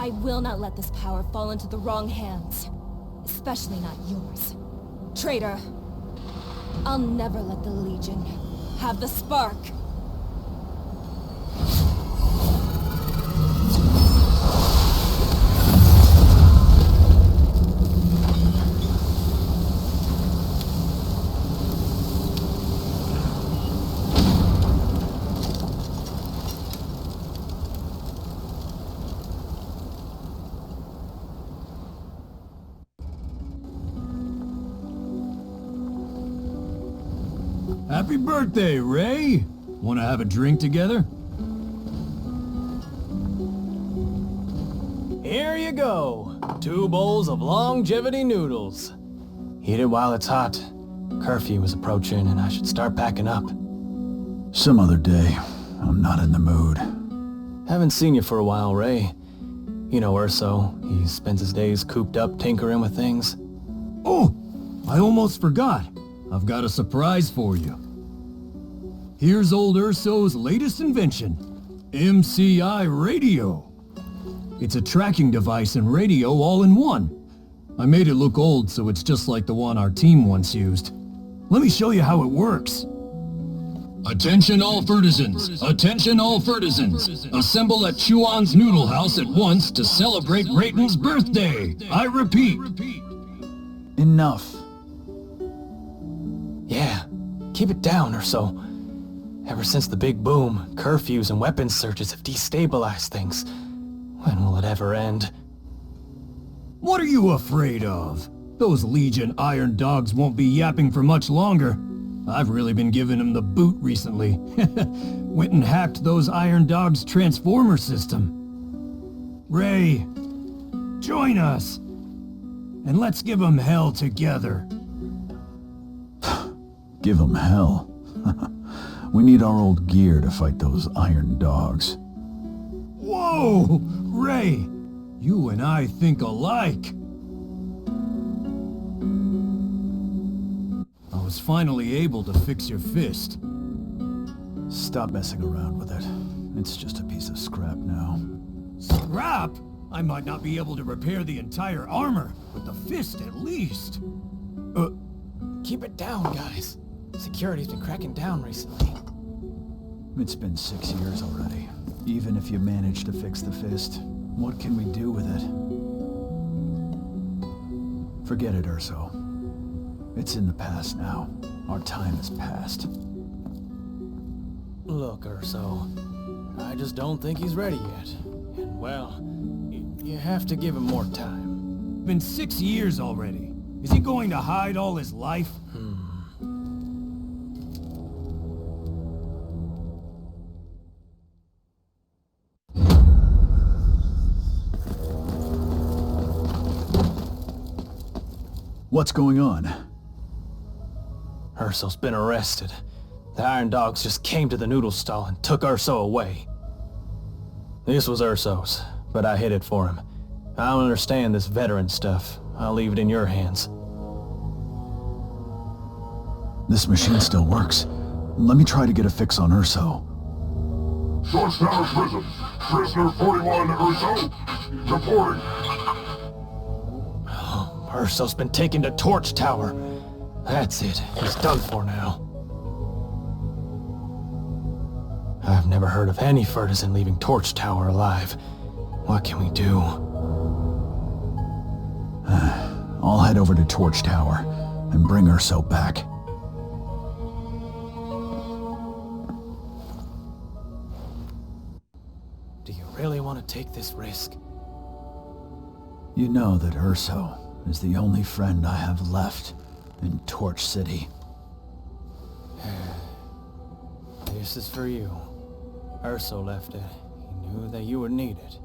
I will not let this power fall into the wrong hands. Especially not yours. Traitor! I'll never let the Legion have the spark! Happy birthday, Ray! Wanna have a drink together? Here you go. 2 bowls of longevity noodles. Eat it while it's hot. Curfew is approaching and I should start packing up. Some other day. I'm not in the mood. Haven't seen you for a while, Ray. You know Urso. He spends his days cooped up tinkering with things. Oh! I almost forgot. I've got a surprise for you. Here's old Urso's latest invention, MCI Radio. It's a tracking device and radio all in one. I made it look old so it's just like the one our team once used. Let me show you how it works. Attention all Fertisans! Attention all Fertisans! Assemble at Chuan's Noodle House at once to celebrate Rayton's birthday! I repeat! Enough. Yeah, keep it down, Urso. Ever since the big boom, curfews and weapons surges have destabilized things. When will it ever end? What are you afraid of? Those Legion Iron Dogs won't be yapping for much longer. I've really been giving them the boot recently. Went and hacked those Iron Dogs' transformer system. Ray, join us. And let's give them hell together. Give them hell. We need our old gear to fight those Iron Dogs. Whoa! Ray, you and I think alike. I was finally able to fix your fist. Stop messing around with it. It's just a piece of scrap now. Scrap? I might not be able to repair the entire armor, but the fist at least. Keep it down, guys. Security's been cracking down recently. It's been 6 years already. Even if you manage to fix the fist, what can we do with it? Forget it, Urso. It's in the past now. Our time has passed. Look, Urso, I just don't think he's ready yet. And well, you have to give him more time. Been 6 years already. Is he going to hide all his life? What's going on? Urso's been arrested. The Iron Dogs just came to the noodle stall and took Urso away. This was Urso's, but I hid it for him. I don't understand this veteran stuff. I'll leave it in your hands. This machine still works. Let me try to get a fix on Urso. Georgetown Prison. Prisoner 41 Urso. Reporting. Urso's been taken to Torch Tower. That's it. He's done for now. I've never heard of any Fertisan leaving Torch Tower alive. What can we do? I'll head over to Torch Tower and bring Urso back. Do you really want to take this risk? You know that Urso is the only friend I have left in Torch City. This is for you. Urso left it. He knew that you would need it.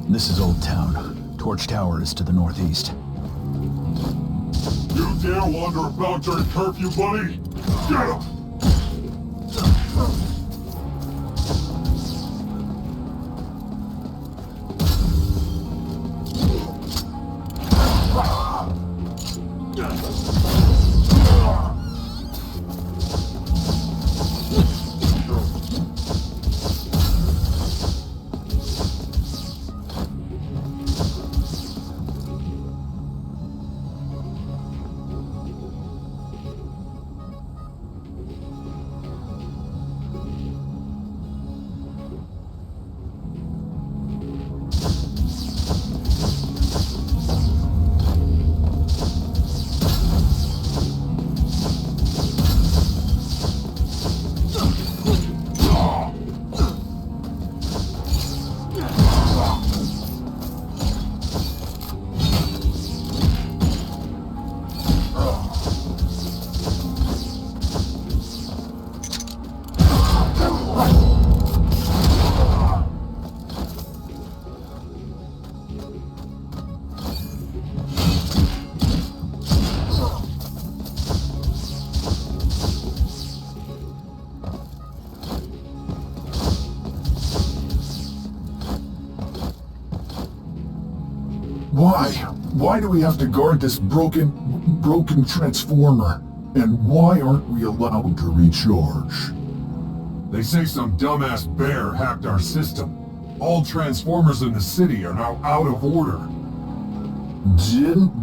This is Old Town. Torch Tower is to the northeast. You dare wander about during curfew, buddy? Get him! Why do we have to guard this broken transformer? And why aren't we allowed to recharge? They say some dumbass bear hacked our system. All transformers in the city are now out of order.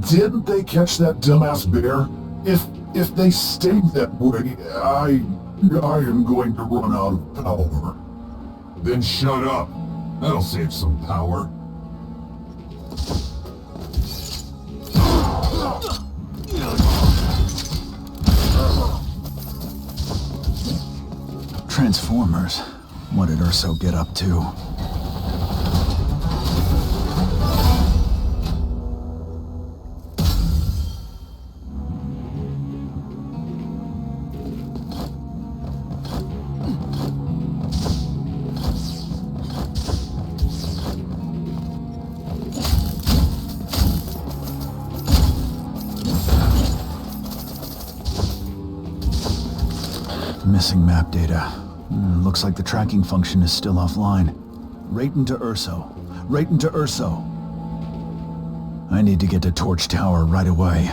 Didn't they catch that dumbass bear? If they stayed that way, I am going to run out of power. Then shut up. That'll save some power. Transformers? What did Urso get up to? Missing map data. Looks like the tracking function is still offline. Right into Urso. Right into Urso. I need to get to Torch Tower right away.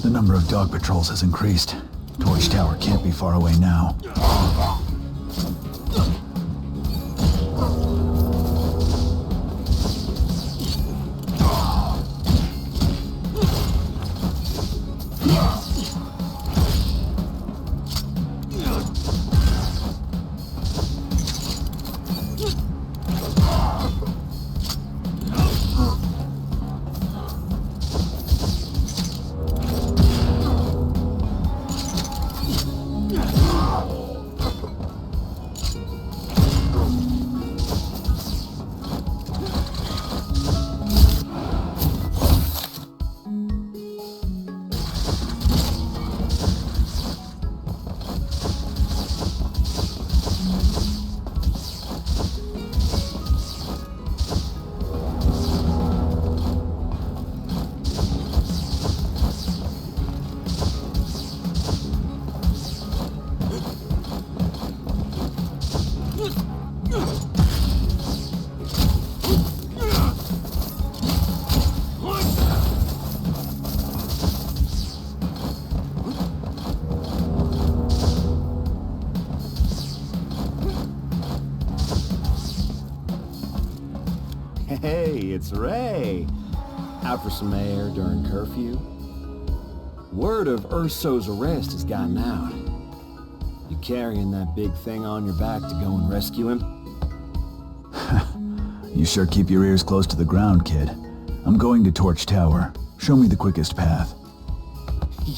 The number of dog patrols has increased. Torch Tower can't be far away now. it's Ray. Out for some air during curfew? Word of Urso's arrest has gotten out. You carrying that big thing on your back to go and rescue him? You sure keep your ears close to the ground, kid. I'm going to Torch Tower. Show me the quickest path.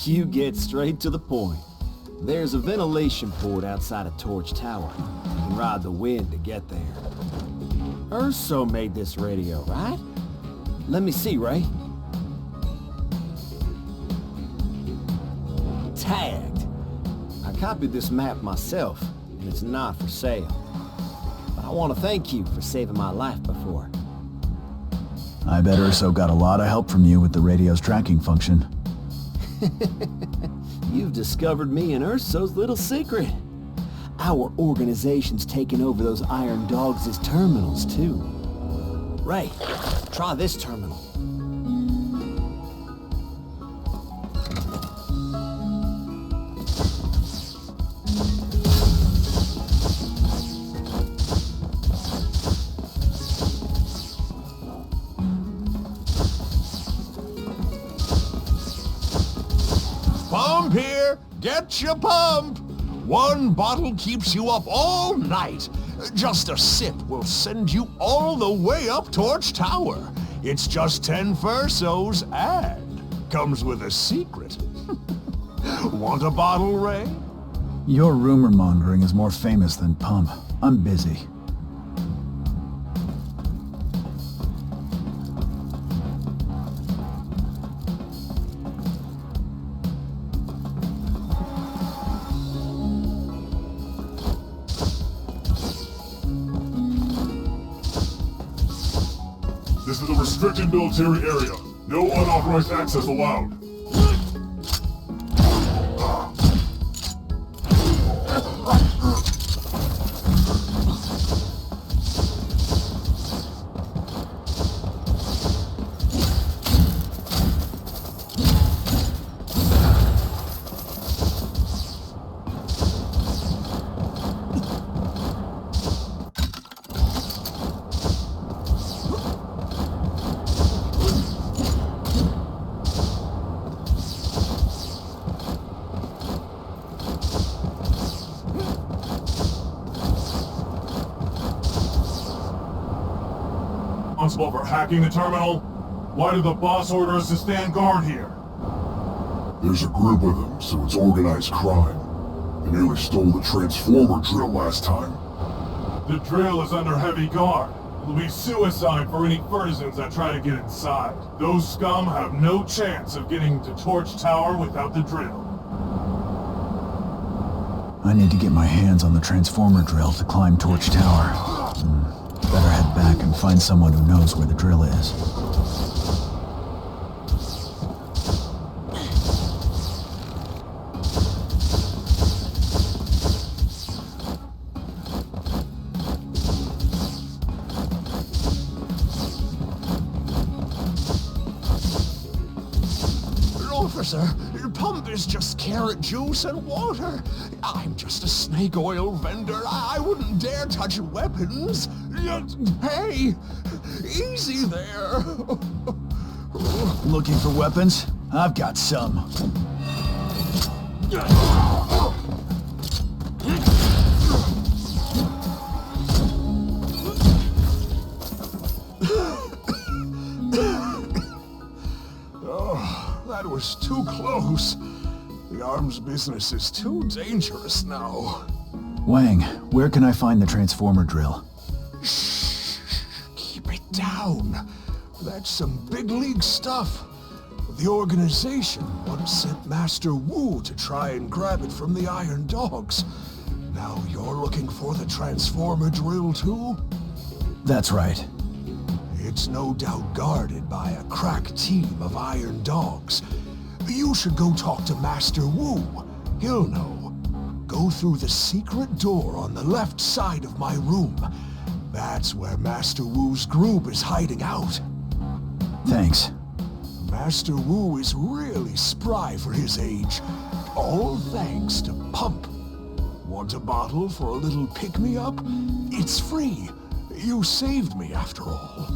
You get straight to the point. There's a ventilation port outside of Torch Tower. You can ride the wind to get there. Urso made this radio, right? Let me see, Ray. Tagged. I copied this map myself, and it's not for sale. But I want to thank you for saving my life before. I bet Urso got a lot of help from you with the radio's tracking function. You've discovered me and Urso's little secret. Our organization's taken over those Iron Dogs' terminals, too. Ray, try this terminal. Pump here! Get your pump! One bottle keeps you up all night. Just a sip will send you all the way up Torch Tower. It's just 10 F.I.S.Tos and comes with a secret. Want a bottle, Ray? Your rumor mongering is more famous than Pump. I'm busy. This is a restricted military area. No unauthorized access allowed. Responsible for hacking the terminal? Why did the boss order us to stand guard here? There's a group of them, so it's organized crime. They nearly stole the transformer drill last time. The drill is under heavy guard. It'll be suicide for any partisans that try to get inside. Those scum have no chance of getting to Torch Tower without the drill. I need to get my hands on the transformer drill to climb Torch Tower. Better head back and find someone who knows where the drill is. Officer, your pump is just carrot juice and water. I'm just a snake oil vendor. I wouldn't dare touch weapons. Hey, easy there. Looking for weapons? I've got some. Oh, that was too close. The arms business is too dangerous now. Wang, where can I find the transformer drill? Shh, keep it down. That's some big league stuff. The organization once sent Master Wu to try and grab it from the Iron Dogs. Now you're looking for the transformer drill too? That's right. It's no doubt guarded by a crack team of Iron Dogs. You should go talk to Master Wu. He'll know. Go through the secret door on the left side of my room. That's where Master Wu's group is hiding out. Thanks. Master Wu is really spry for his age. All thanks to Pump. Want a bottle for a little pick-me-up? It's free. You saved me after all.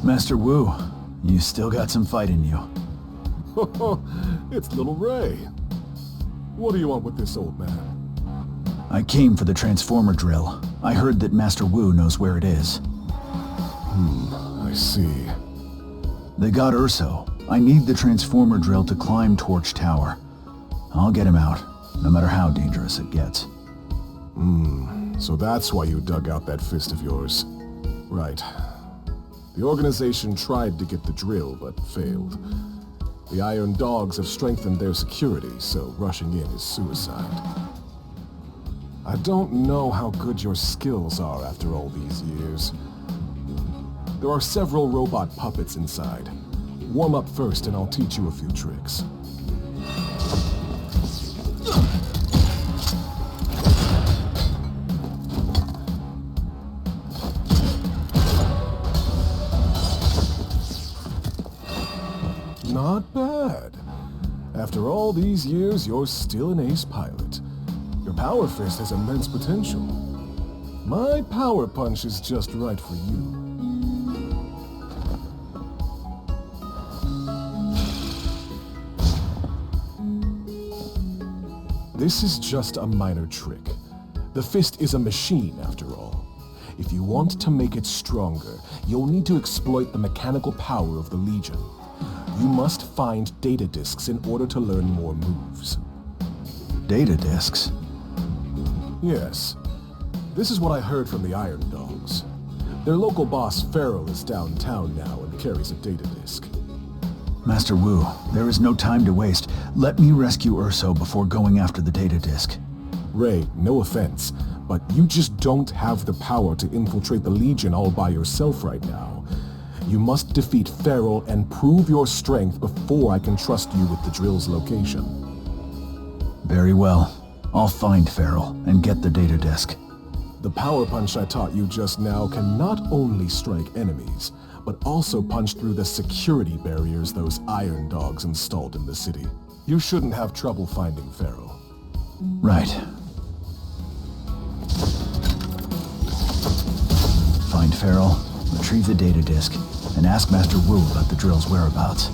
Master Wu, you still got some fight in you. It's little Ray. What do you want with this old man? I came for the transformer drill. I heard that Master Wu knows where it is. I see. They got Urso. I need the transformer drill to climb Torch Tower. I'll get him out, no matter how dangerous it gets. So that's why you dug out that fist of yours. Right. The organization tried to get the drill, but failed. The Iron Dogs have strengthened their security, so rushing in is suicide. I don't know how good your skills are after all these years. There are several robot puppets inside. Warm up first and I'll teach you a few tricks. Not bad. After all these years, you're still an ace pilot. Your Power Fist has immense potential. My Power Punch is just right for you. This is just a minor trick. The fist is a machine, after all. If you want to make it stronger, you'll need to exploit the mechanical power of the Legion. You must find data disks in order to learn more moves. Data disks? Yes. This is what I heard from the Iron Dogs. Their local boss, Farrell, is downtown now and carries a data disk. Master Wu, there is no time to waste. Let me rescue Urso before going after the data disk. Ray, no offense, but you just don't have the power to infiltrate the Legion all by yourself right now. You must defeat Farrell and prove your strength before I can trust you with the drill's location. Very well. I'll find Farrell and get the data disk. The power punch I taught you just now can not only strike enemies, but also punch through the security barriers those Iron Dogs installed in the city. You shouldn't have trouble finding Farrell. Right. Find Farrell, retrieve the data disk, and ask Master Wu about the drill's whereabouts.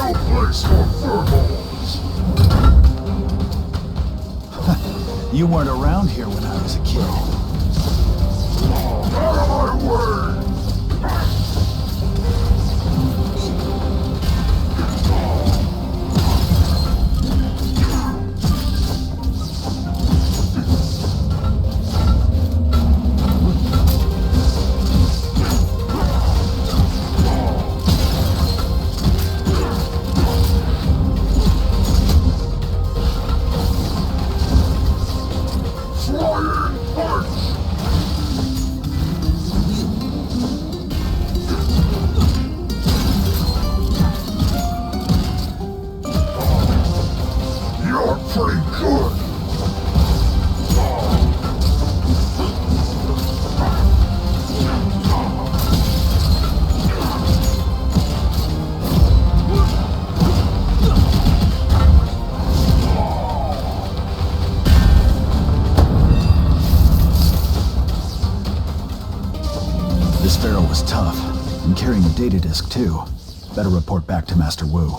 No place for thermals. You weren't around here when I was a kid. Out of my way! Carrying a data disk, too. Better report back to Master Wu.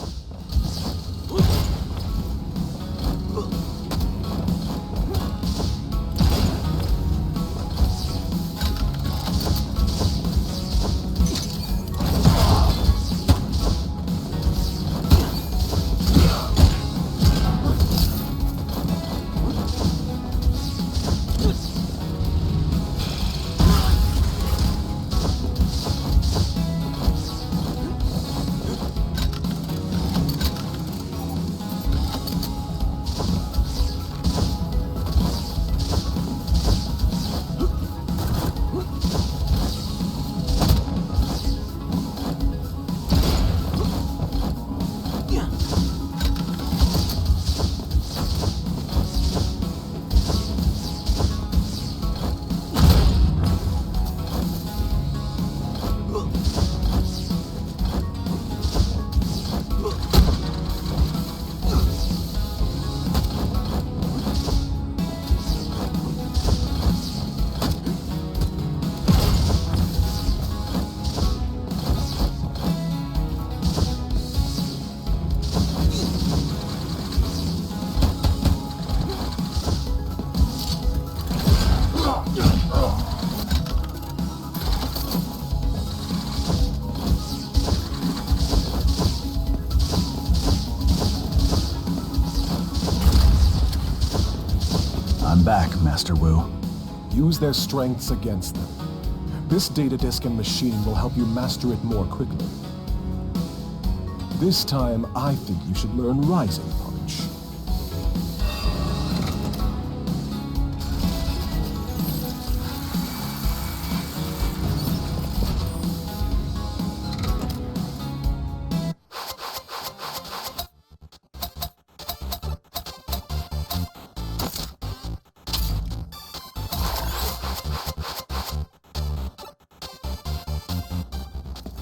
I'm back, Master Wu. Use their strengths against them. This data disk and machine will help you master it more quickly. This time, I think you should learn Rising Punch.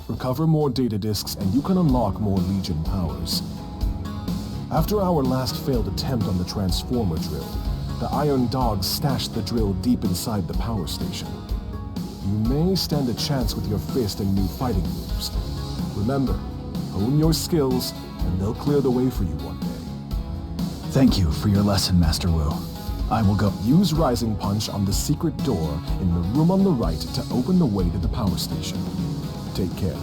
Recover more data disks and you can unlock more Legion powers. After our last failed attempt on the Transformer drill, the Iron Dogs stashed the drill deep inside the power station. You may stand a chance with your fist and new fighting moves. Remember, hone your skills and they'll clear the way for you one day. Thank you for your lesson, Master Wu. I will go. Use Rising Punch on the secret door in the room on the right to open the way to the power station. Take care.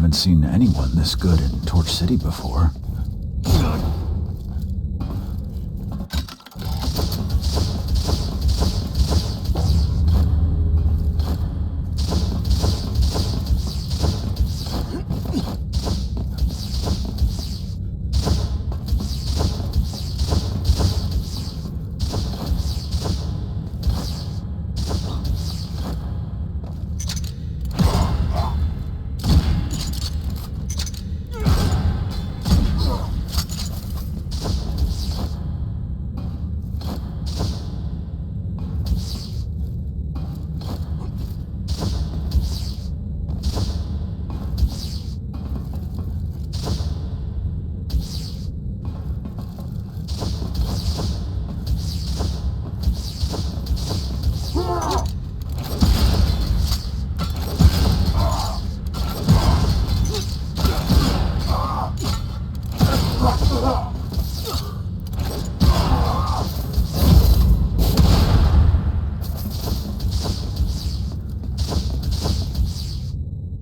haven't seen anyone this good in Torch City before.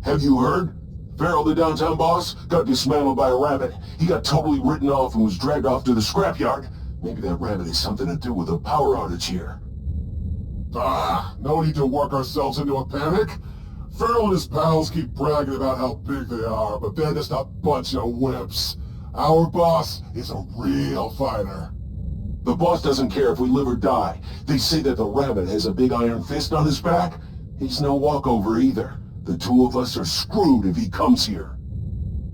Have you heard? Farrell, the downtown boss, got dismantled by a rabbit. He got totally written off and was dragged off to the scrapyard. Maybe that rabbit has something to do with the power outage here. No need to work ourselves into a panic. Farrell and his pals keep bragging about how big they are, but they're just a bunch of wimps. Our boss is a real fighter. The boss doesn't care if we live or die. They say that the rabbit has a big iron fist on his back. He's no walkover either. The two of us are screwed if he comes here.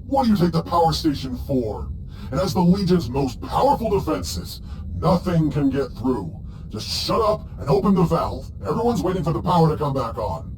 What do you take the power station for? It has the Legion's most powerful defenses. Nothing can get through. Just shut up and open the valve. Everyone's waiting for the power to come back on.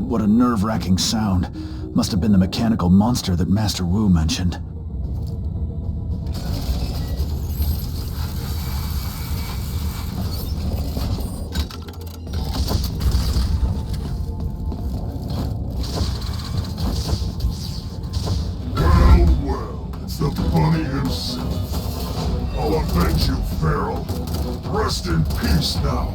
What a nerve-wracking sound. Must have been the mechanical monster that Master Wu mentioned. Well, it's the bunny himself. I'll avenge you, Farrell. Rest in peace now.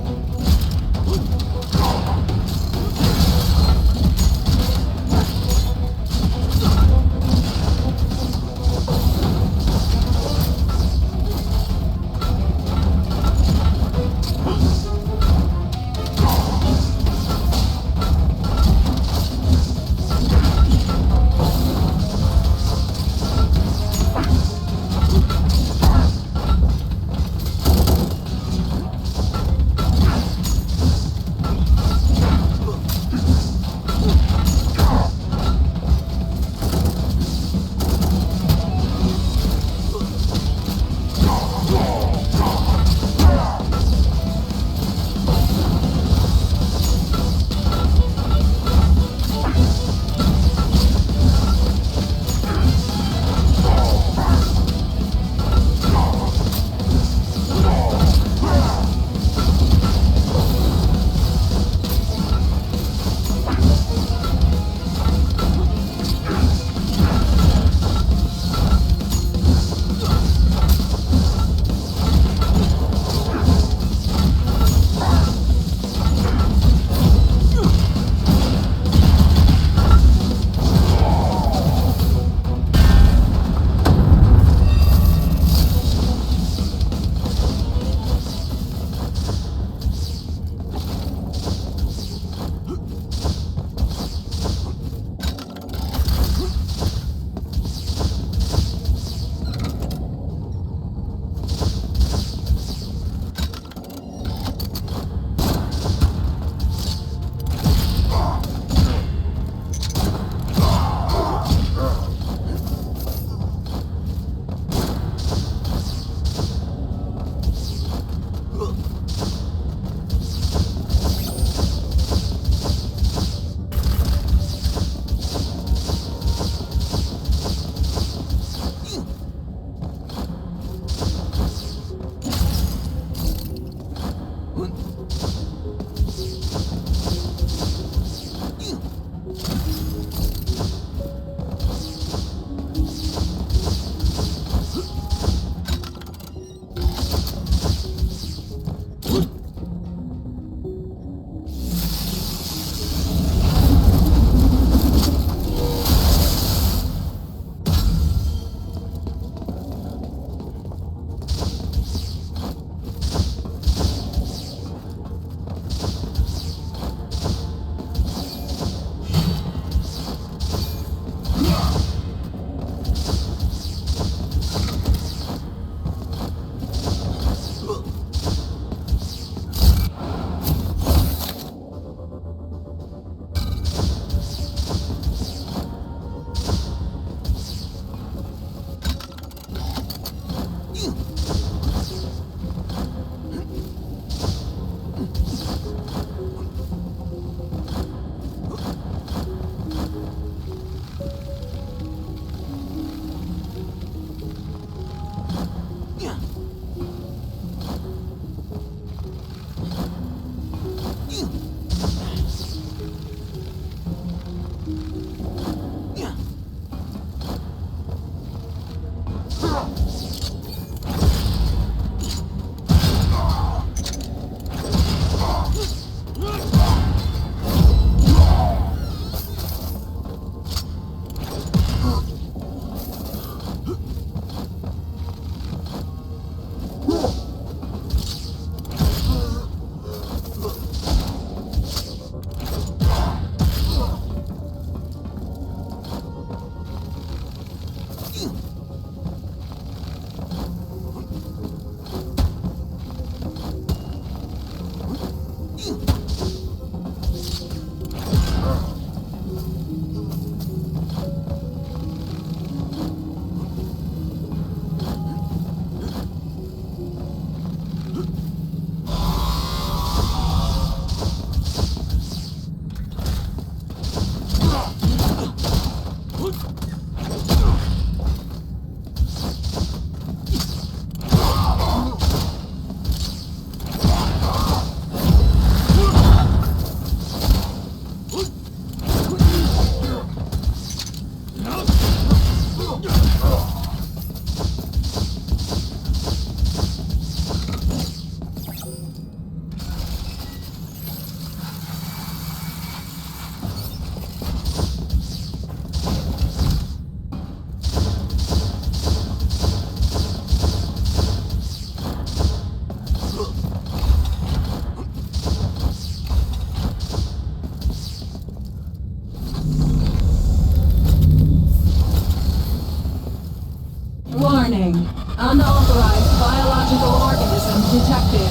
Warning. Unauthorized biological organism detected.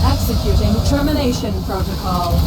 Executing termination protocol.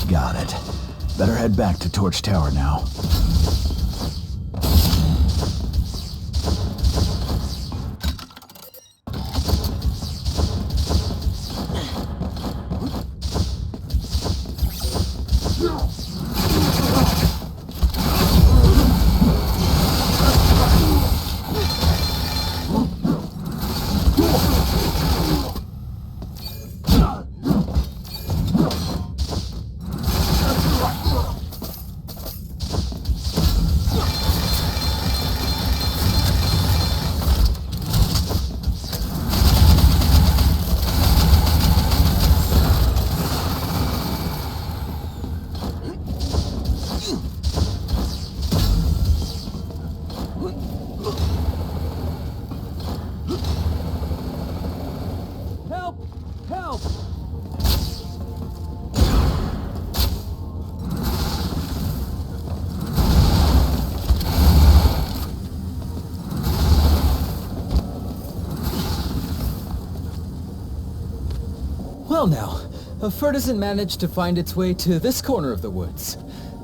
Got it. Better head back to Torch Tower now. Well now, a fur doesn't manage to find its way to this corner of the woods.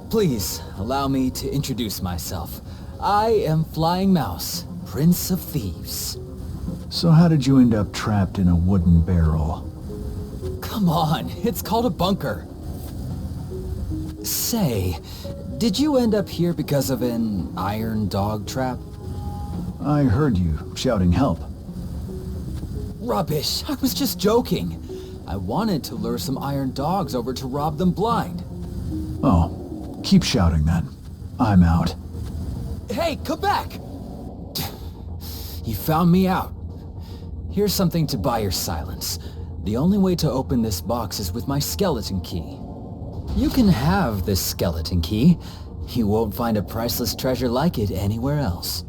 Please, allow me to introduce myself. I am Flying Mouse, Prince of Thieves. So how did you end up trapped in a wooden barrel? Come on, it's called a bunker. Say, did you end up here because of an iron dog trap? I heard you shouting help. Rubbish, I was just joking. I wanted to lure some iron dogs over to rob them blind. Oh, keep shouting then. I'm out. Hey, come back! You found me out. Here's something to buy your silence. The only way to open this box is with my skeleton key. You can have this skeleton key. You won't find a priceless treasure like it anywhere else.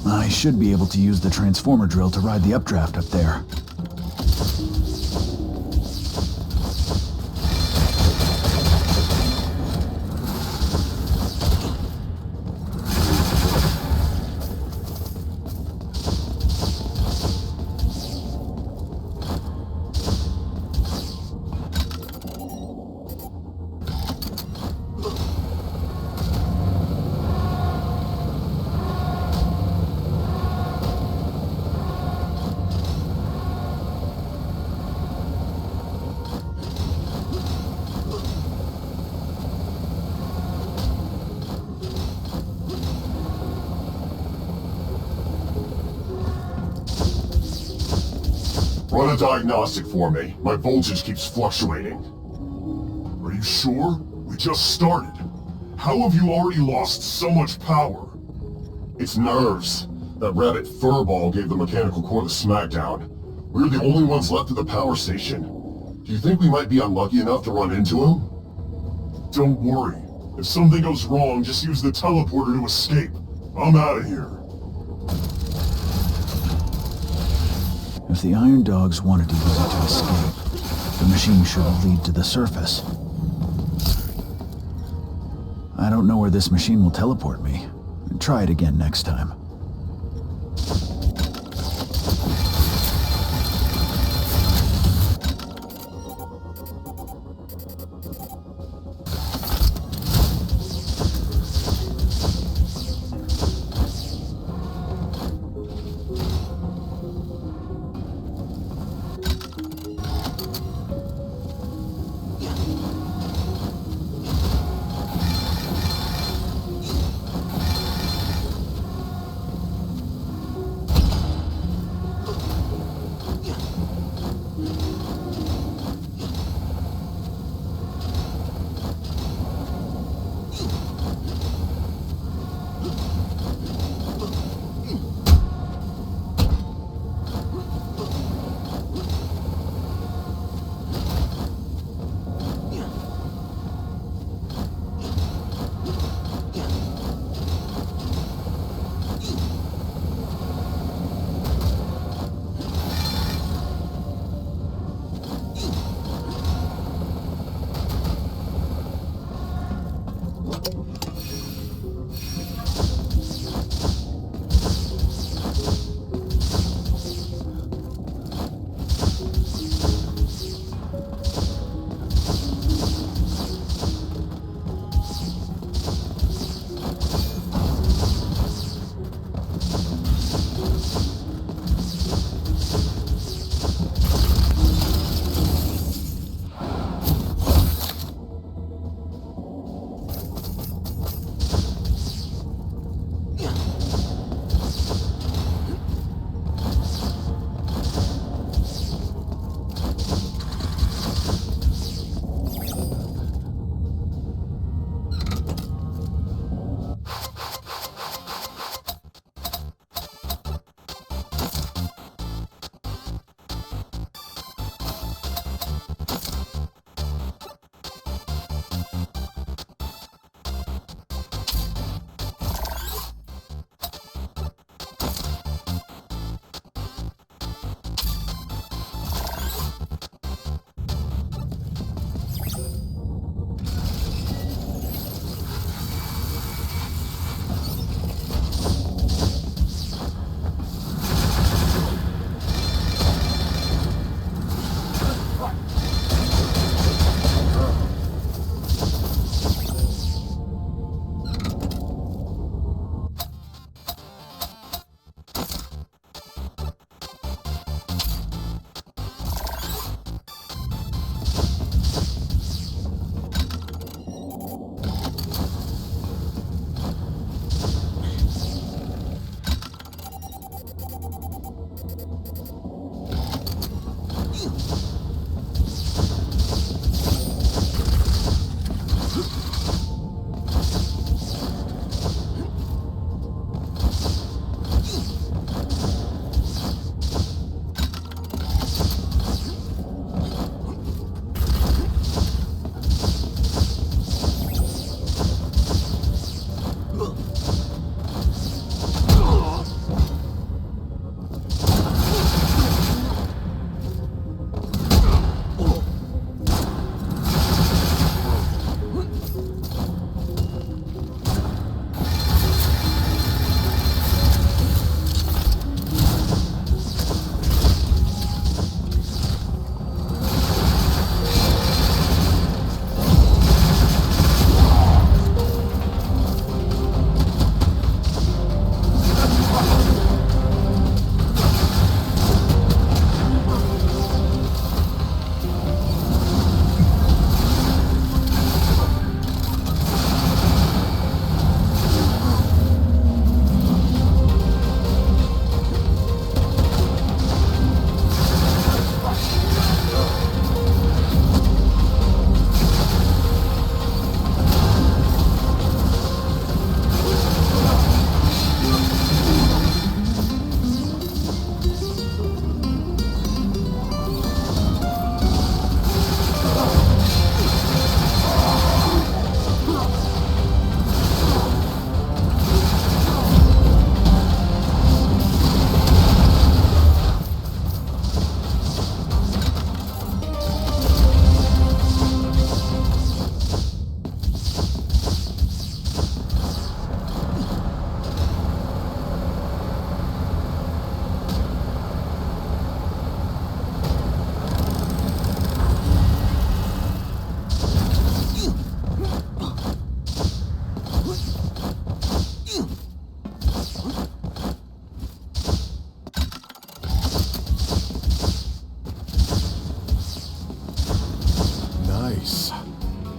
I should be able to use the transformer drill to ride the updraft up there. Run a diagnostic for me. My voltage keeps fluctuating. Are you sure? We just started. How have you already lost so much power? It's nerves. That rabbit furball gave the mechanical core the smackdown. We're the only ones left at the power station. Do you think we might be unlucky enough to run into him? Don't worry. If something goes wrong, just use the teleporter to escape. I'm out of here. If the Iron Dogs wanted to use it to escape, the machine should lead to the surface. I don't know where this machine will teleport me. Try it again next time.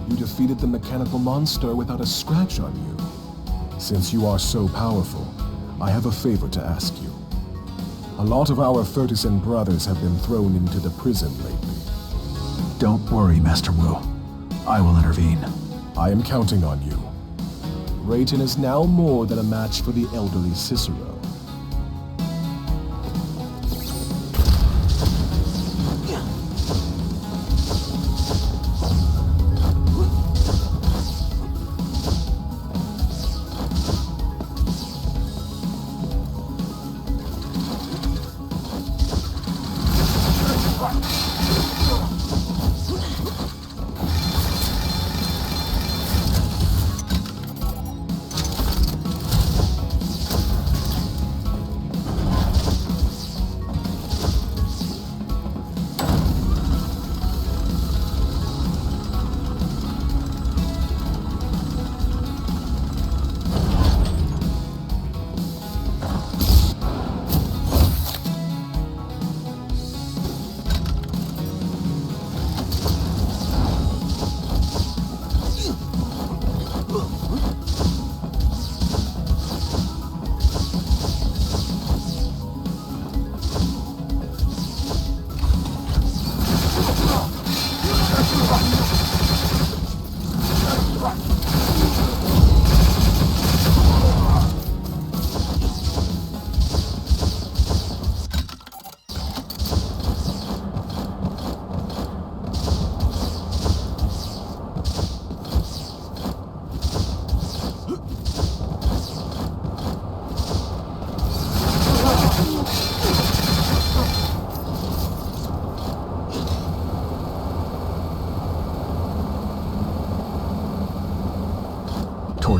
You defeated the mechanical monster without a scratch on you. Since you are so powerful, I have a favor to ask you. A lot of our F.I.S.T brothers have been thrown into the prison lately. Don't worry, Master Wu. I will intervene. I am counting on you. Raiden is now more than a match for the elderly Cicero.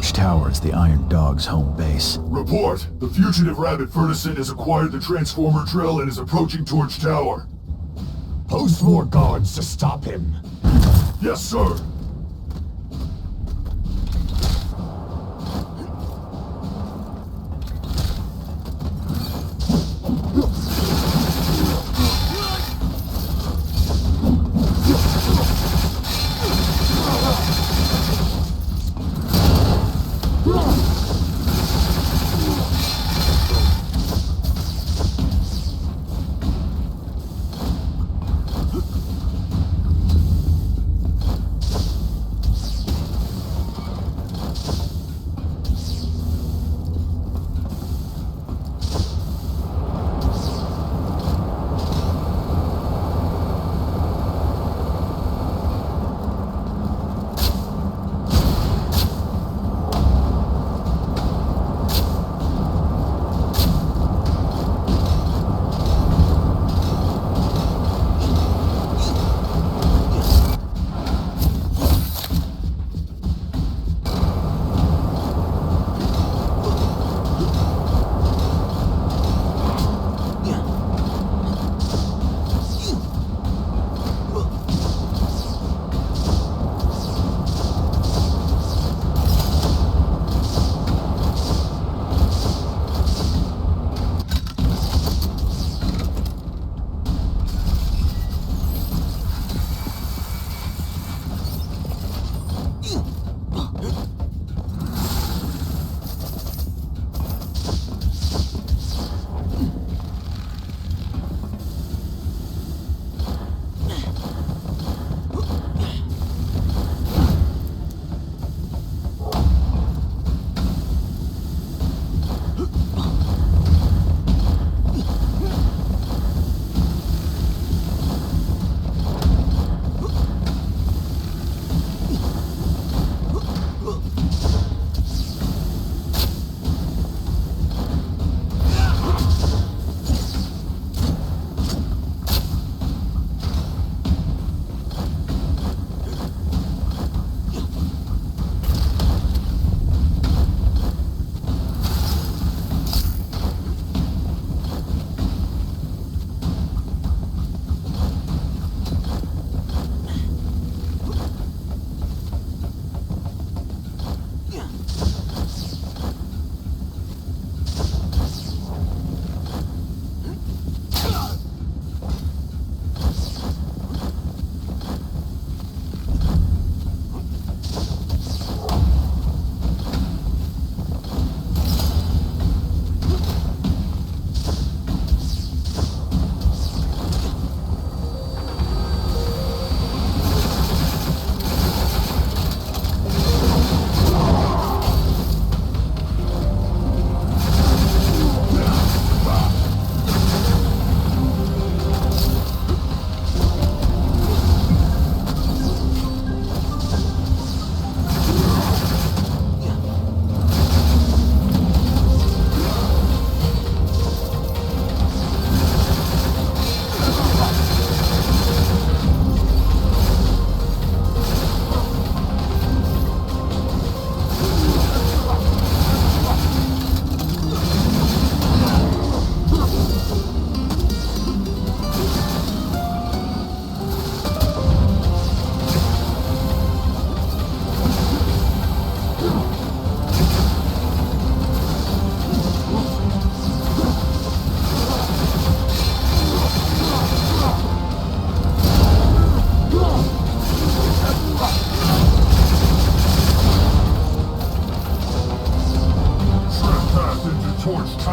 Torch Tower is the Iron Dog's home base. Report! The fugitive rabbit F.I.S.T has acquired the Transformer Drill and is approaching Torch Tower. Post more guards to stop him. Yes, sir.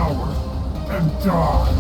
tower and die.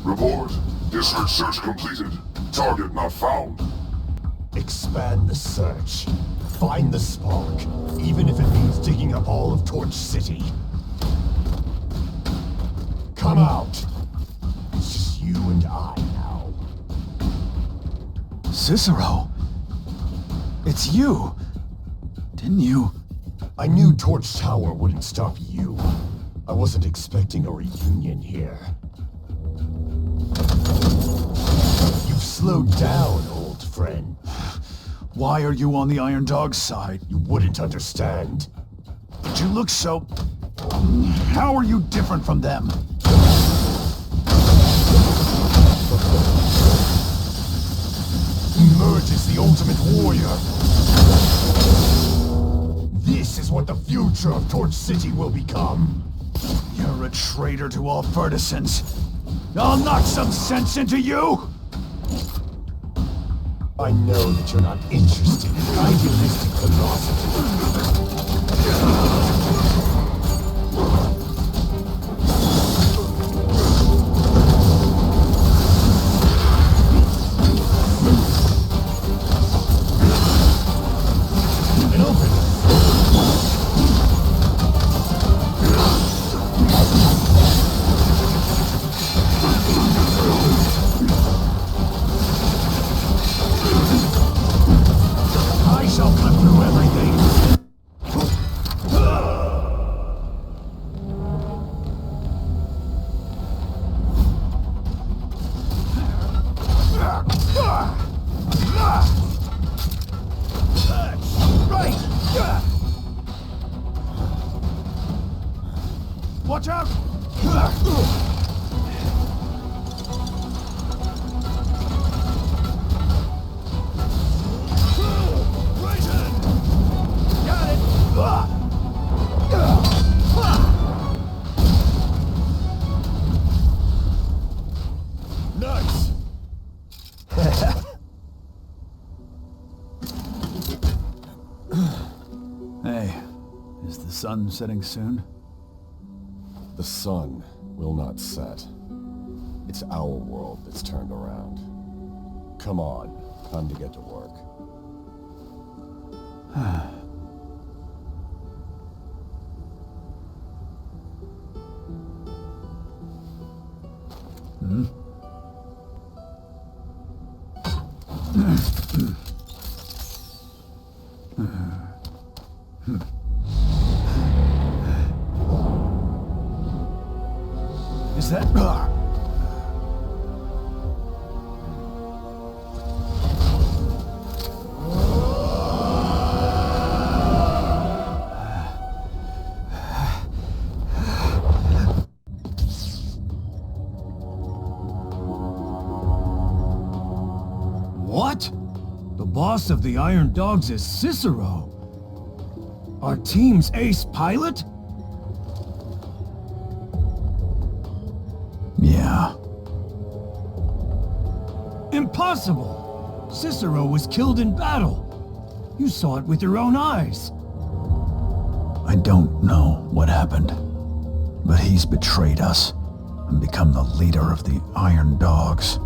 Report. District search completed. Target not found. Expand the search. Find the spark, even if it means digging up all of Torch City. Come out. It's just you and I now. Cicero! It's you! Didn't you? I knew Torch Tower wouldn't stop you. I wasn't expecting a reunion here. You've slowed down, old friend. Why are you on the Iron Dog's side? You wouldn't understand. But you look so... How are you different from them? Emerge as the ultimate warrior. This is what the future of Torch City will become. You're a traitor to all Vertisans. I'll knock some sense into you! I know that you're not interested in idealistic philosophy. Watch out! Nice! Hey, is the sun setting soon? The sun will not set. It's our world that's turned around. Come on, time to get to work. Is that... What? The boss of the Iron Dogs is Cicero. Our team's ace pilot? Yeah. Impossible! Cicero was killed in battle. You saw it with your own eyes. I don't know what happened, but he's betrayed us and become the leader of the Iron Dogs.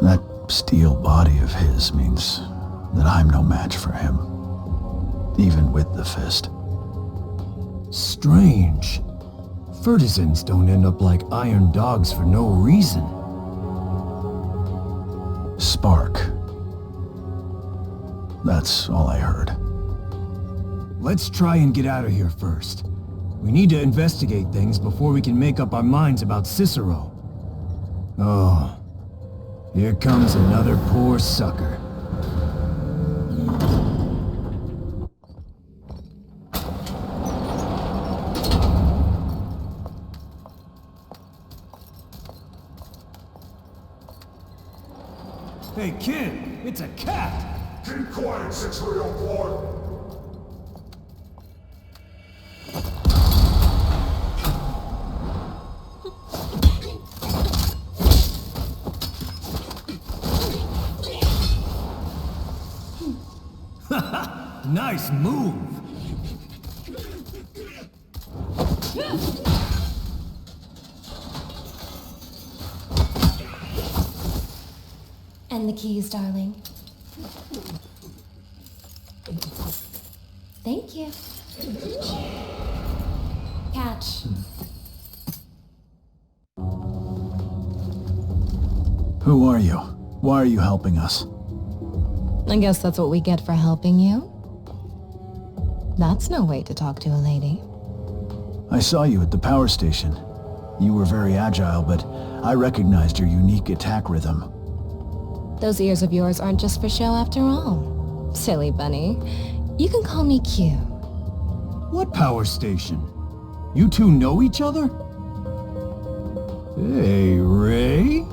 That steel body of his means that I'm no match for him, even with the fist. Strange. Furtisans don't end up like Iron Dogs for no reason. Spark. That's all I heard. Let's try and get out of here first. We need to investigate things before we can make up our minds about Cicero. Oh, here comes another poor sucker. Hey kid, it's a cat! Keep quiet, 6-3-0 boy. Nice move! And the keys, darling. Thank you. Catch. Who are you? Why are you helping us? I guess that's what we get for helping you. That's no way to talk to a lady. I saw you at the power station. You were very agile, but I recognized your unique attack rhythm. Those ears of yours aren't just for show after all. Silly bunny. You can call me Q. What power station? You two know each other? Hey, Ray.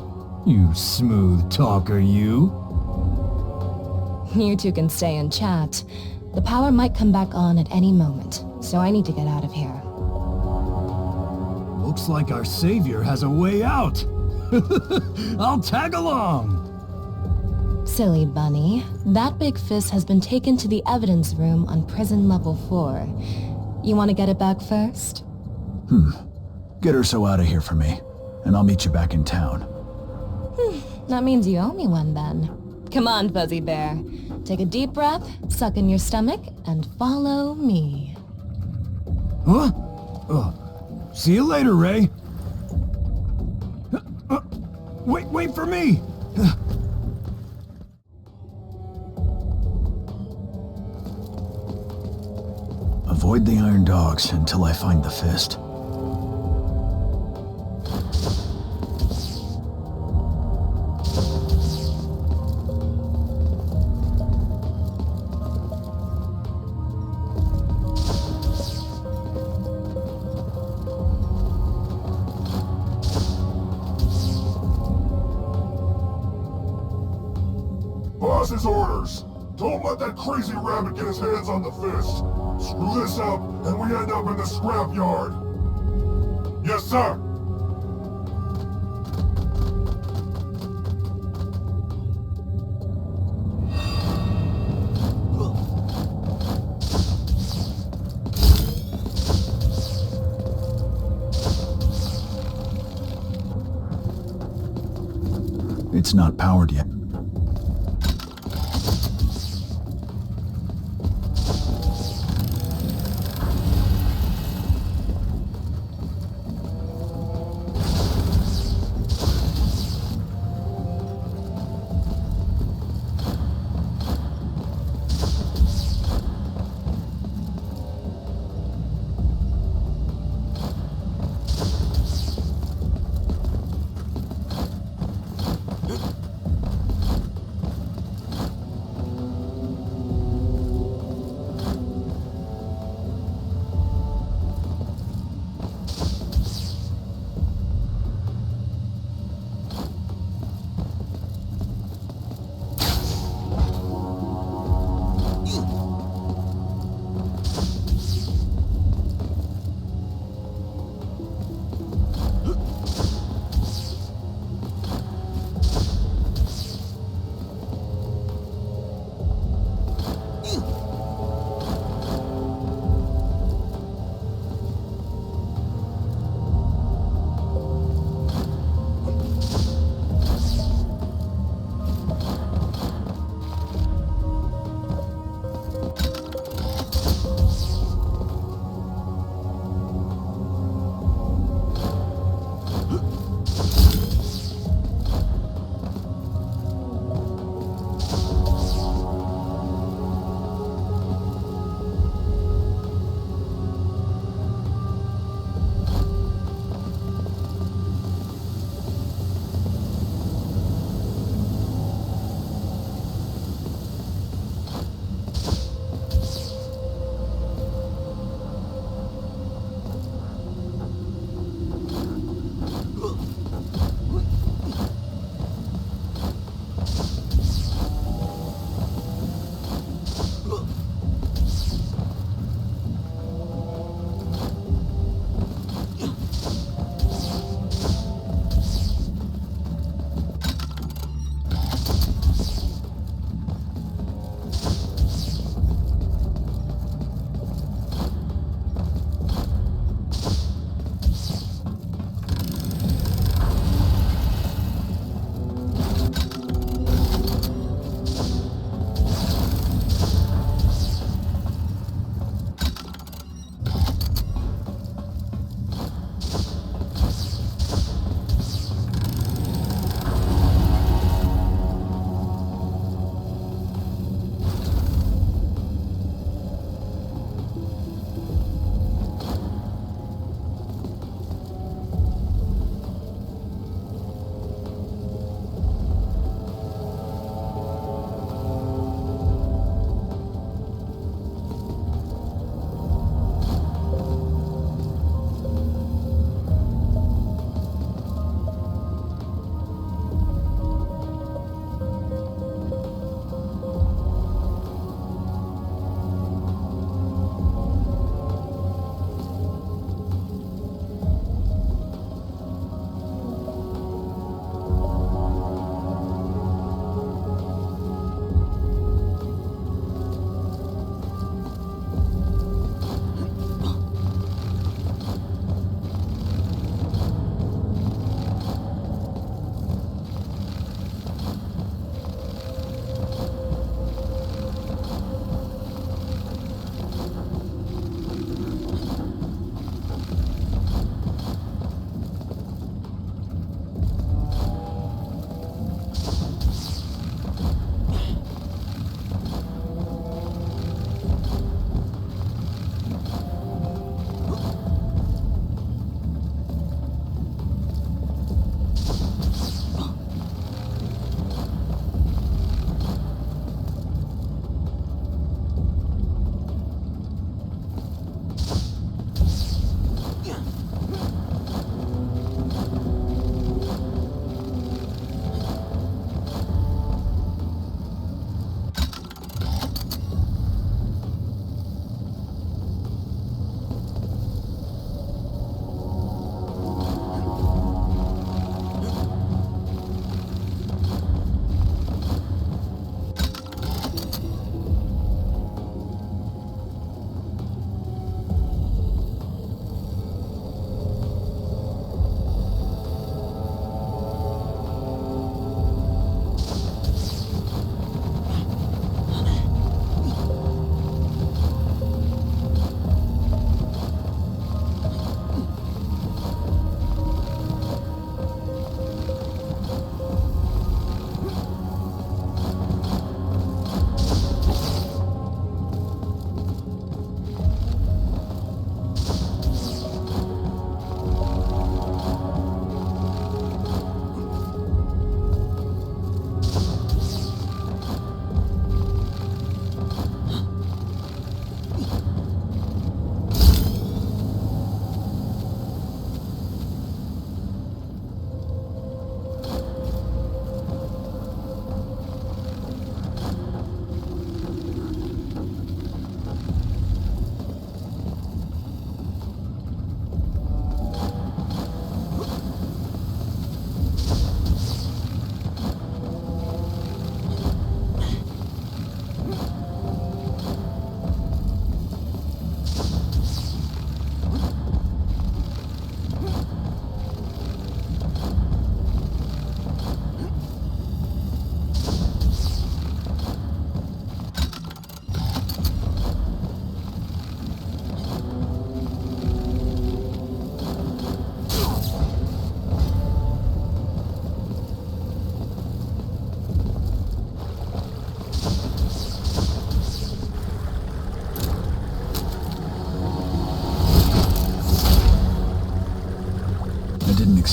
You smooth talker, you. You two can stay and chat. The power might come back on at any moment, so I need to get out of here. Looks like our savior has a way out. I'll tag along. Silly bunny. That big fist has been taken to the evidence room on prison level 4. You want to get it back first? Get Urso out of here for me, and I'll meet you back in town. That means you owe me one then. Come on, Fuzzy Bear. Take a deep breath, suck in your stomach, and follow me. Huh? See you later, Ray. Wait for me! Avoid the Iron Dogs until I find the fist. Boss's orders. Don't let that crazy rabbit get his hands on the fist. Screw this up, and we end up in the scrapyard. Yes, sir. It's not powered yet.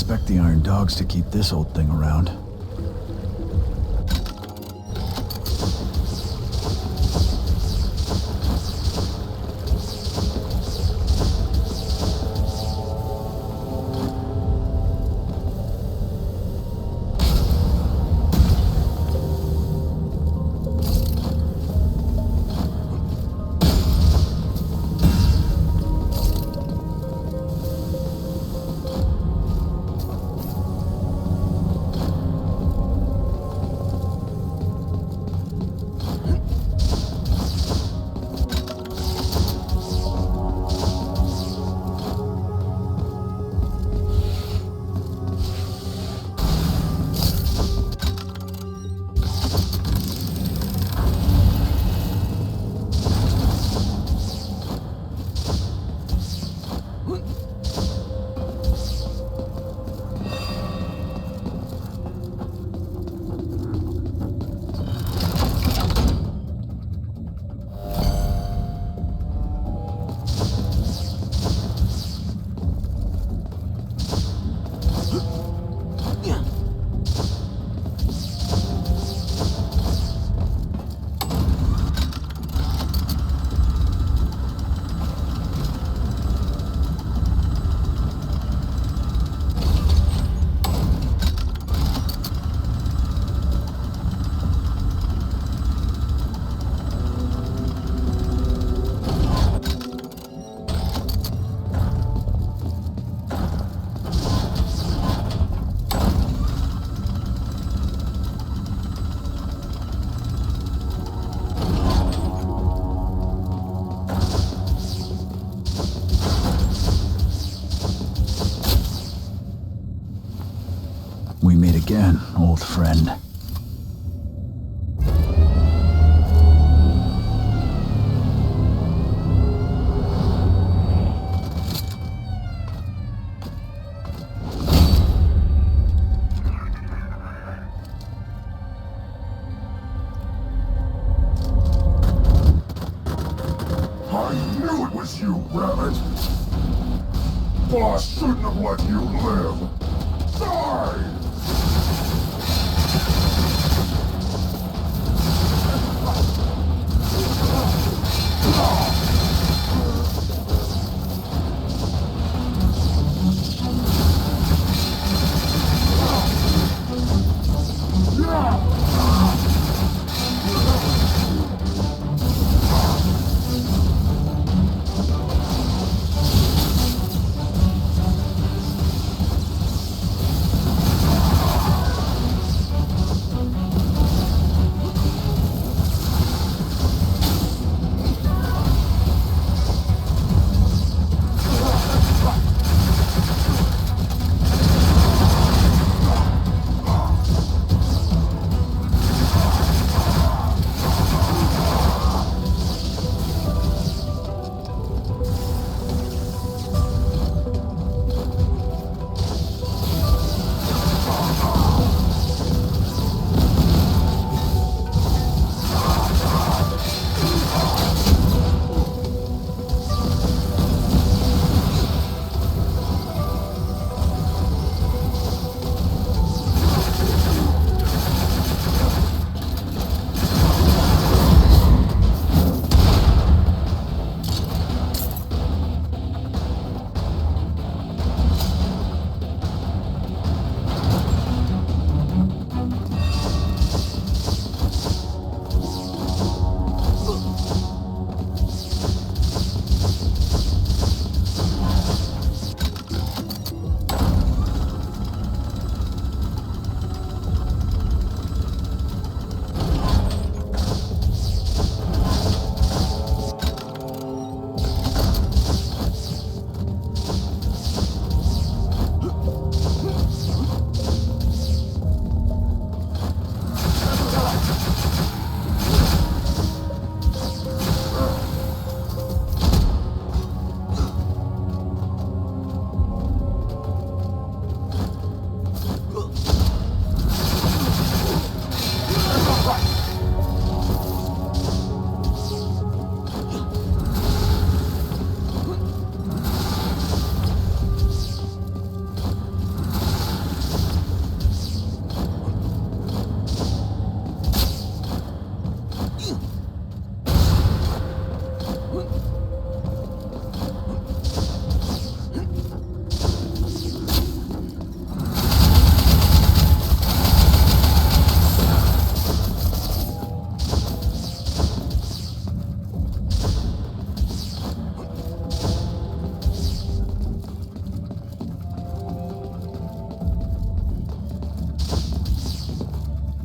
expect the Iron Dogs to keep this old thing around. We meet again, old friend. I knew it was you, Rabbit! Boss shouldn't have let you live! Die!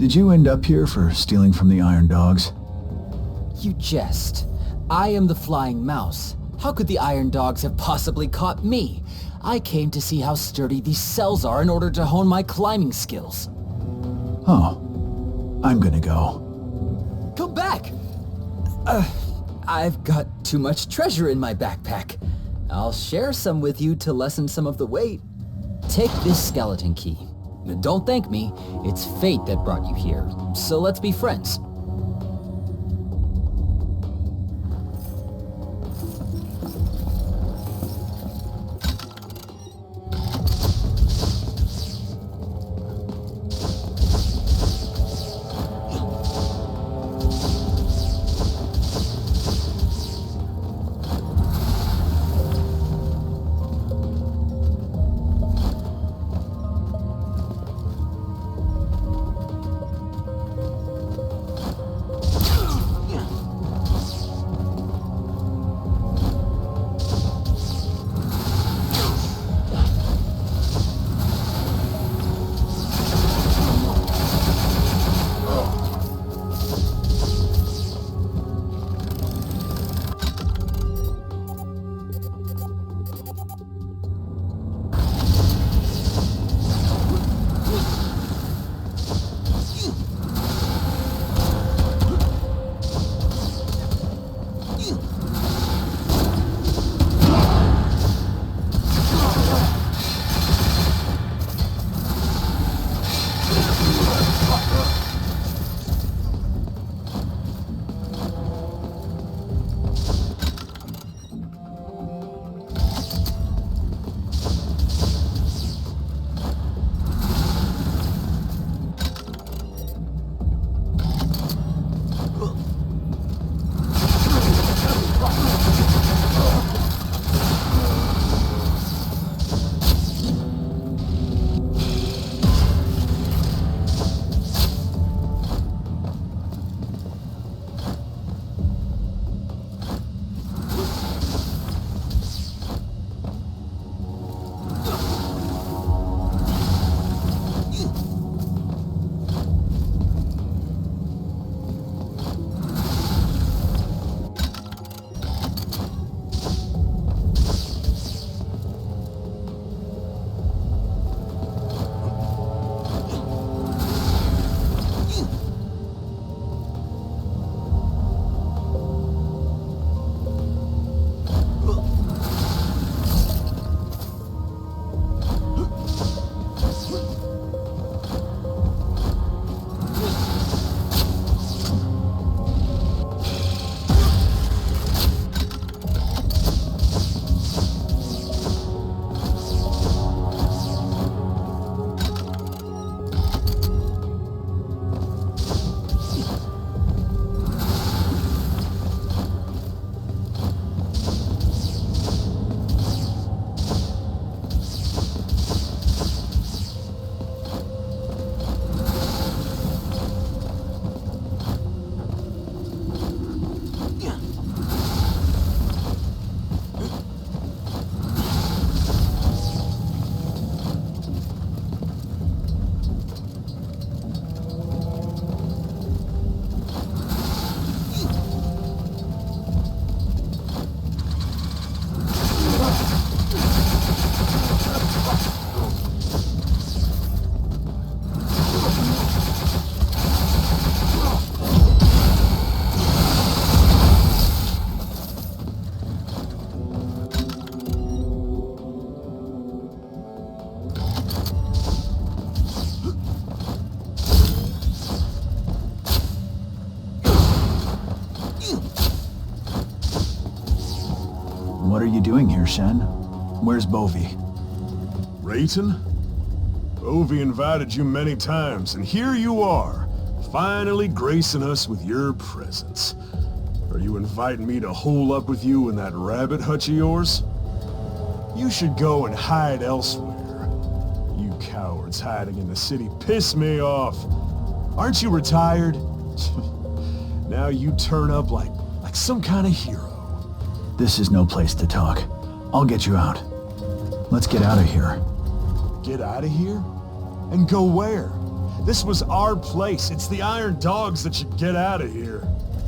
Did you end up here for stealing from the Iron Dogs? You jest. I am the Flying Mouse. How could the Iron Dogs have possibly caught me? I came to see how sturdy these cells are in order to hone my climbing skills. Oh. I'm gonna go. Come back! I've got too much treasure in my backpack. I'll share some with you to lessen some of the weight. Take this skeleton key. Don't thank me. It's fate that brought you here. So let's be friends. What are you doing here, Shen? Where's Bovi? Rayton? Bovi invited you many times, and here you are, finally gracing us with your presence. Are you inviting me to hole up with you in that rabbit hutch of yours? You should go and hide elsewhere. You cowards hiding in the city piss me off. Aren't you retired? Now you turn up like some kind of hero. This is no place to talk. I'll get you out. Let's get out of here. Get out of here? And go where? This was our place. It's the Iron Dogs that should get out of here.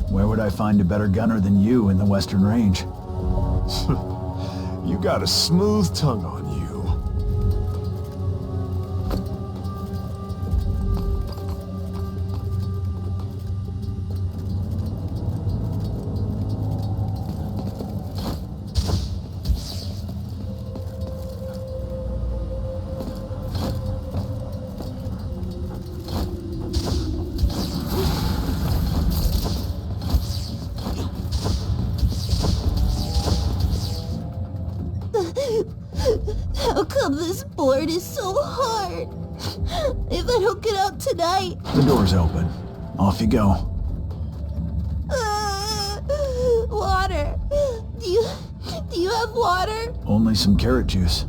Where would I find a better gunner than you in the Western Range? You got a smooth tongue on you. How come this board is so hard? If I don't get out tonight... The door's open. Off you go. Water. Do you have water? Only some carrot juice.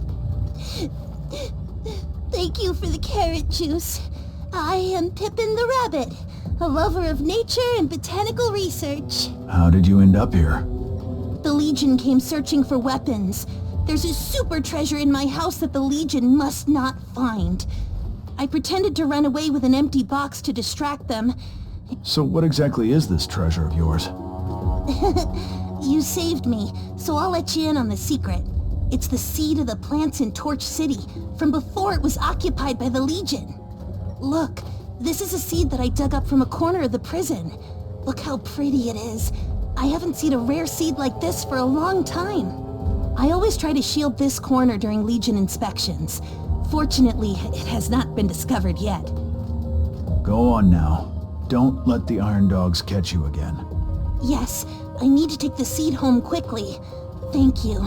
Thank you for the carrot juice. I am Pippin the Rabbit, a lover of nature and botanical research. How did you end up here? The Legion came searching for weapons. There's a super treasure in my house that the Legion must not find. I pretended to run away with an empty box to distract them. So what exactly is this treasure of yours? You saved me, so I'll let you in on the secret. It's the seed of the plants in Torch City, from before it was occupied by the Legion. Look, this is a seed that I dug up from a corner of the prison. Look how pretty it is. I haven't seen a rare seed like this for a long time. I always try to shield this corner during Legion inspections. Fortunately, it has not been discovered yet. Go on now. Don't let the Iron Dogs catch you again. Yes, I need to take the seed home quickly. Thank you.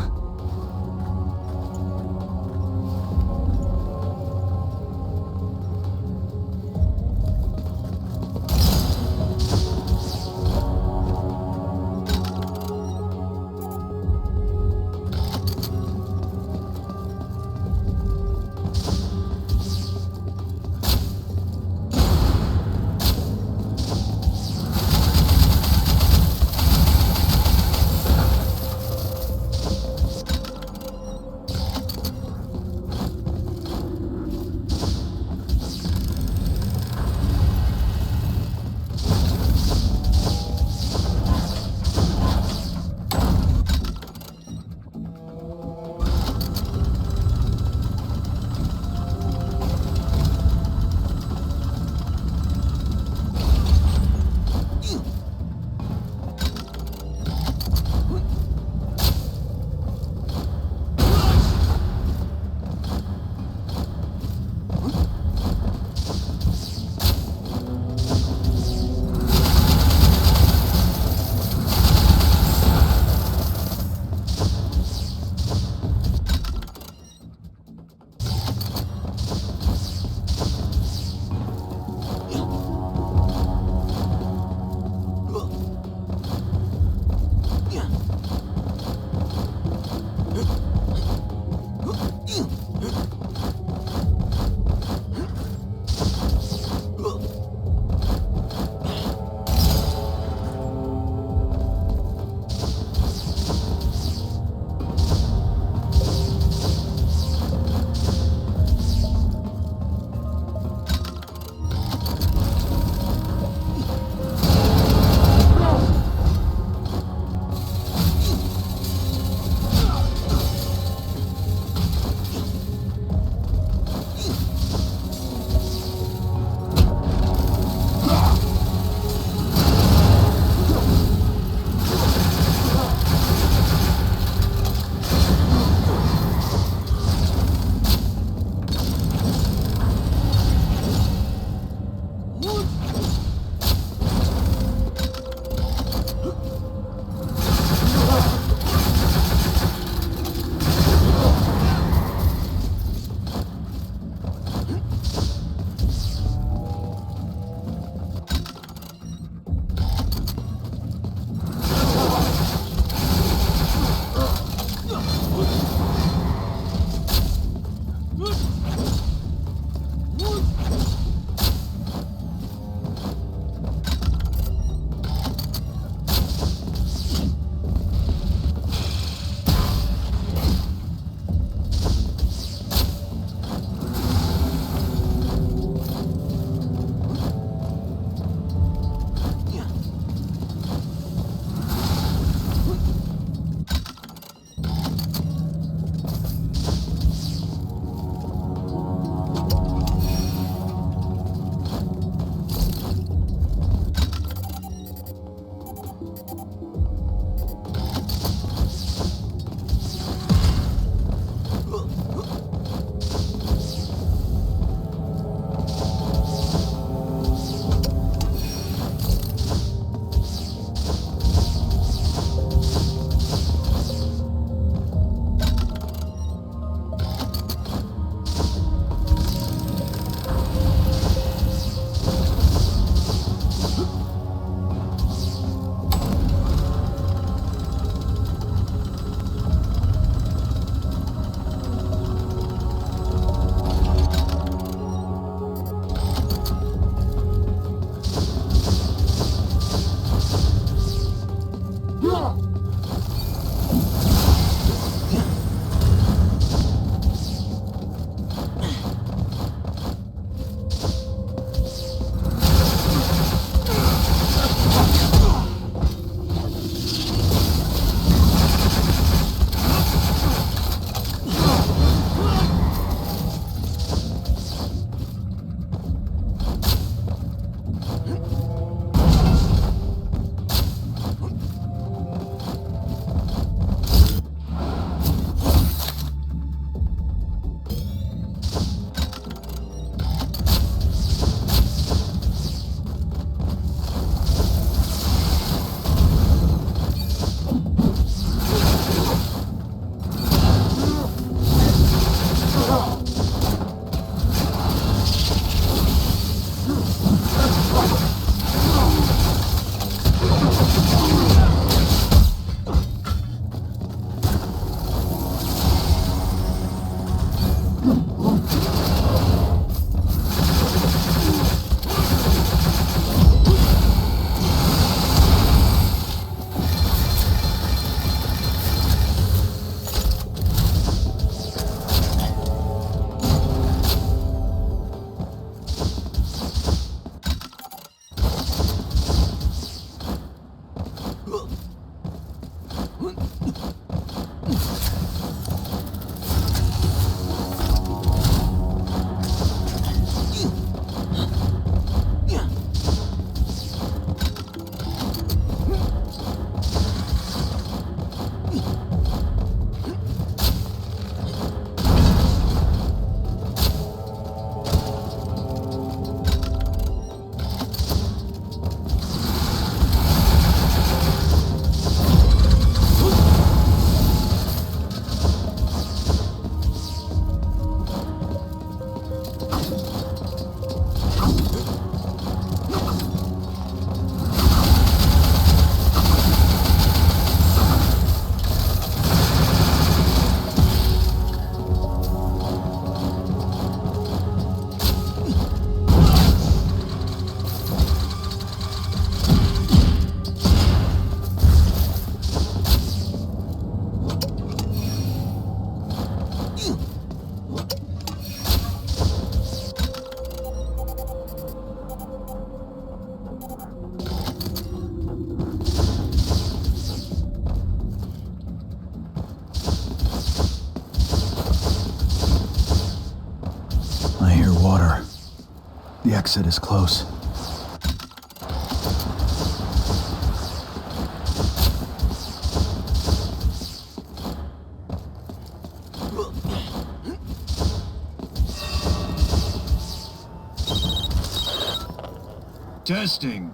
exit is close.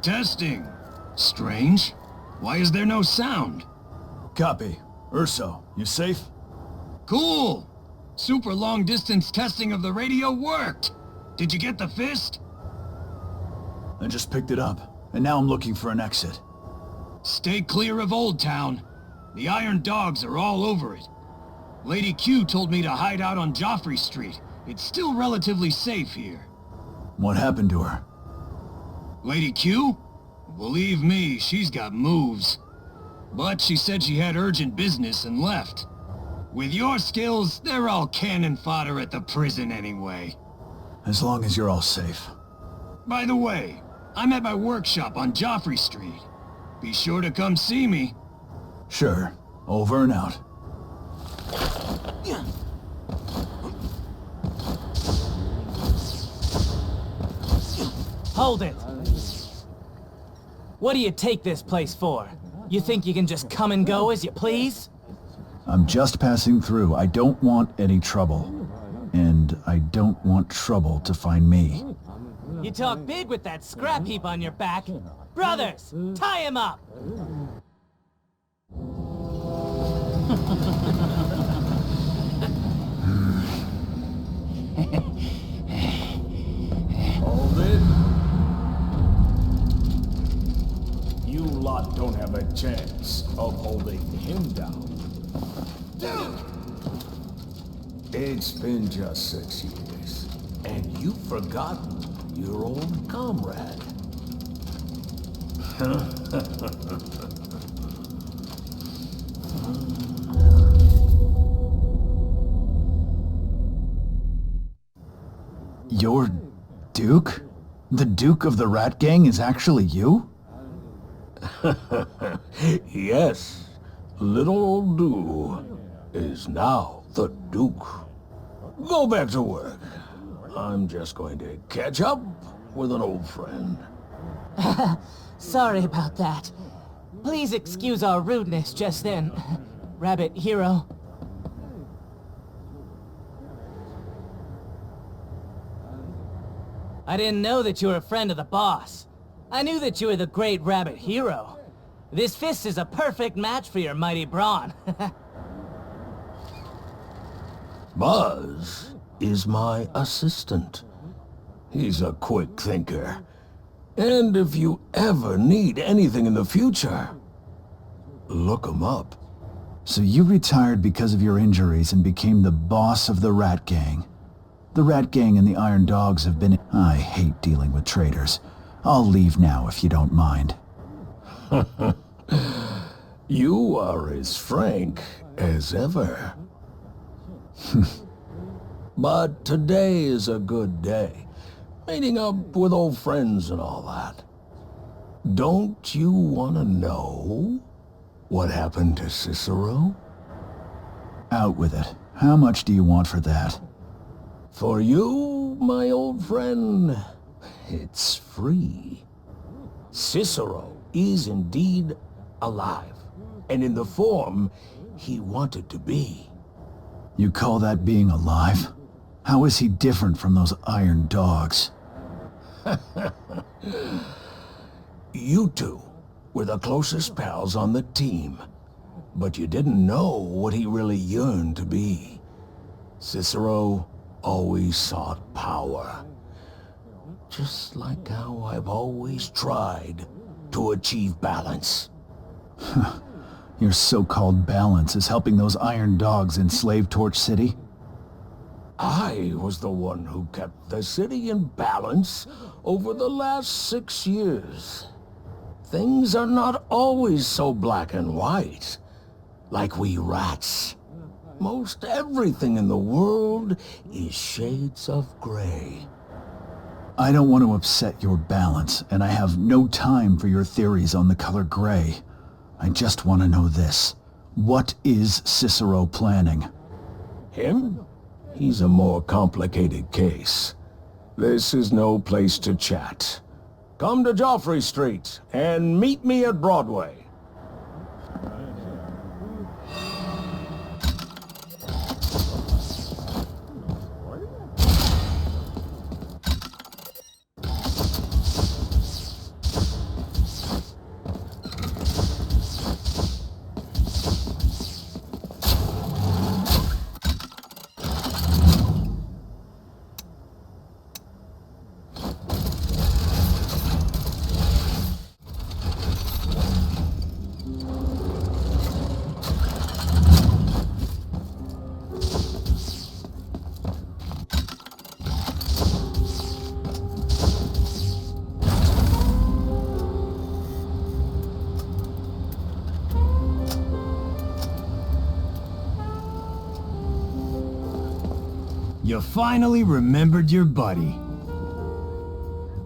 Testing. Strange. Why is there no sound? Copy. Urso, you safe? Cool! Super long-distance testing of the radio worked! Did you get the fist? I just picked it up, and now I'm looking for an exit. Stay clear of Old Town. The Iron Dogs are all over it. Lady Q told me to hide out on Joffrey Street. It's still relatively safe here. What happened to her? Lady Q? Believe me, she's got moves. But she said she had urgent business and left. With your skills, they're all cannon fodder at the prison anyway. As long as you're all safe. By the way, I'm at my workshop on Joffrey Street. Be sure to come see me. Sure. Over and out. Hold it! What do you take this place for? You think you can just come and go as you please? I'm just passing through. I don't want any trouble. And I don't want trouble to find me. You talk big with that scrap heap on your back. Brothers, tie him up! Hold it. You lot don't have a chance of holding him down. It's been just 6 years, and you've forgotten your old comrade. You're Duke? The Duke of the Rat Gang is actually you? Yes, little old Du is now the Duke. Go back to work. I'm just going to catch up with an old friend. Sorry about that. Please excuse our rudeness just then, Rabbit Hero. I didn't know that you were a friend of the boss. I knew that you were the great Rabbit Hero. This fist is a perfect match for your mighty brawn. Buzz is my assistant. He's a quick thinker. And if you ever need anything in the future, look him up. So you retired because of your injuries and became the boss of the Rat Gang. The Rat Gang and the Iron Dogs have been... I hate dealing with traitors. I'll leave now if you don't mind. You are as frank as ever. But today is a good day. Meeting up with old friends and all that. Don't you want to know what happened to Cicero? Out with it. How much do you want for that? For you, my old friend, it's free. Cicero is indeed alive, and in the form he wanted to be. You call that being alive? How is he different from those Iron Dogs? You two were the closest pals on the team, but you didn't know what he really yearned to be. Cicero always sought power, just like how I've always tried to achieve balance. Your so-called balance is helping those Iron Dogs enslave Torch City? I was the one who kept the city in balance over the last 6 years. Things are not always so black and white, like we rats. Most everything in the world is shades of gray. I don't want to upset your balance, and I have no time for your theories on the color gray. I just want to know this. What is Cicero planning? Him? He's a more complicated case. This is no place to chat. Come to Joffrey Street and meet me at Broadway. You finally remembered your buddy.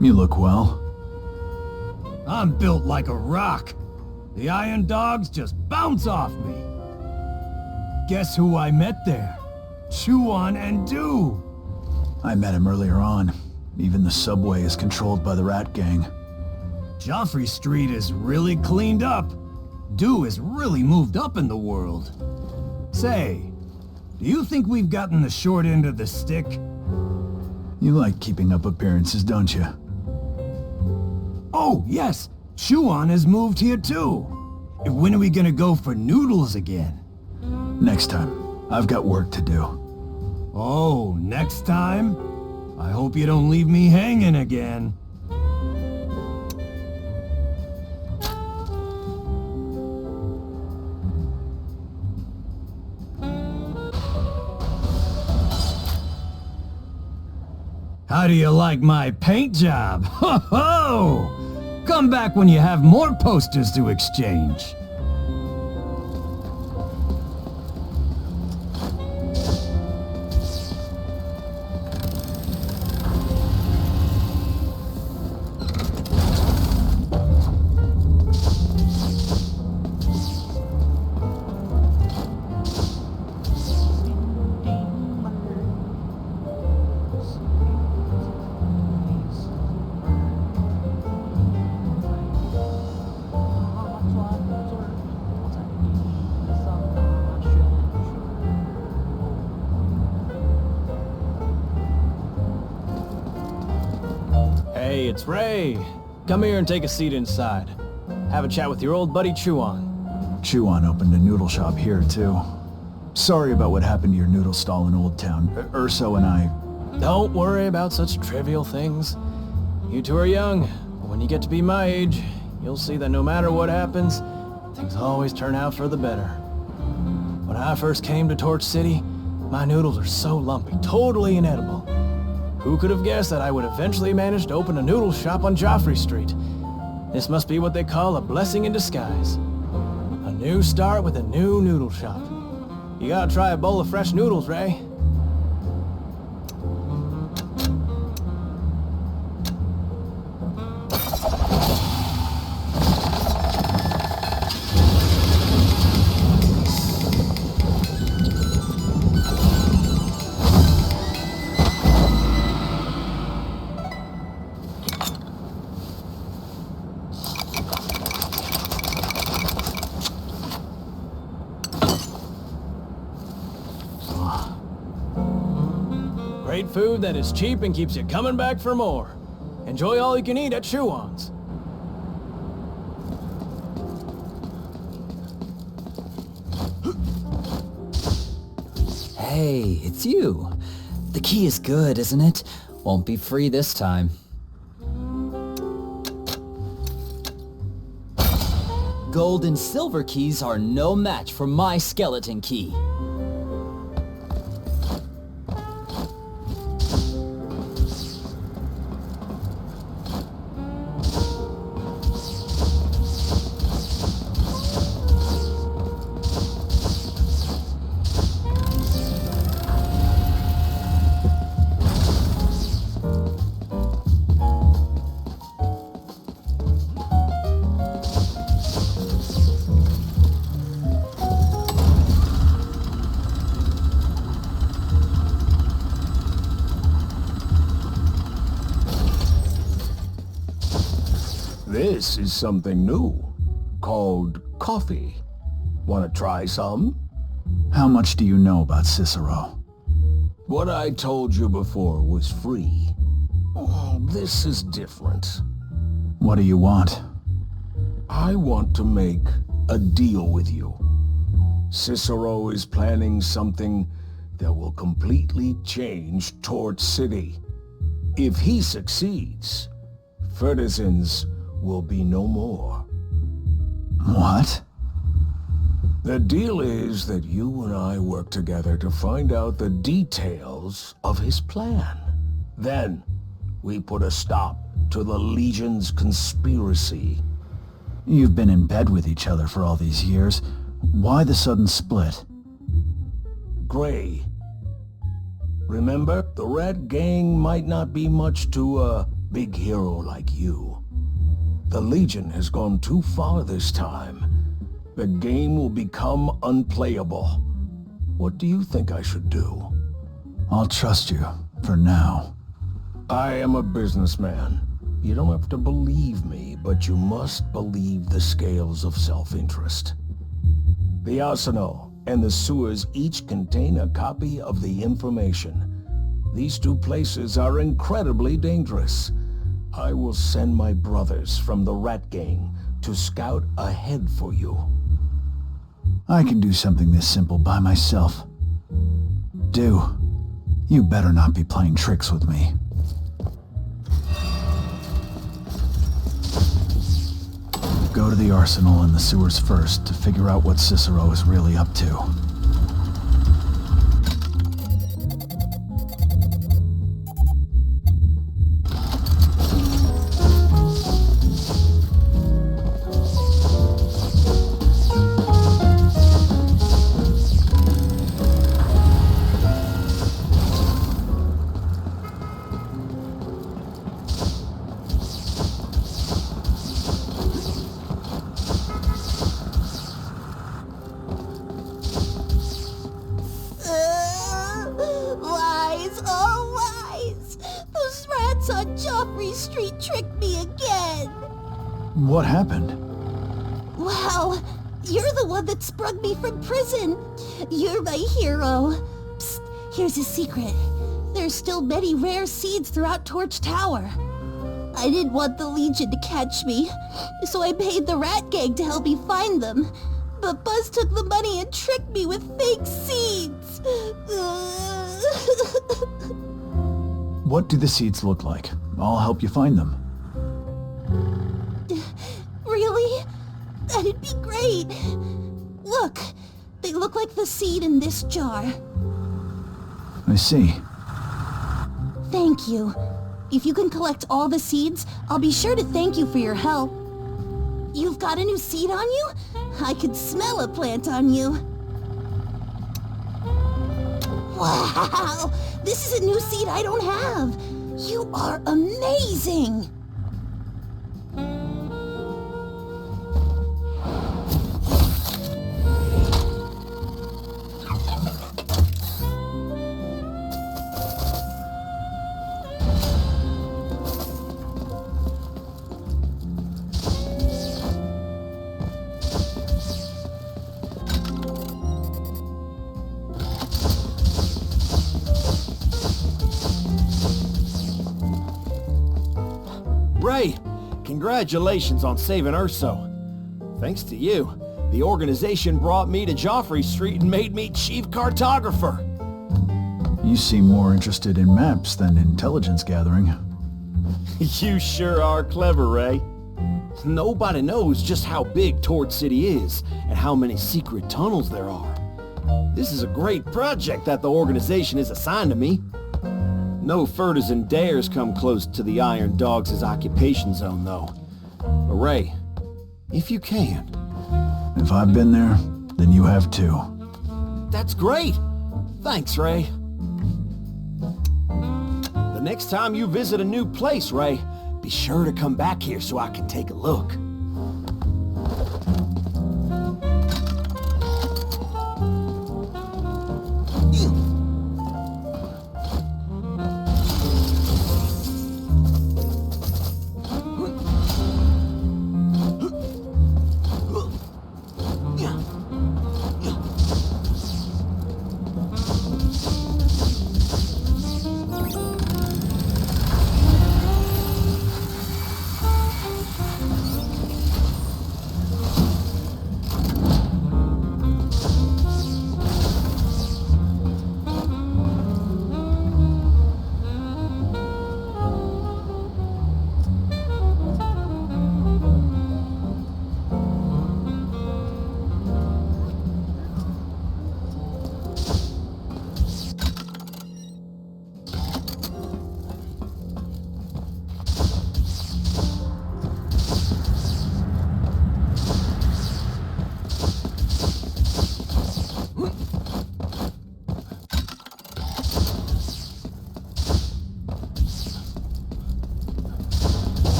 You look well. I'm built like a rock. The Iron Dogs just bounce off me. Guess who I met there? Chew-on and Do. I met him earlier on. Even the subway is controlled by the Rat Gang. Joffrey Street is really cleaned up. Do has really moved up in the world. Say, do you think we've gotten the short end of the stick? You like keeping up appearances, don't you? Oh, yes! Chew-on has moved here too. When are we gonna go for noodles again? Next time. I've got work to do. Oh, next time? I hope you don't leave me hanging again. How do you like my paint job? Ho ho! Come back when you have more posters to exchange. Hey, it's Ray. Come here and take a seat inside. Have a chat with your old buddy Chew-on. Chew-on opened a noodle shop here, too. Sorry about what happened to your noodle stall in Old Town. Urso and I... Don't worry about such trivial things. You two are young. When you get to be my age, you'll see that no matter what happens, things always turn out for the better. When I first came to Torch City, my noodles are so lumpy, totally inedible. Who could have guessed that I would eventually manage to open a noodle shop on Joffrey Street? This must be what they call a blessing in disguise. A new start with a new noodle shop. You gotta try a bowl of fresh noodles, Ray. Great food that is cheap and keeps you coming back for more. Enjoy all you can eat at Chew-on's. Hey, it's you. The key is good, isn't it? Won't be free this time. Gold and silver keys are no match for my skeleton key. is something new, called coffee. Want to try some? How much do you know about Cicero? What I told you before was free. Oh, this is different. What do you want? I want to make a deal with you. Cicero is planning something that will completely change Torch City. If he succeeds, Fertisans will be no more. What? The deal is that you and I work together to find out the details of his plan. Then, we put a stop to the Legion's conspiracy. You've been in bed with each other for all these years. Why the sudden split? Gray. Remember, the Rat Gang might not be much to a big hero like you. The Legion has gone too far this time. The game will become unplayable. What do you think I should do? I'll trust you, for now. I am a businessman. You don't have to believe me, but you must believe the scales of self-interest. The arsenal and the sewers each contain a copy of the information. These two places are incredibly dangerous. I will send my brothers from the Rat Gang to scout ahead for you. I can do something this simple by myself. You better not be playing tricks with me. Go to the arsenal and the sewers first to figure out what Cicero is really up to. What happened? Wow, you're the one that sprung me from prison. You're my hero. Psst, here's a secret. There's still many rare seeds throughout Torch Tower. I didn't want the Legion to catch me, so I paid the Rat Gang to help me find them. But Buzz took the money and tricked me with fake seeds. What do the seeds look like? I'll help you find them. Really? That'd be great. Look, they look like the seed in this jar. I see. Thank you. If you can collect all the seeds, I'll be sure to thank you for your help. You've got a new seed on you? I could smell a plant on you. Wow! This is a new seed I don't have. You are amazing! Ray, congratulations on saving Urso. Thanks to you, the organization brought me to Joffrey Street and made me chief cartographer. You seem more interested in maps than intelligence gathering. You sure are clever, Ray. Nobody knows just how big Torch City is and how many secret tunnels there are. This is a great project that the organization has assigned to me. No Fertisan dares come close to the Iron Dogs' occupation zone, though. But Ray, if you can... If I've been there, then you have too. That's great! Thanks, Ray. The next time you visit a new place, Ray, be sure to come back here so I can take a look.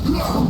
The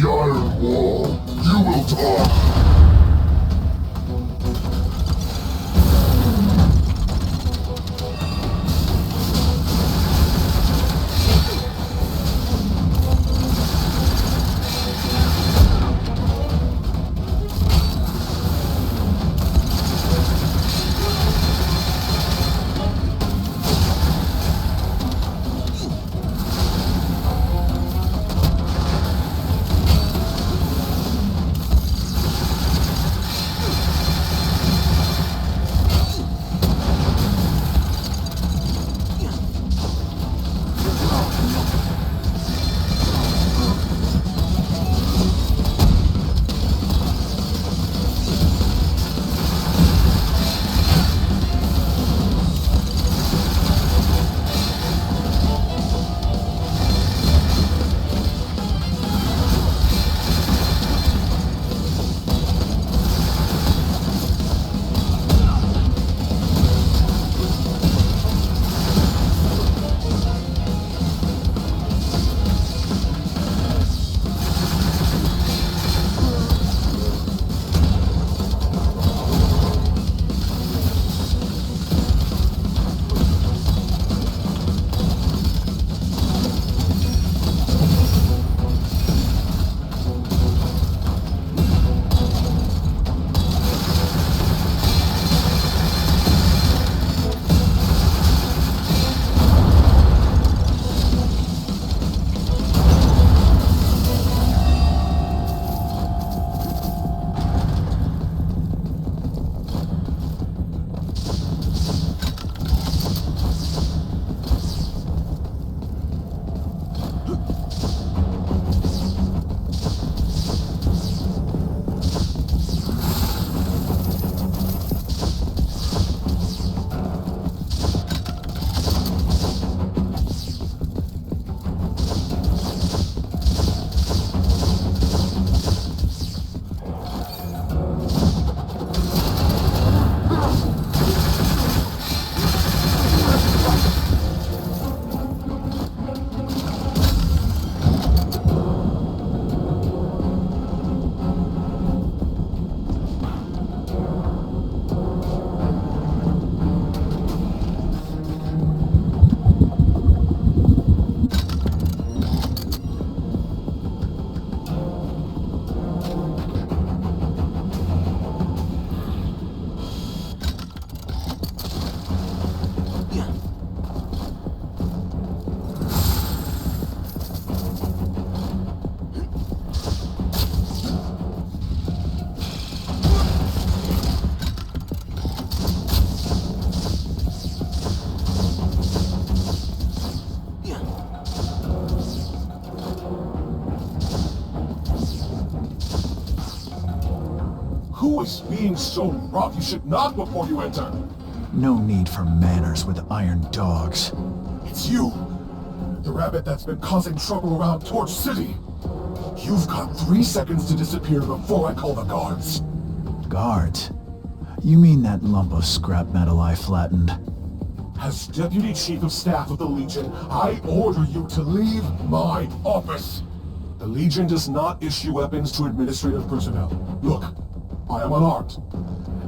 Iron Wall. You will talk. Who is being so rough? You should knock before you enter. No need for manners with iron dogs. It's you. The rabbit that's been causing trouble around Torch City. You've got 3 seconds to disappear before I call the guards. Guards? You mean that lump of scrap metal I flattened? As Deputy Chief of Staff of the Legion, I order you to leave my office. The Legion does not issue weapons to administrative personnel. Look, I am unarmed.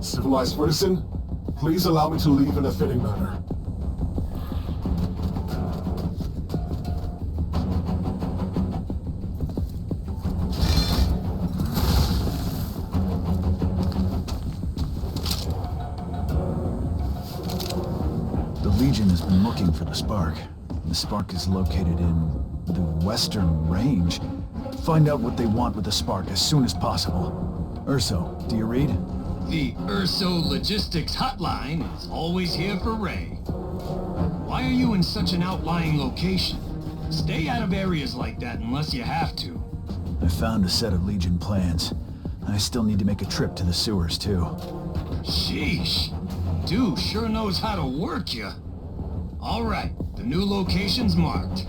Civilized citizen, please allow me to leave in a fitting manner. The Legion has been looking for the spark. The spark is located in the Western Range. Find out what they want with the spark as soon as possible. Urso, do you read? The Urso Logistics Hotline is always here for Ray. Why are you in such an outlying location? Stay out of areas like that unless you have to. I found a set of Legion plans. I still need to make a trip to the sewers, too. Sheesh. Dude sure knows how to work ya. All right, the new location's marked.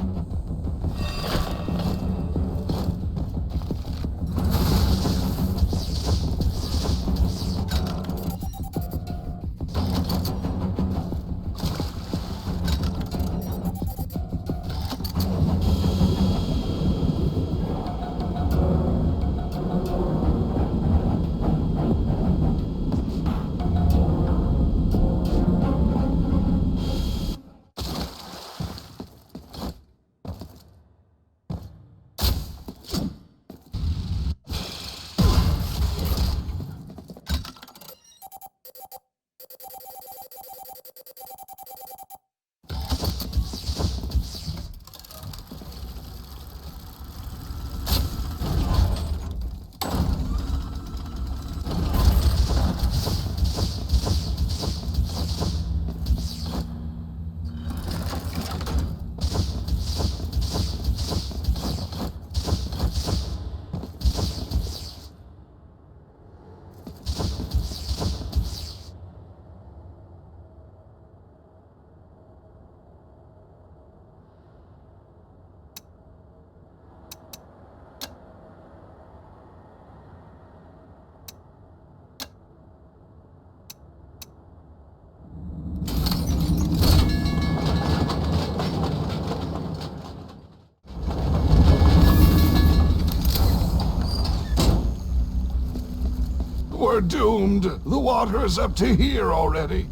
We're doomed. The water is up to here already.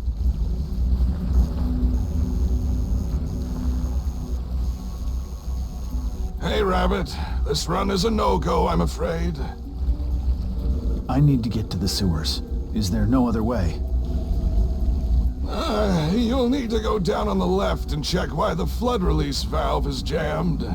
Hey, Rabbit. This run is a no-go, I'm afraid. I need to get to the sewers. Is there no other way? You'll need to go down on the left and check why the flood release valve is jammed.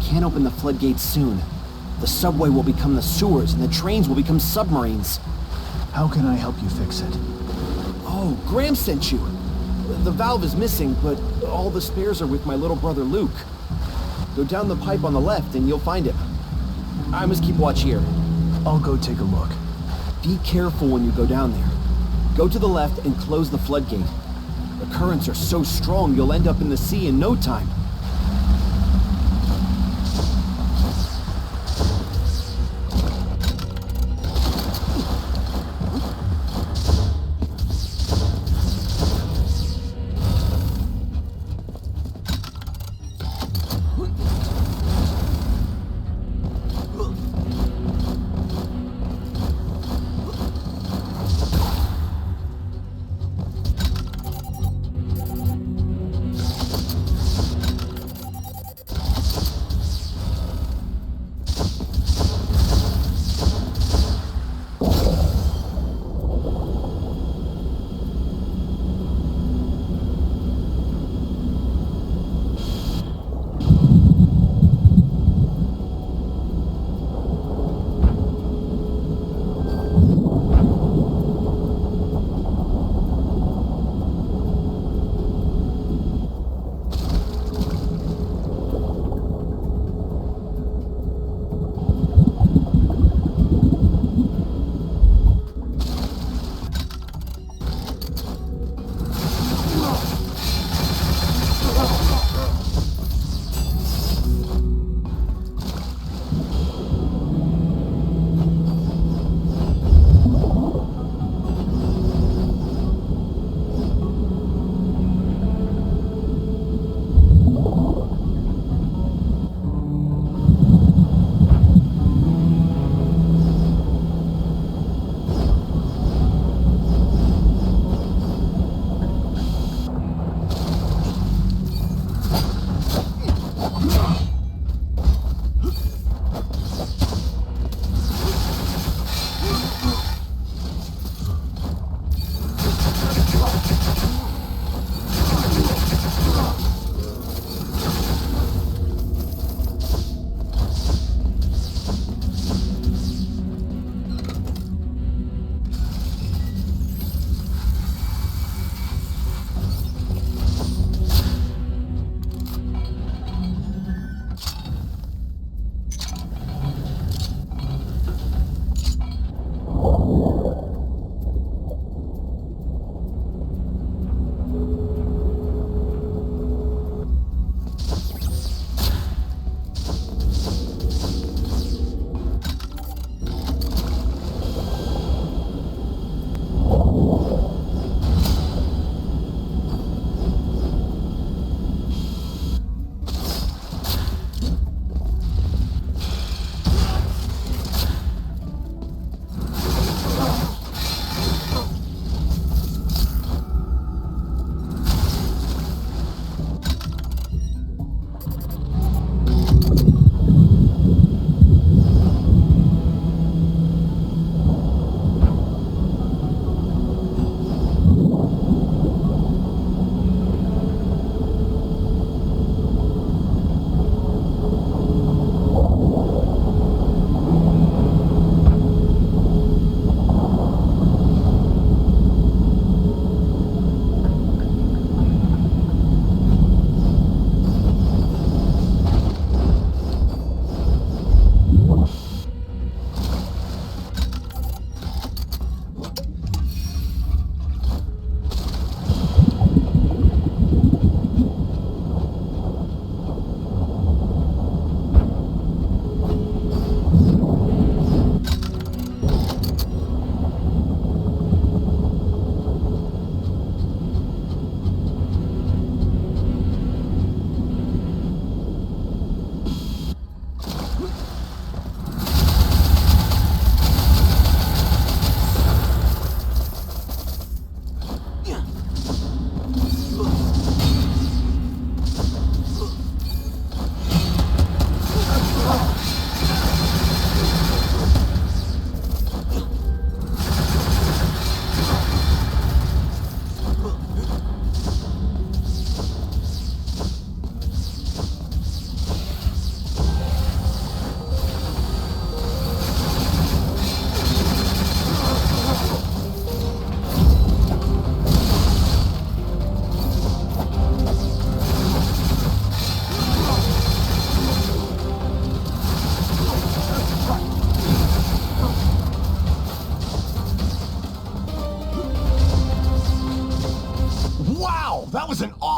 Can't open the floodgates soon. The subway will become the sewers and the trains will become submarines. How can I help you fix it? Oh, Graham sent you. The valve is missing, but all the spares are with my little brother Luke. Go down the pipe on the left and you'll find him. I must keep watch here. I'll go take a look. Be careful when you go down there. Go to the left and close the floodgate. The currents are so strong you'll end up in the sea in no time.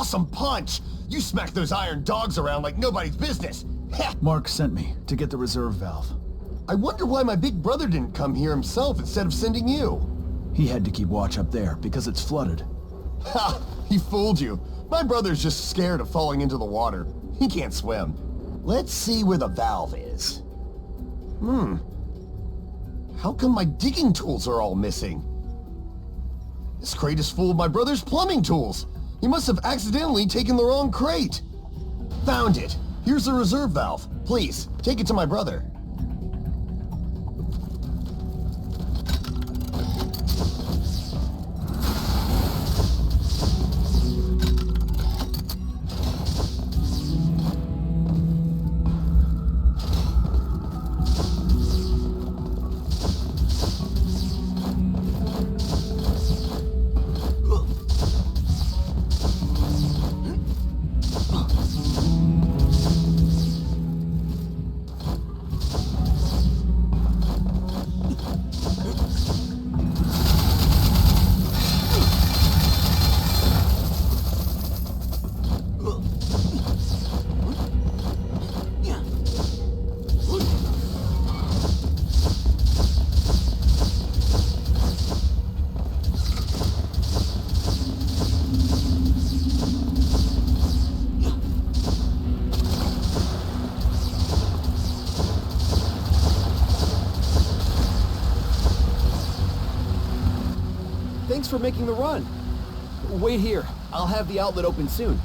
awesome punch! You smacked those iron dogs around like nobody's business! Heh. Mark sent me to get the reserve valve. I wonder why my big brother didn't come here himself instead of sending you. He had to keep watch up there because it's flooded. Ha! He fooled you. My brother's just scared of falling into the water. He can't swim. Let's see where the valve is. How come my digging tools are all missing? This crate is full of my brother's plumbing tools. He must have accidentally taken the wrong crate. Found it. Here's the reserve valve. Please, take it to my brother. Thanks for making the run. Wait here. I'll have the outlet open soon.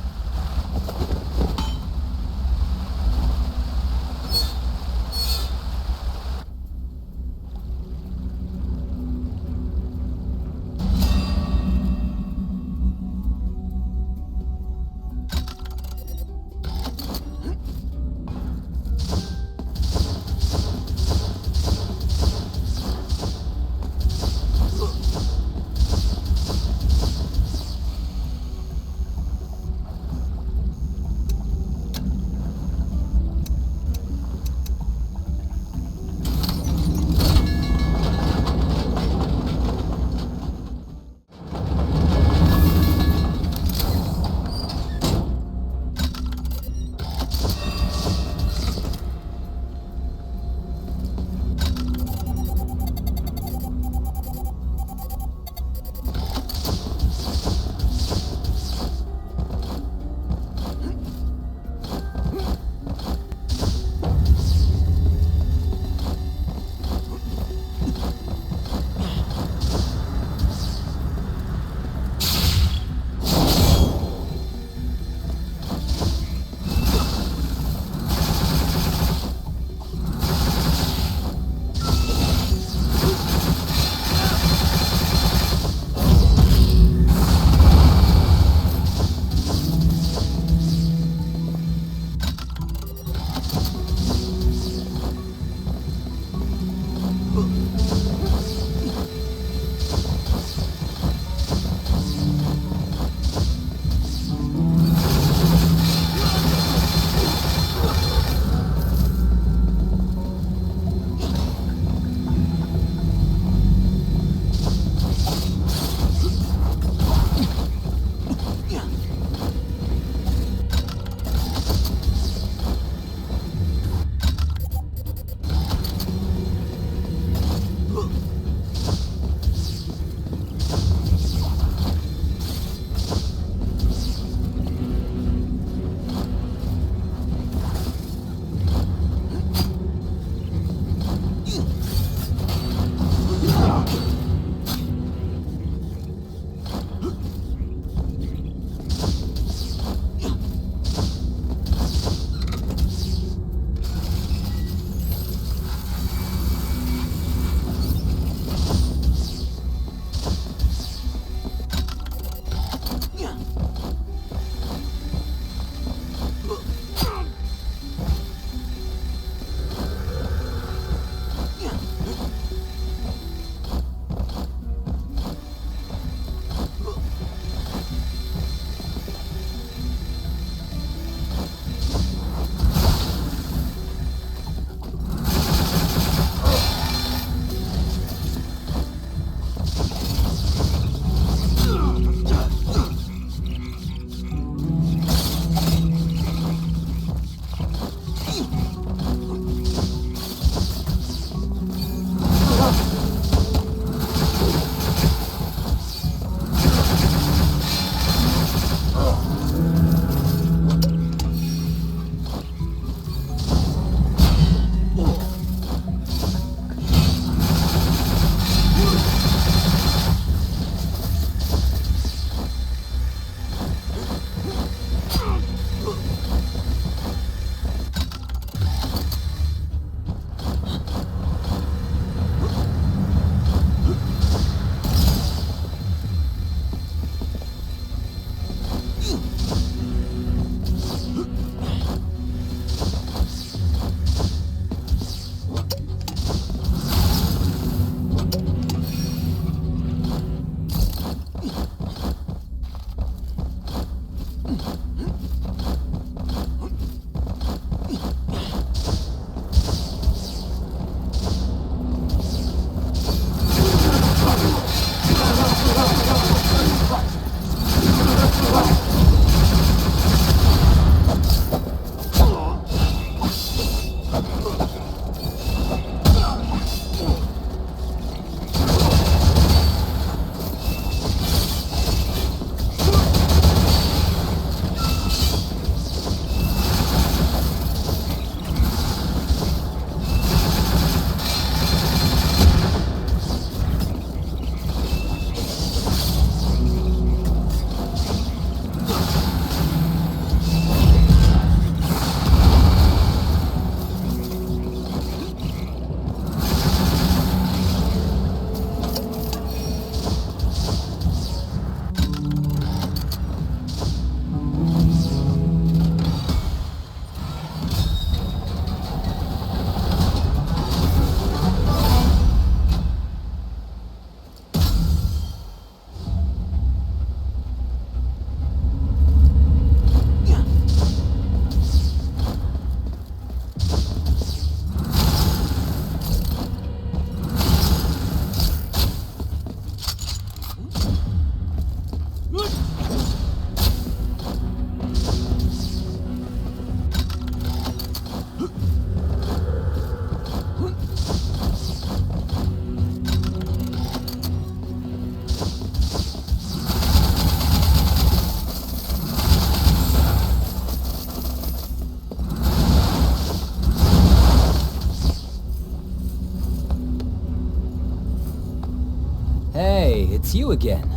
Hey, it's you again.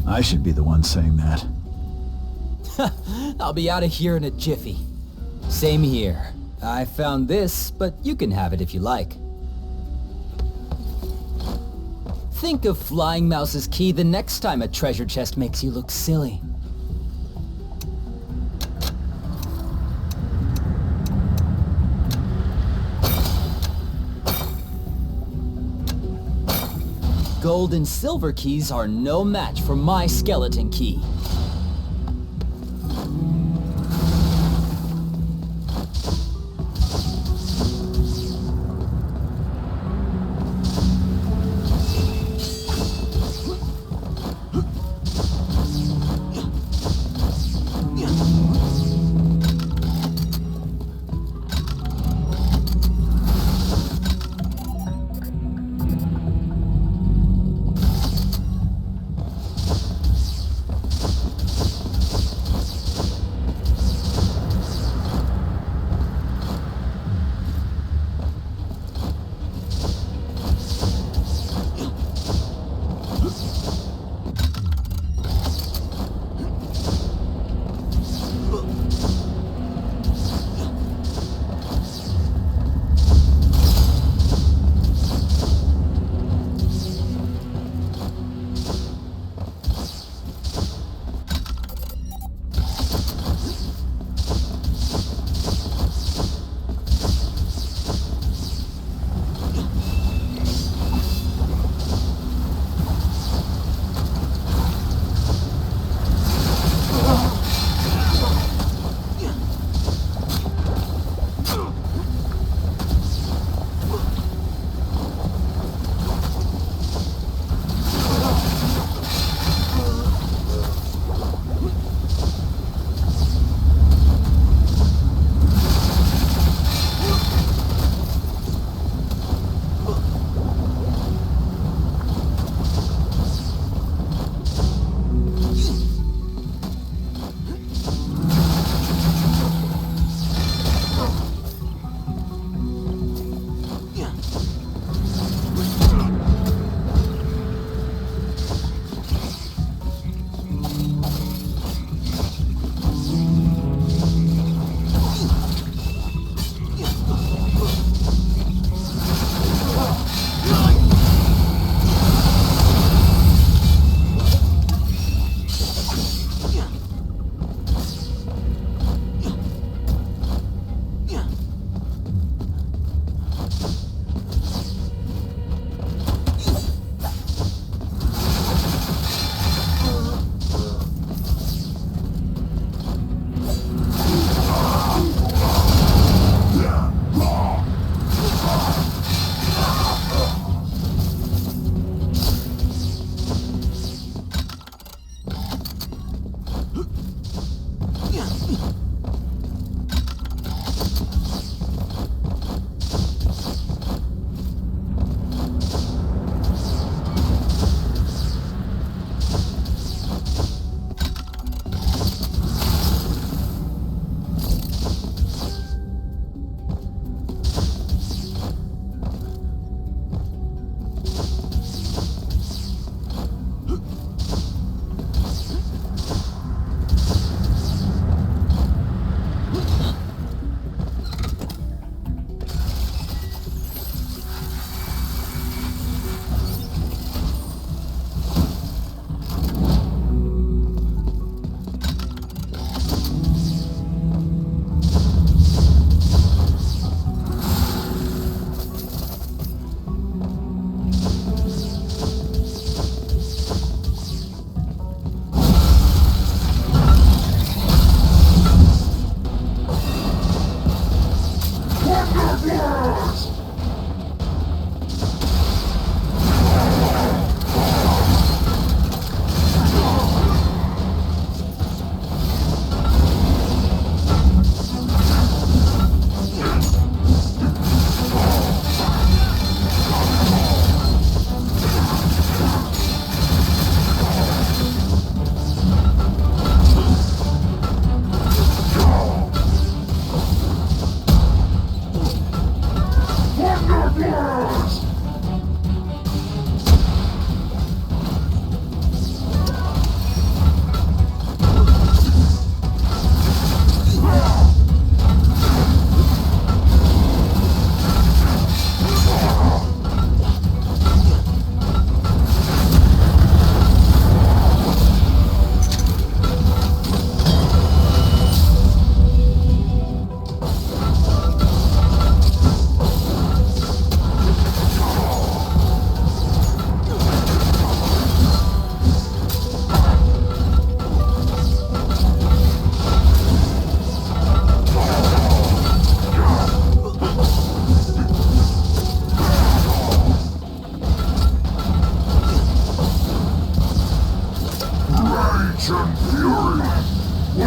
I should be the one saying that. I'll be out of here in a jiffy. Same here. I found this, but you can have it if you like. Think of Flying Mouse's key the next time a treasure chest makes you look silly. Gold and silver keys are no match for my skeleton key.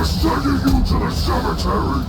sending you to the cemetery!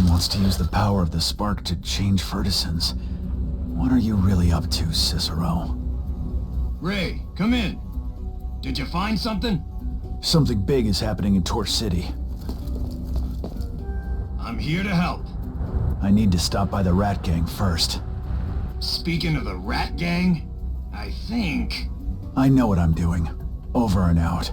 Wants to use the power of the spark to change Fertisons. What are you really up to, Cicero? Ray, come in. Did you find something? Something big is happening in Torch City. I'm here to help. I need to stop by the Rat Gang first. Speaking of the Rat Gang, I think... I know what I'm doing. Over and out.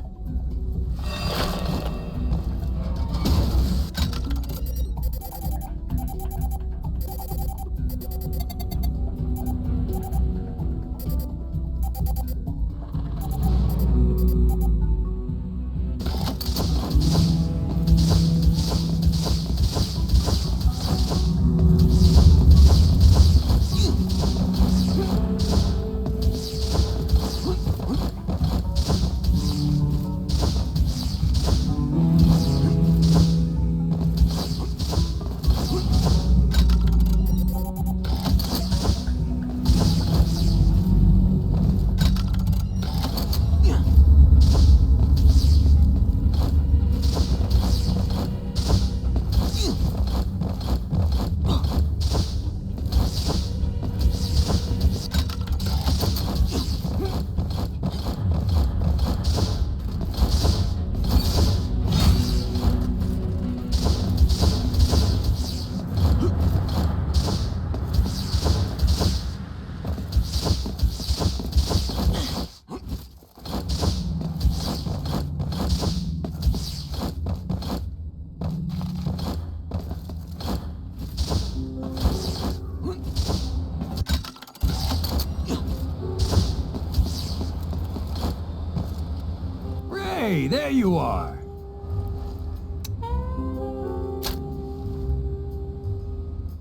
Hey, there you are.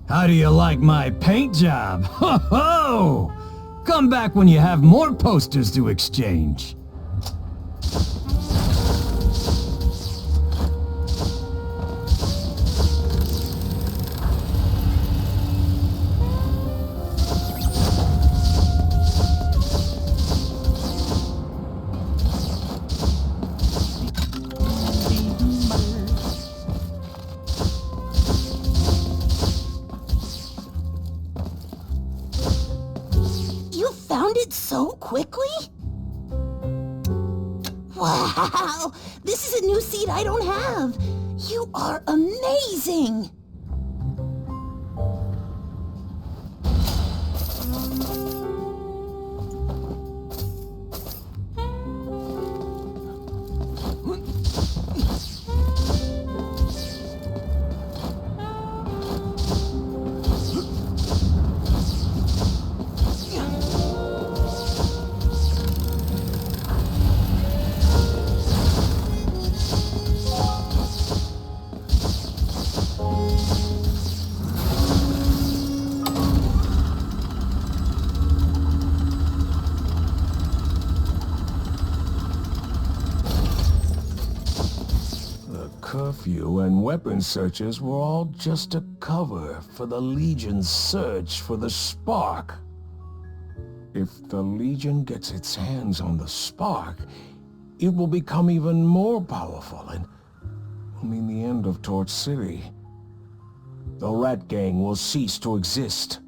How do you like my paint job? Ho ho! Come back when you have more posters to exchange. So quickly? Wow! This is a new seed I don't have! You are amazing! Curfew and weapons searches were all just a cover for the Legion's search for the spark. If the Legion gets its hands on the spark, it will become even more powerful and will mean the end of Torch City. The Rat Gang will cease to exist.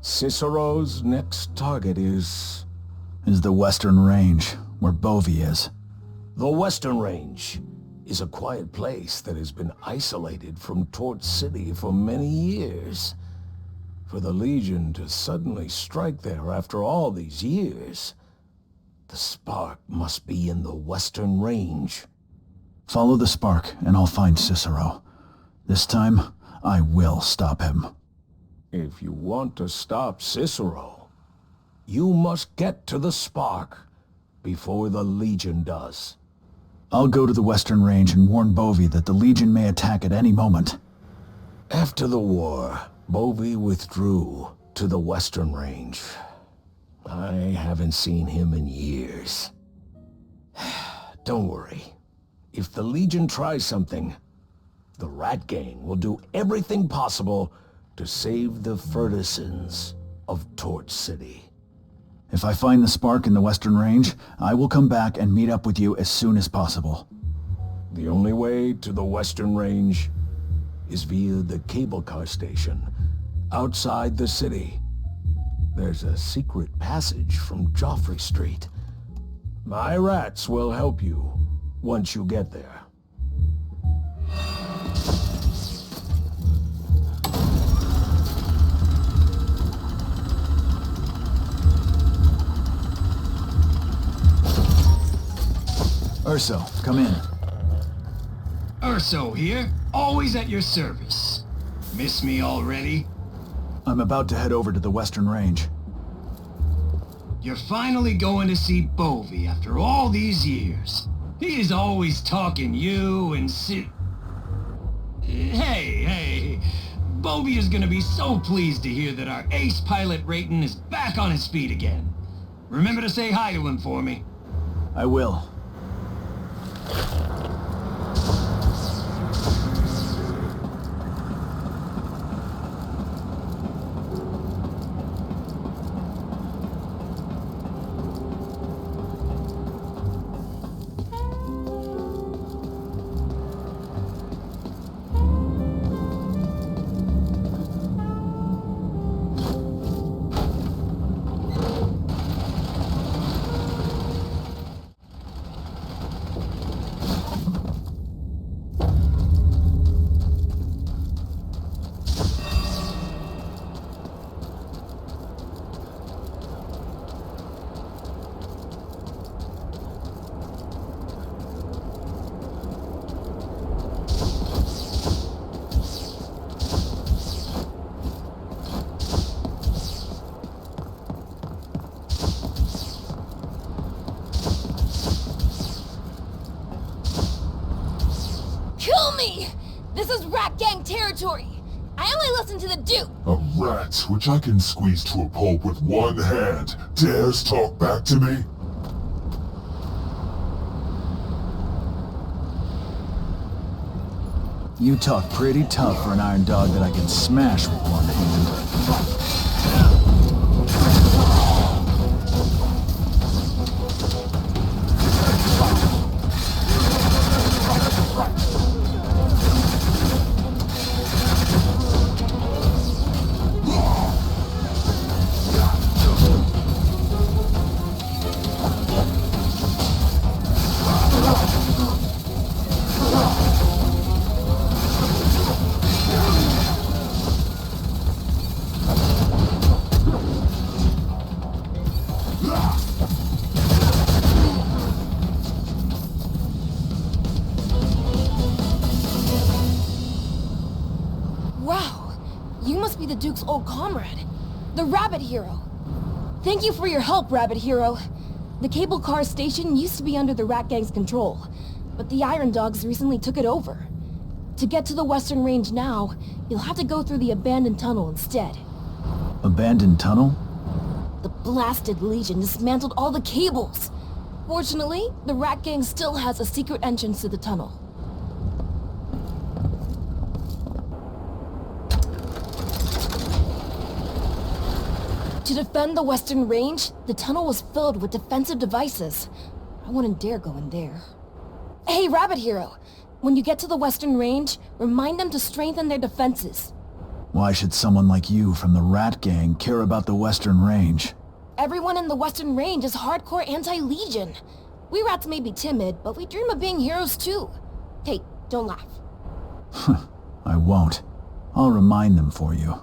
Cicero's next target is the Western Range, where Bovi is. the Western Range. Is a quiet place that has been isolated from Torch City for many years. For the Legion to suddenly strike there after all these years, the spark must be in the Western Range. Follow the spark, and I'll find Cicero. This time, I will stop him. If you want to stop Cicero, you must get to the spark before the Legion does. I'll go to the Western Range and warn Bovi that the Legion may attack at any moment. After the war, Bovi withdrew to the Western Range. I haven't seen him in years. Don't worry. If the Legion tries something, the Rat Gang will do everything possible to save the Fertisons of Torch City. If I find the spark in the Western Range, I will come back and meet up with you as soon as possible. The only way to the Western Range is via the cable car station outside the city. There's a secret passage from Joffrey Street. My rats will help you once you get there. Urso, come in. Urso here, always at your service. Miss me already? I'm about to head over to the Western Range. You're finally going to see Bovi after all these years. He is always talking you and Hey, Bovi is gonna be so pleased to hear that our ace pilot Rayton is back on his feet again. Remember to say hi to him for me. I will. Kill me! This is Rat Gang territory! I only listen to the Duke! A rat which I can squeeze to a pulp with one hand dares talk back to me? You talk pretty tough for an iron dog that I can smash with one hand. the Duke's old comrade, the Rabbit Hero. Thank you for your help, Rabbit Hero. The cable car station used to be under the Rat Gang's control, but the Iron Dogs recently took it over. To get to the Western Range now, you'll have to go through the abandoned tunnel instead. Abandoned tunnel? The blasted Legion dismantled all the cables. Fortunately, the Rat Gang still has a secret entrance to the tunnel. To defend the Western Range, the tunnel was filled with defensive devices. I wouldn't dare go in there. Hey, Rabbit Hero! When you get to the Western Range, remind them to strengthen their defenses. Why should someone like you from the Rat Gang care about the Western Range? Everyone in the Western Range is hardcore anti-Legion. We rats may be timid, but we dream of being heroes too. Hey, don't laugh. I won't. I'll remind them for you.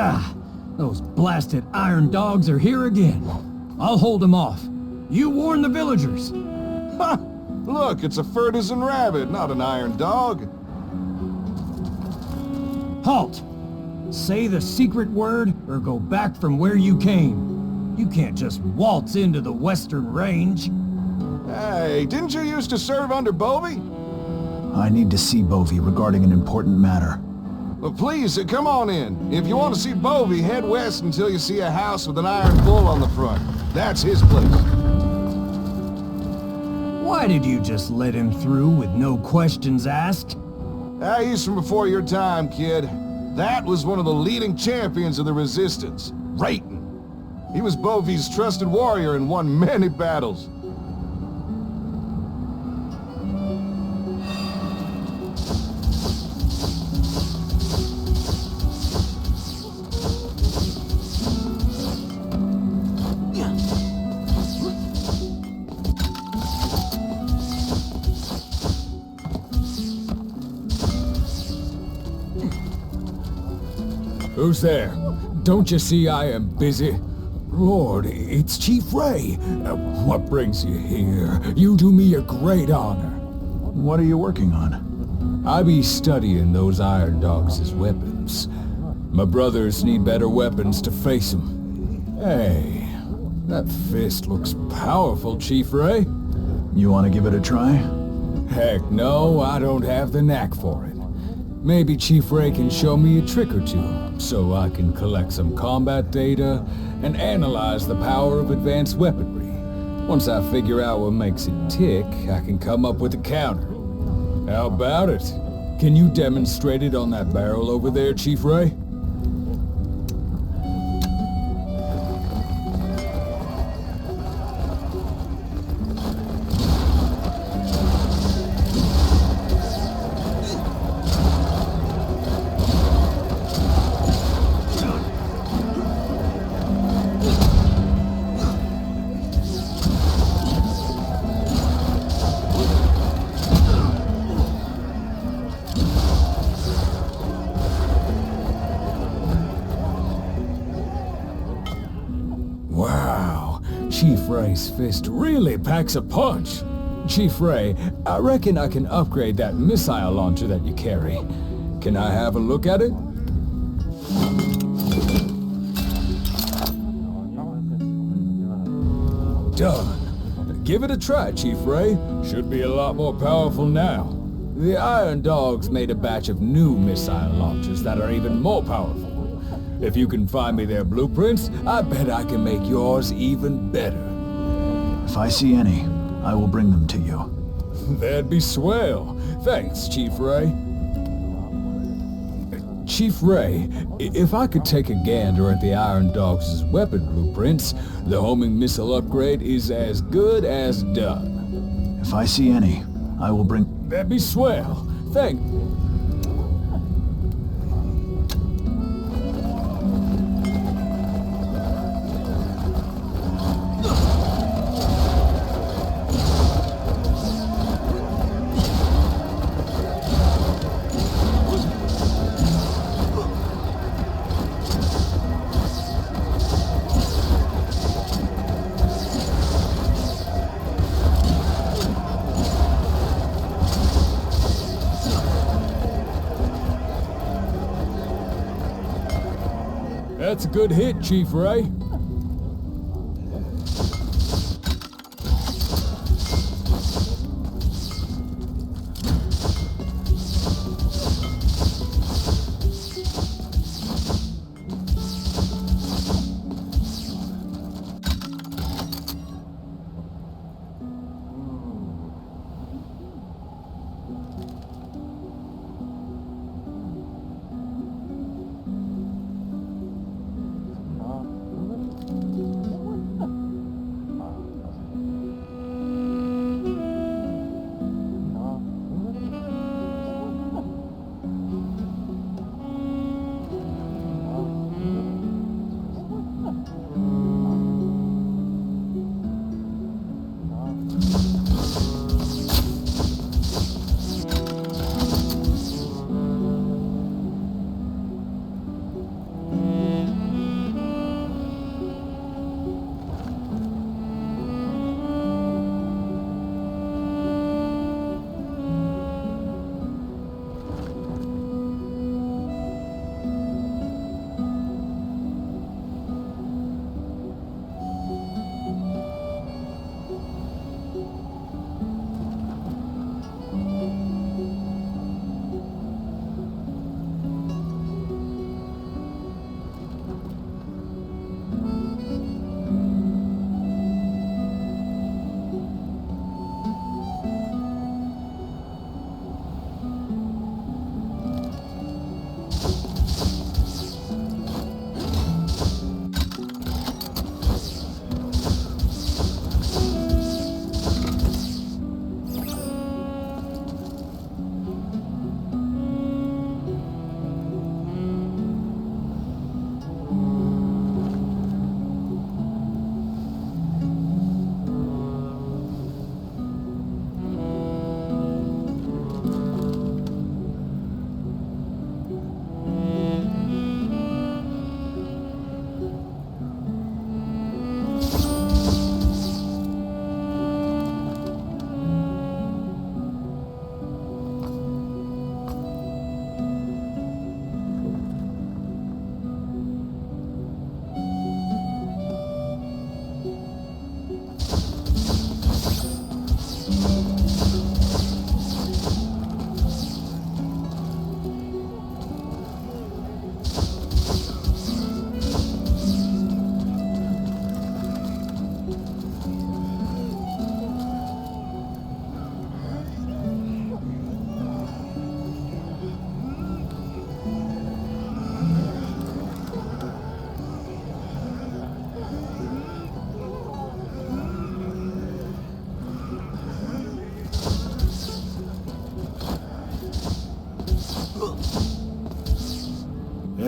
Ah, those blasted iron dogs are here again. I'll hold them off. You warn the villagers. Ha! Look, it's a Fertisan rabbit, not an iron dog. Halt! Say the secret word or go back from where you came. You can't just waltz into the Western Range. Hey, didn't you used to serve under Bovi? I need to see Bovi regarding an important matter. Well, please, come on in. If you want to see Bovi, head west until you see a house with an iron bull on the front. That's his place. Why did you just let him through with no questions asked? He's from before your time, kid. That was one of the leading champions of the Resistance, Rayton. He was Bovi's trusted warrior and won many battles. Who's there? Don't you see I am busy? Lord, it's Chief Ray. What brings you here? You do me a great honor. What are you working on? I be studying those iron dogs as weapons. My brothers need better weapons to face them. Hey, that fist looks powerful, Chief Ray. You want to give it a try? Heck no, I don't have the knack for it. Maybe Chief Ray can show me a trick or two, so I can collect some combat data and analyze the power of advanced weaponry. Once I figure out what makes it tick, I can come up with a counter. How about it? Can you demonstrate it on that barrel over there, Chief Ray? Chief Ray's fist really packs a punch. Chief Ray, I reckon I can upgrade that missile launcher that you carry. Can I have a look at it? Done. Give it a try, Chief Ray. Should be a lot more powerful now. The Iron Dogs made a batch of new missile launchers that are even more powerful. If you can find me their blueprints, I bet I can make yours even better. If I see any, I will bring them to you. That'd be swell. Thanks, Chief Ray. Chief Ray, if I could take a gander at the Iron Dogs' weapon blueprints, the homing missile upgrade is as good as done. If I see any, I will bring... That'd be swell. Thank... That's a good hit, Chief Ray.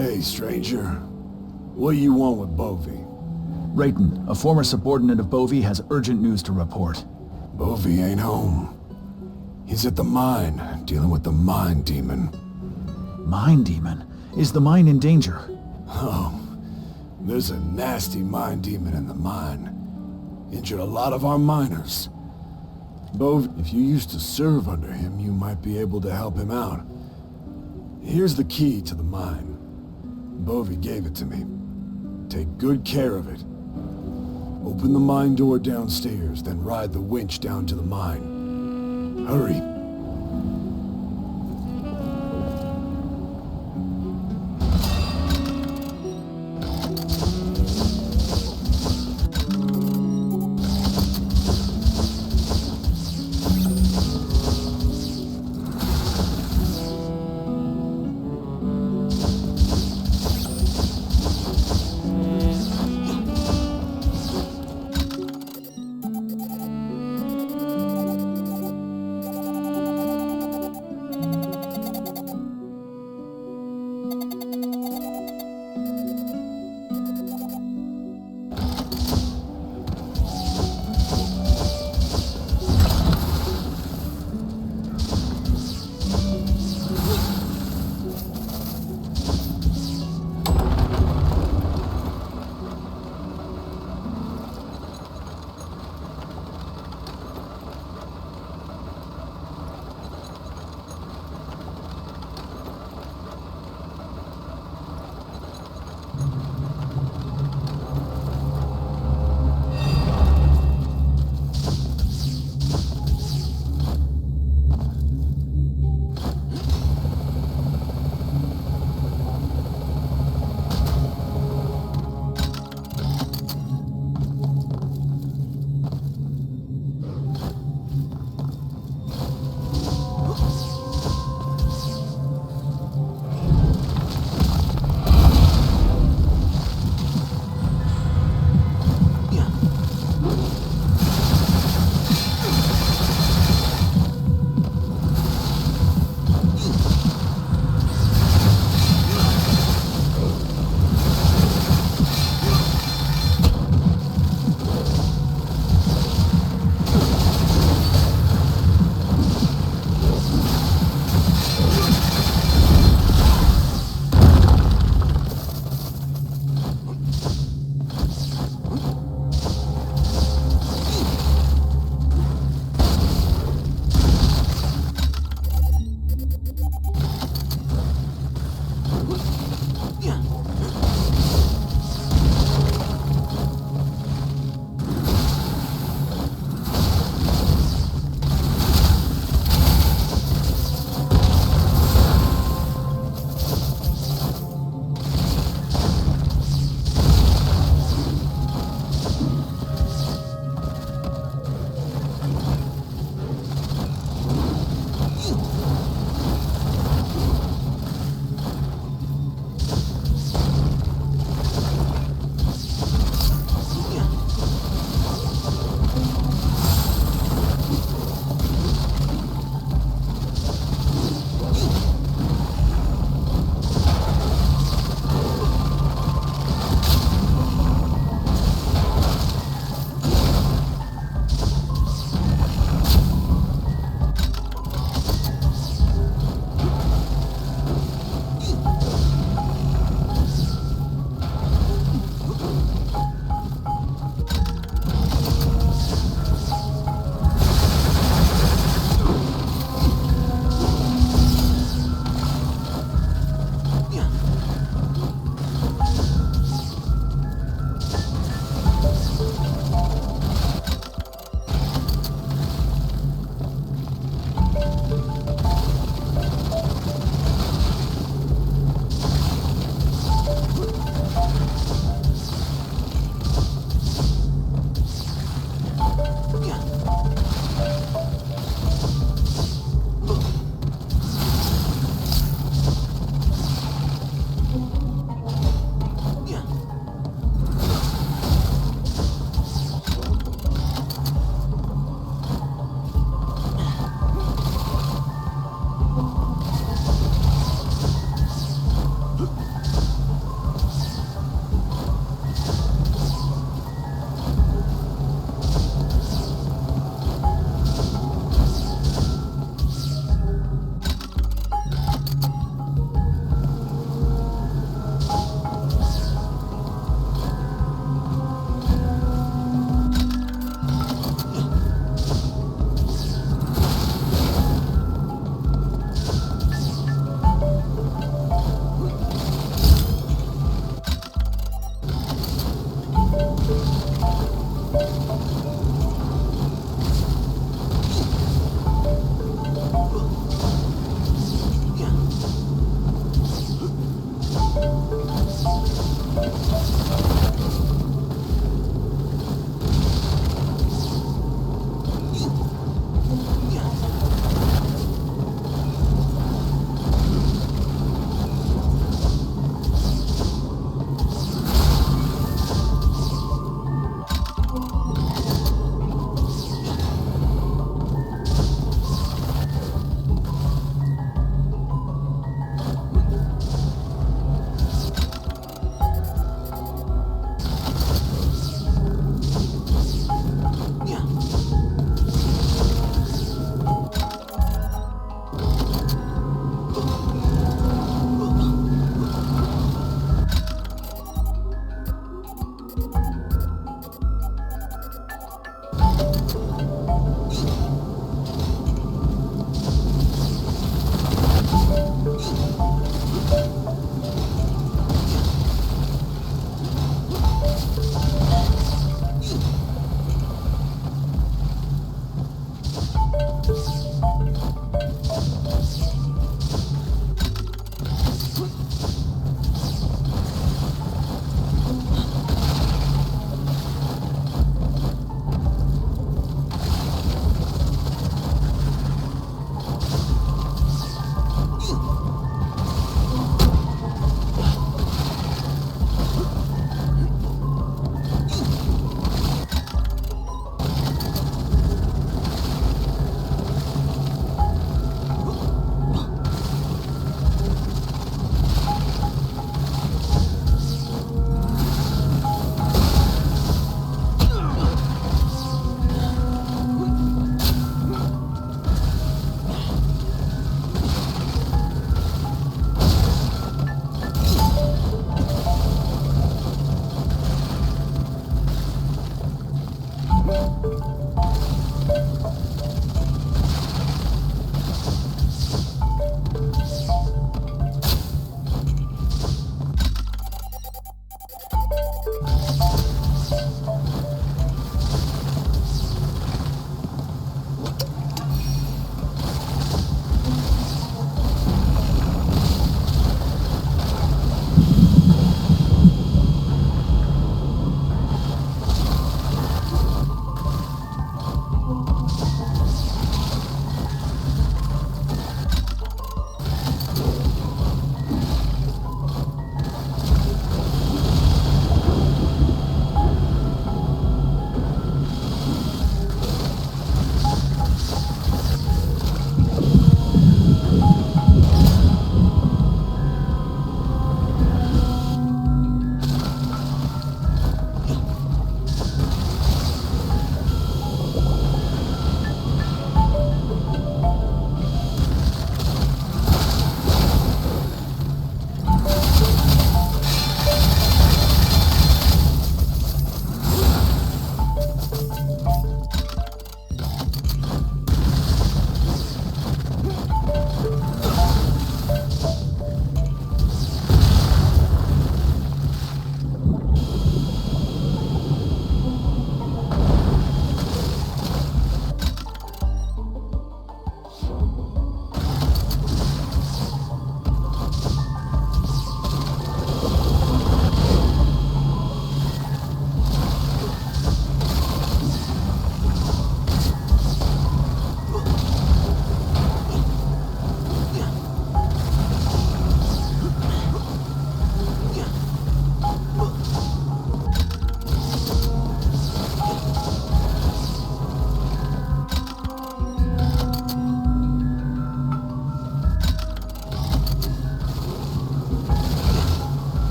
Hey, stranger. What do you want with Bovi? Rayton, a former subordinate of Bovi, has urgent news to report. Bovi ain't home. He's at the mine, dealing with the mine demon. Mine demon? Is the mine in danger? Oh, there's a nasty mine demon in the mine. Injured a lot of our miners. Bovi, if you used to serve under him, you might be able to help him out. Here's the key to the mine. Bovi gave it to me. Take good care of it. Open the mine door downstairs, then ride the winch down to the mine. Hurry.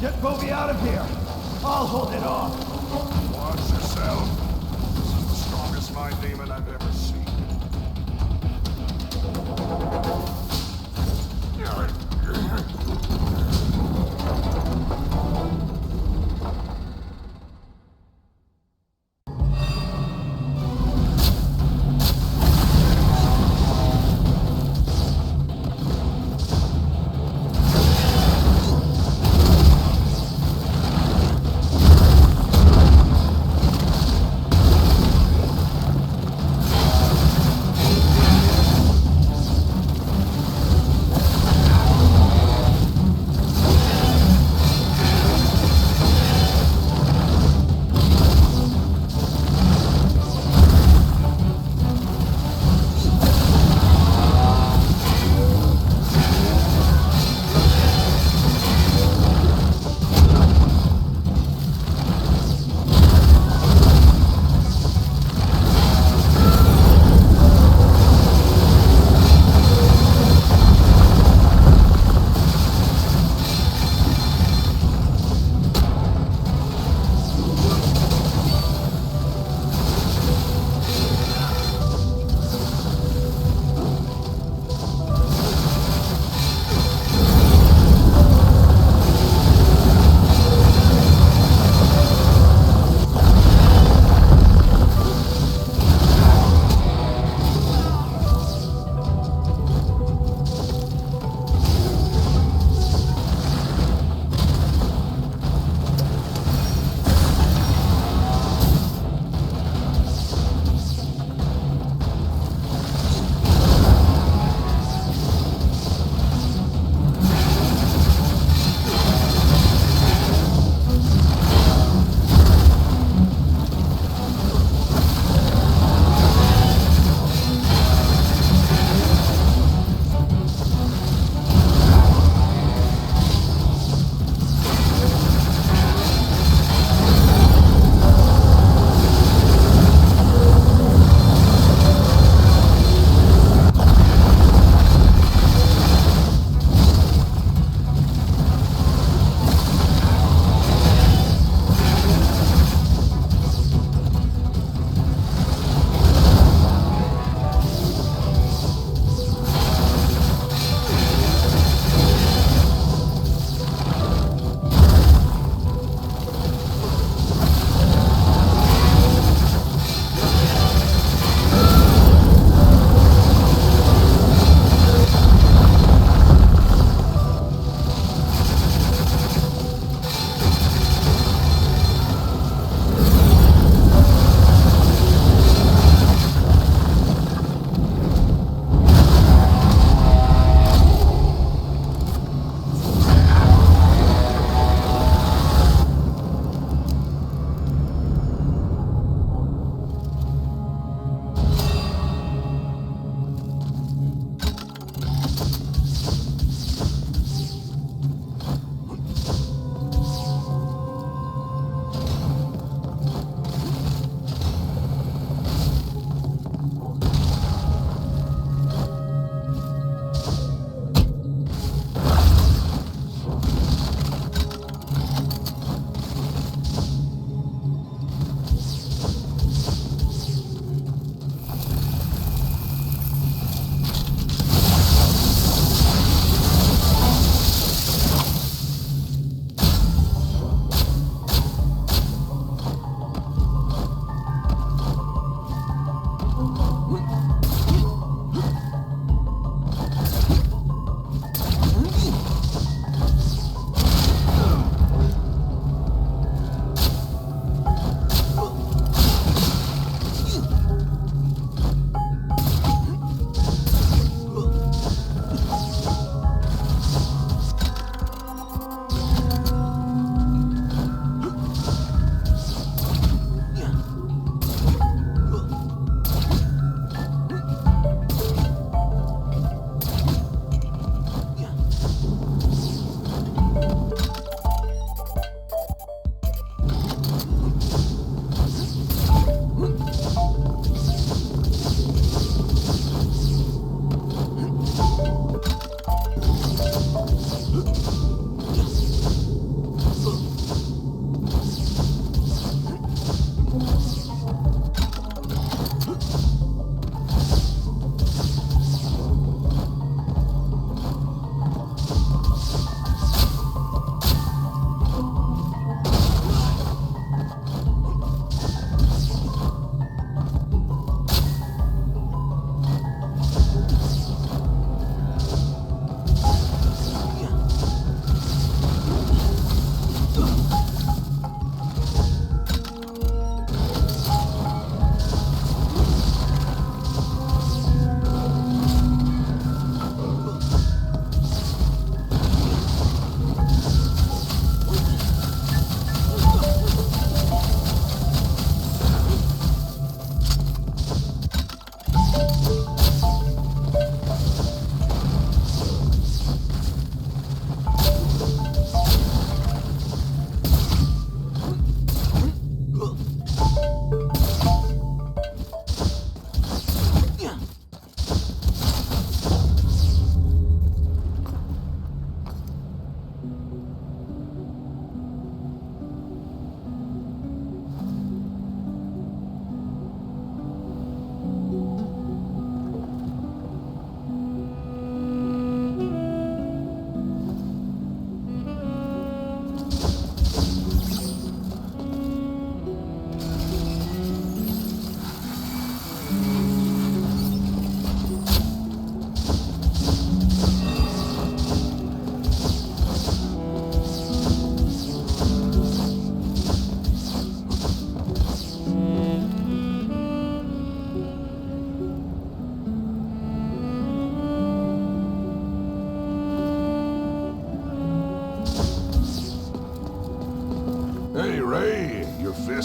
Get Bovi out of here! I'll hold it off! Watch yourself. This is the strongest mind demon I've ever seen.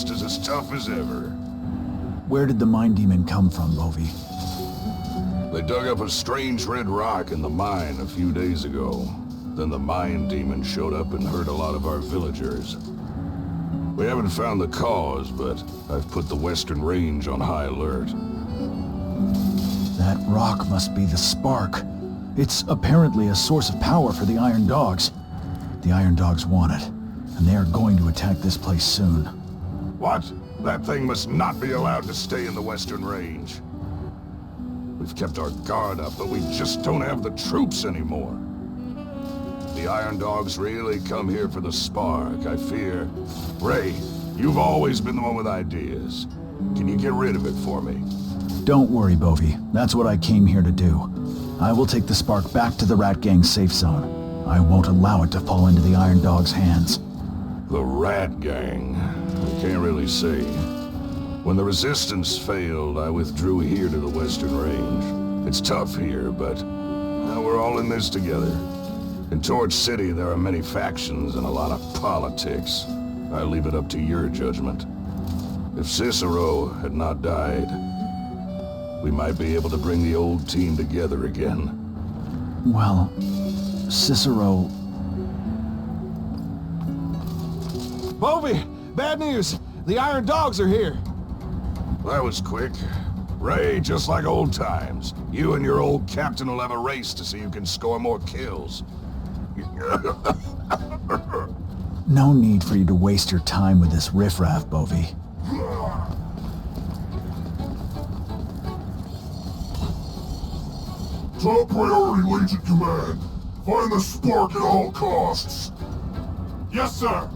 just as tough as ever. Where did the mine demon come from, Bovi? They dug up a strange red rock in the mine a few days ago. Then the mine demon showed up and hurt a lot of our villagers. We haven't found the cause, but I've put the Western Range on high alert. That rock must be the spark. It's apparently a source of power for the Iron Dogs. The Iron Dogs want it, and they are going to attack this place soon. What? That thing must not be allowed to stay in the Western Range. We've kept our guard up, but we just don't have the troops anymore. The Iron Dogs really come here for the spark, I fear. Ray, you've always been the one with ideas. Can you get rid of it for me? Don't worry, Bovi. That's what I came here to do. I will take the spark back to the Rat Gang's safe zone. I won't allow it to fall into the Iron Dog's hands. The Rat Gang? I can't really say. When the Resistance failed, I withdrew here to the Western Range. It's tough here, but we're all in this together. In Torch City, there are many factions and a lot of politics. I leave it up to your judgment. If Cicero had not died, we might be able to bring the old team together again. Well, Cicero... Bovi! Bad news! The Iron Dogs are here! That was quick. Ray, just like old times. You and your old captain will have a race to see who can score more kills. No need for you to waste your time with this riffraff, Bovi. Top priority, Legion Command. Find the spark at all costs. Yes, sir.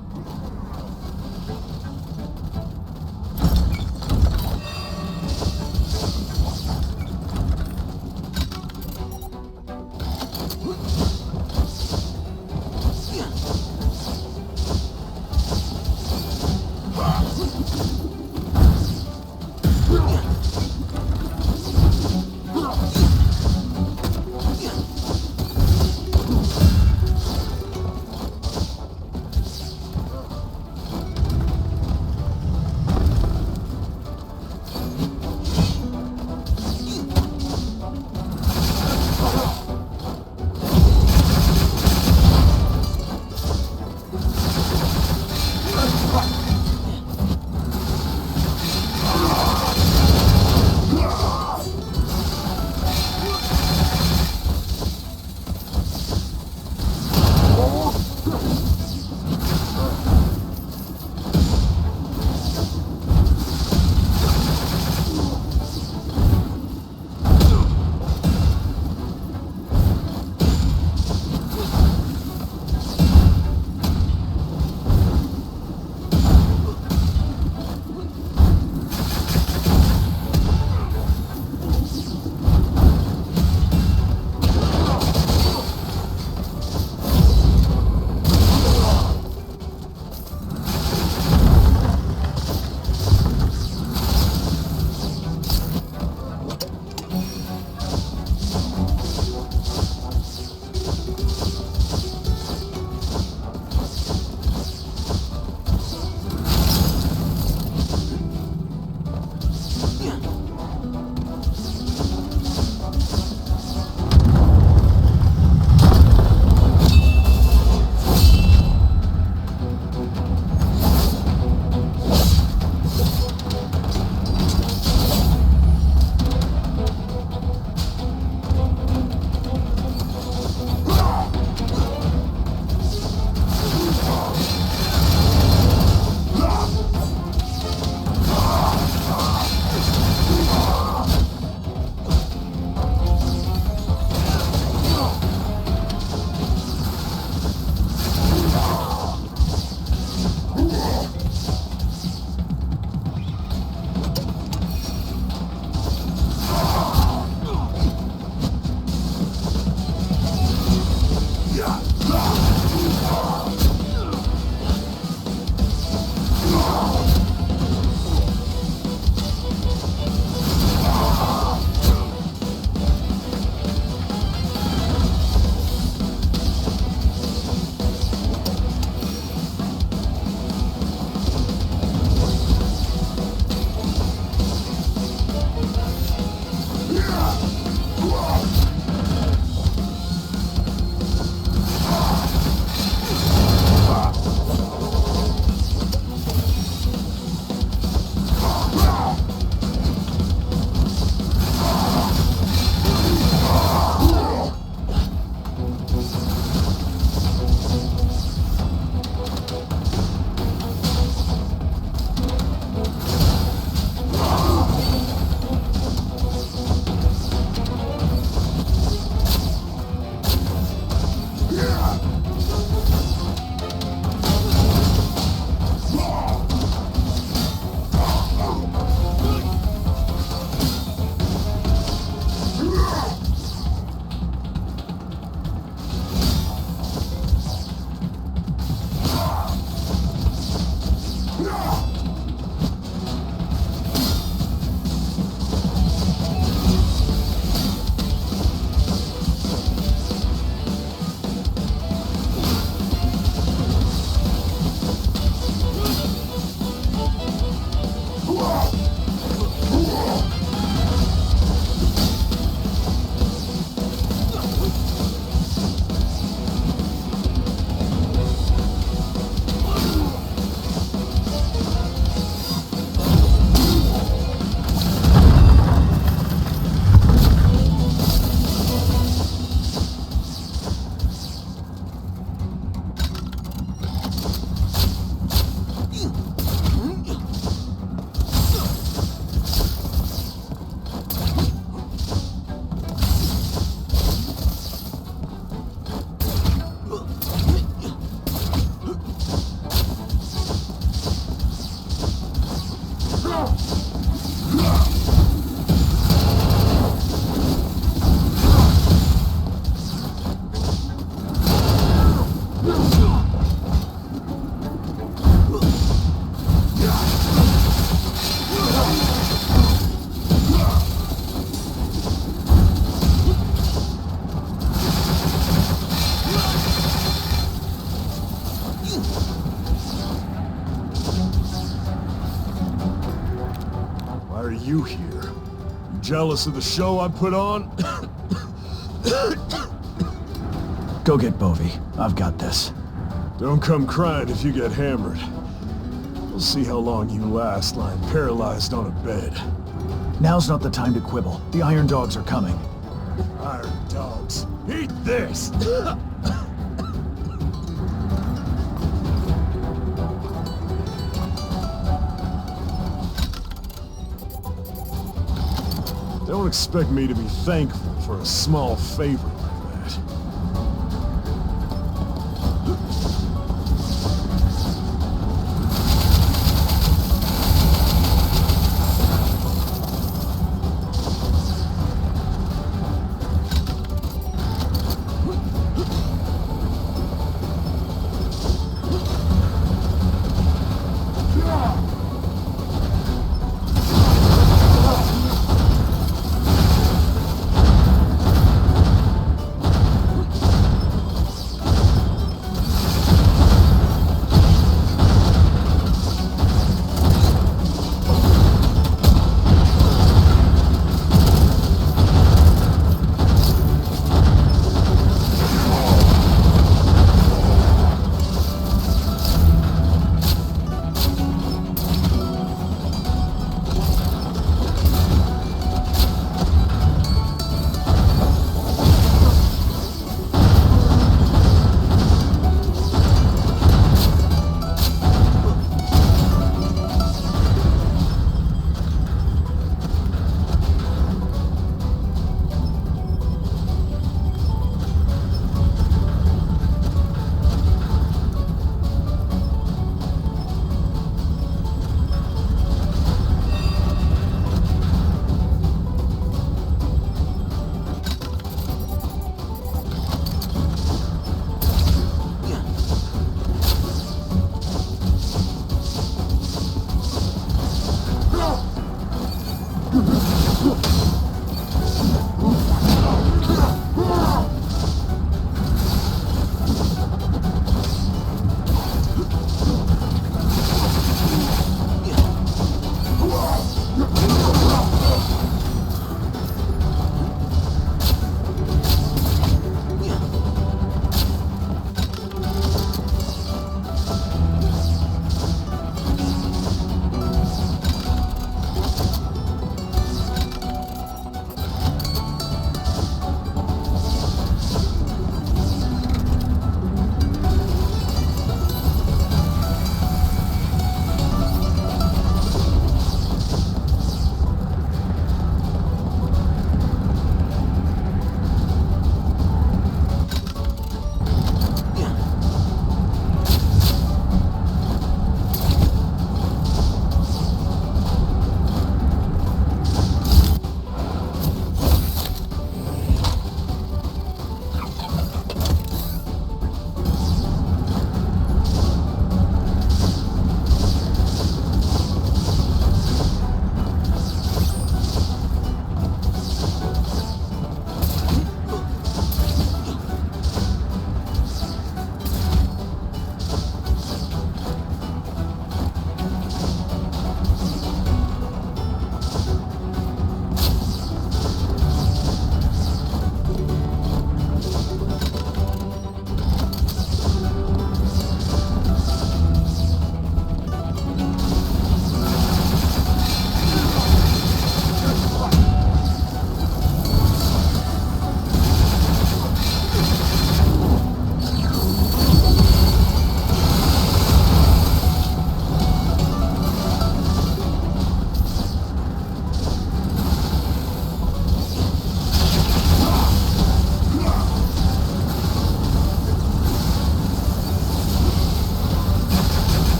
you here? You jealous of the show I put on? Go get Bovi. I've got this. Don't come crying if you get hammered. We'll see how long you last lying paralyzed on a bed. Now's not the time to quibble. The Iron Dogs are coming. Iron Dogs, eat this! Don't expect me to be thankful for a small favor like that.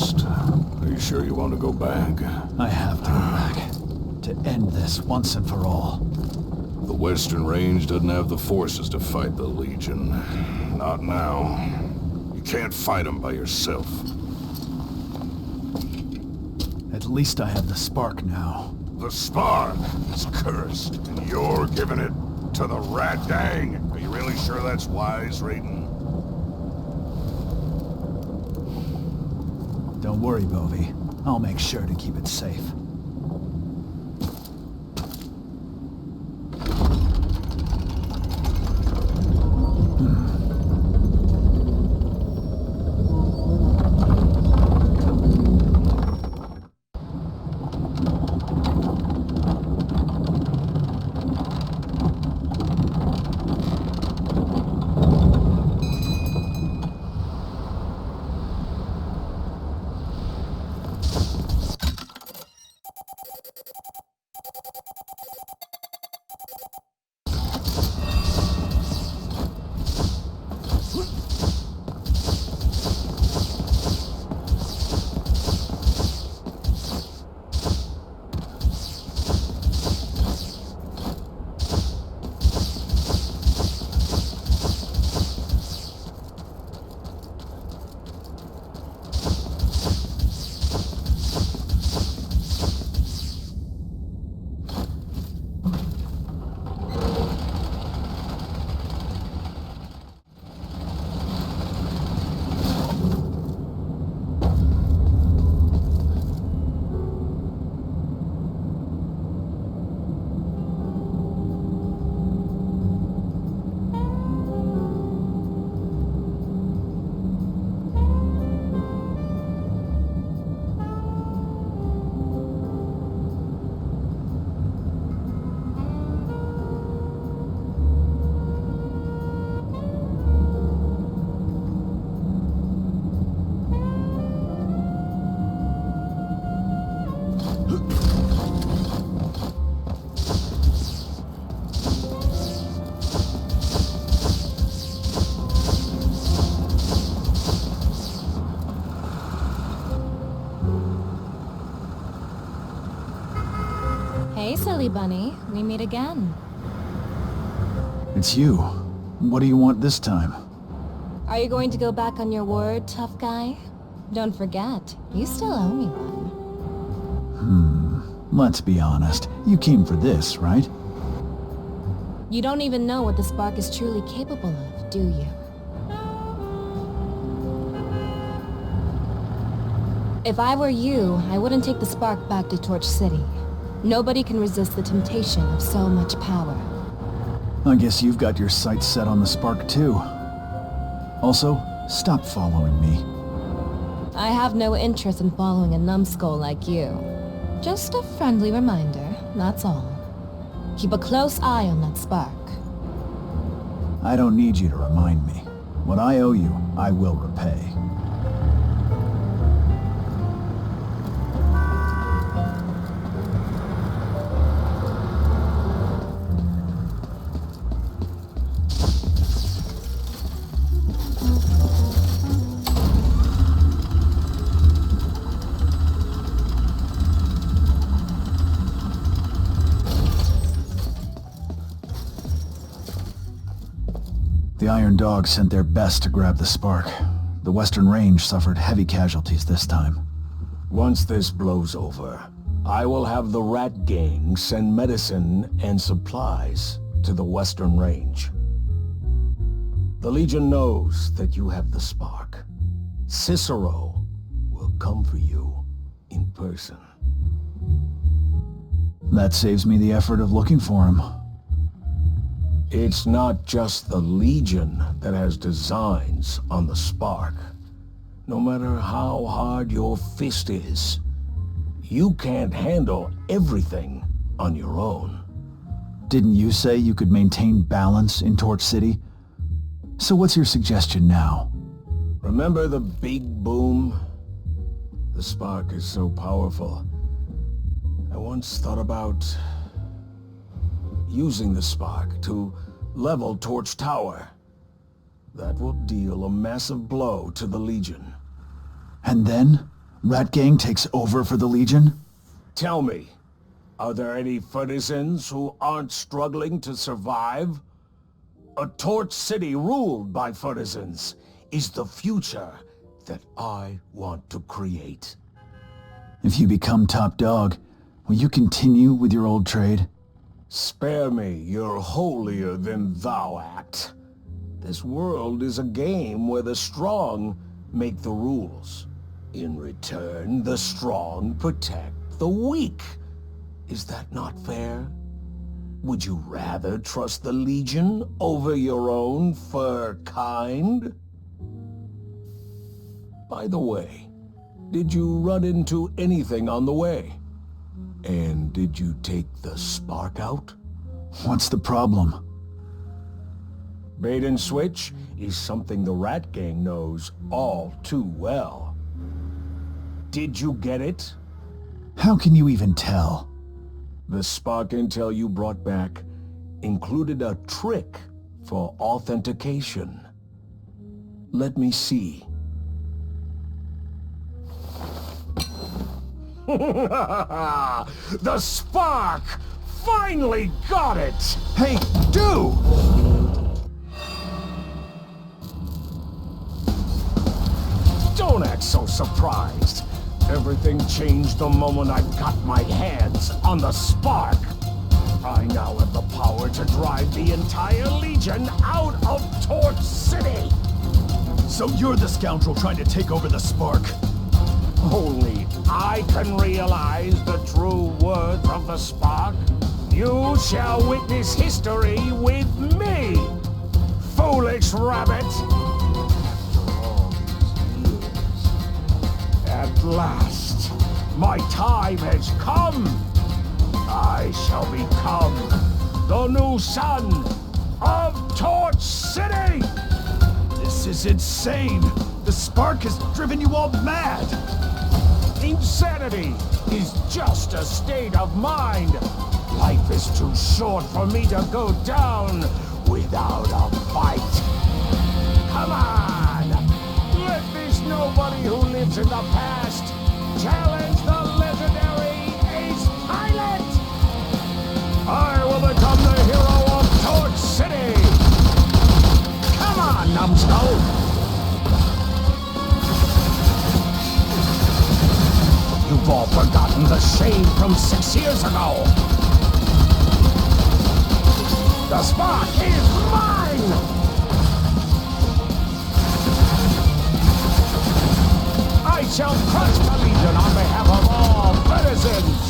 F.I.S.T. Are you sure you want to go back? I have to go back. To end this once and for all. The Western Range doesn't have the forces to fight the Legion. Not now. You can't fight them by yourself. At least I have the spark now. The spark is cursed, and you're giving it to the Rat Gang. Are you really sure that's wise, Raiden? Don't worry, Bovi. I'll make sure to keep it safe. Hey, silly bunny. We meet again. It's you. What do you want this time? Are you going to go back on your word, tough guy? Don't forget, you still owe me one. Let's be honest. You came for this, right? You don't even know what the spark is truly capable of, do you? If I were you, I wouldn't take the spark back to Torch City. Nobody can resist the temptation of so much power. I guess you've got your sights set on the spark too. Also, stop following me. I have no interest in following a numbskull like you. Just a friendly reminder, that's all. Keep a close eye on that spark. I don't need you to remind me. What I owe you, I will repay. The Iron Dogs sent their best to grab the spark. The Western Range suffered heavy casualties this time. Once this blows over, I will have the Rat Gang send medicine and supplies to the Western Range. The Legion knows that you have the spark. Cicero will come for you in person. That saves me the effort of looking for him. It's not just the Legion that has designs on the spark. No matter how hard your fist is, you can't handle everything on your own. Didn't you say you could maintain balance in Torch City? So what's your suggestion now? Remember the big boom? The spark is so powerful. I once thought about using the spark to level Torch Tower. That will deal a massive blow to the Legion. And then? Rat Gang takes over for the Legion? Tell me, are there any citizens who aren't struggling to survive? A Torch City ruled by citizens is the future that I want to create. If you become top dog, will you continue with your old trade? Spare me your holier-than-thou act. This world is a game where the strong make the rules. In return, the strong protect the weak. Is that not fair? Would you rather trust the Legion over your own fur kind? By the way, did you run into anything on the way? And did you take the spark out? What's the problem? Bait and switch is something the Rat Gang knows all too well. Did you get it? How can you even tell? The spark intel you brought back included a trick for authentication. Let me see. The spark! Finally got it! Hey, do! Don't act so surprised. Everything changed the moment I got my hands on the spark. I now have the power to drive the entire Legion out of Torch City. So you're the scoundrel trying to take over the spark? Only I can realize the true worth of the spark. You shall witness history with me, foolish rabbit. At last, my time has come. I shall become the new son of Torch City. This is insane. The spark has driven you all mad. Insanity is just a state of mind. Life is too short for me to go down without a fight. Come on! Let this nobody who lives in the past challenge the legendary Ace Pilot! I will become the hero of Torch City! Come on, numbskull! You've all forgotten the shame from 6 years ago! The spark is mine! I shall crush the Legion on behalf of all citizens!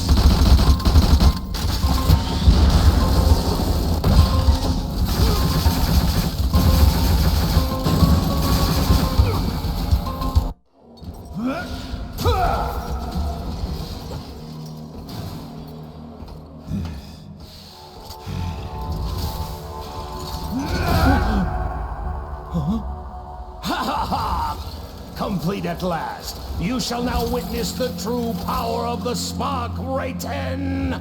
Complete at last. You shall now witness the true power of the spark, Rayton.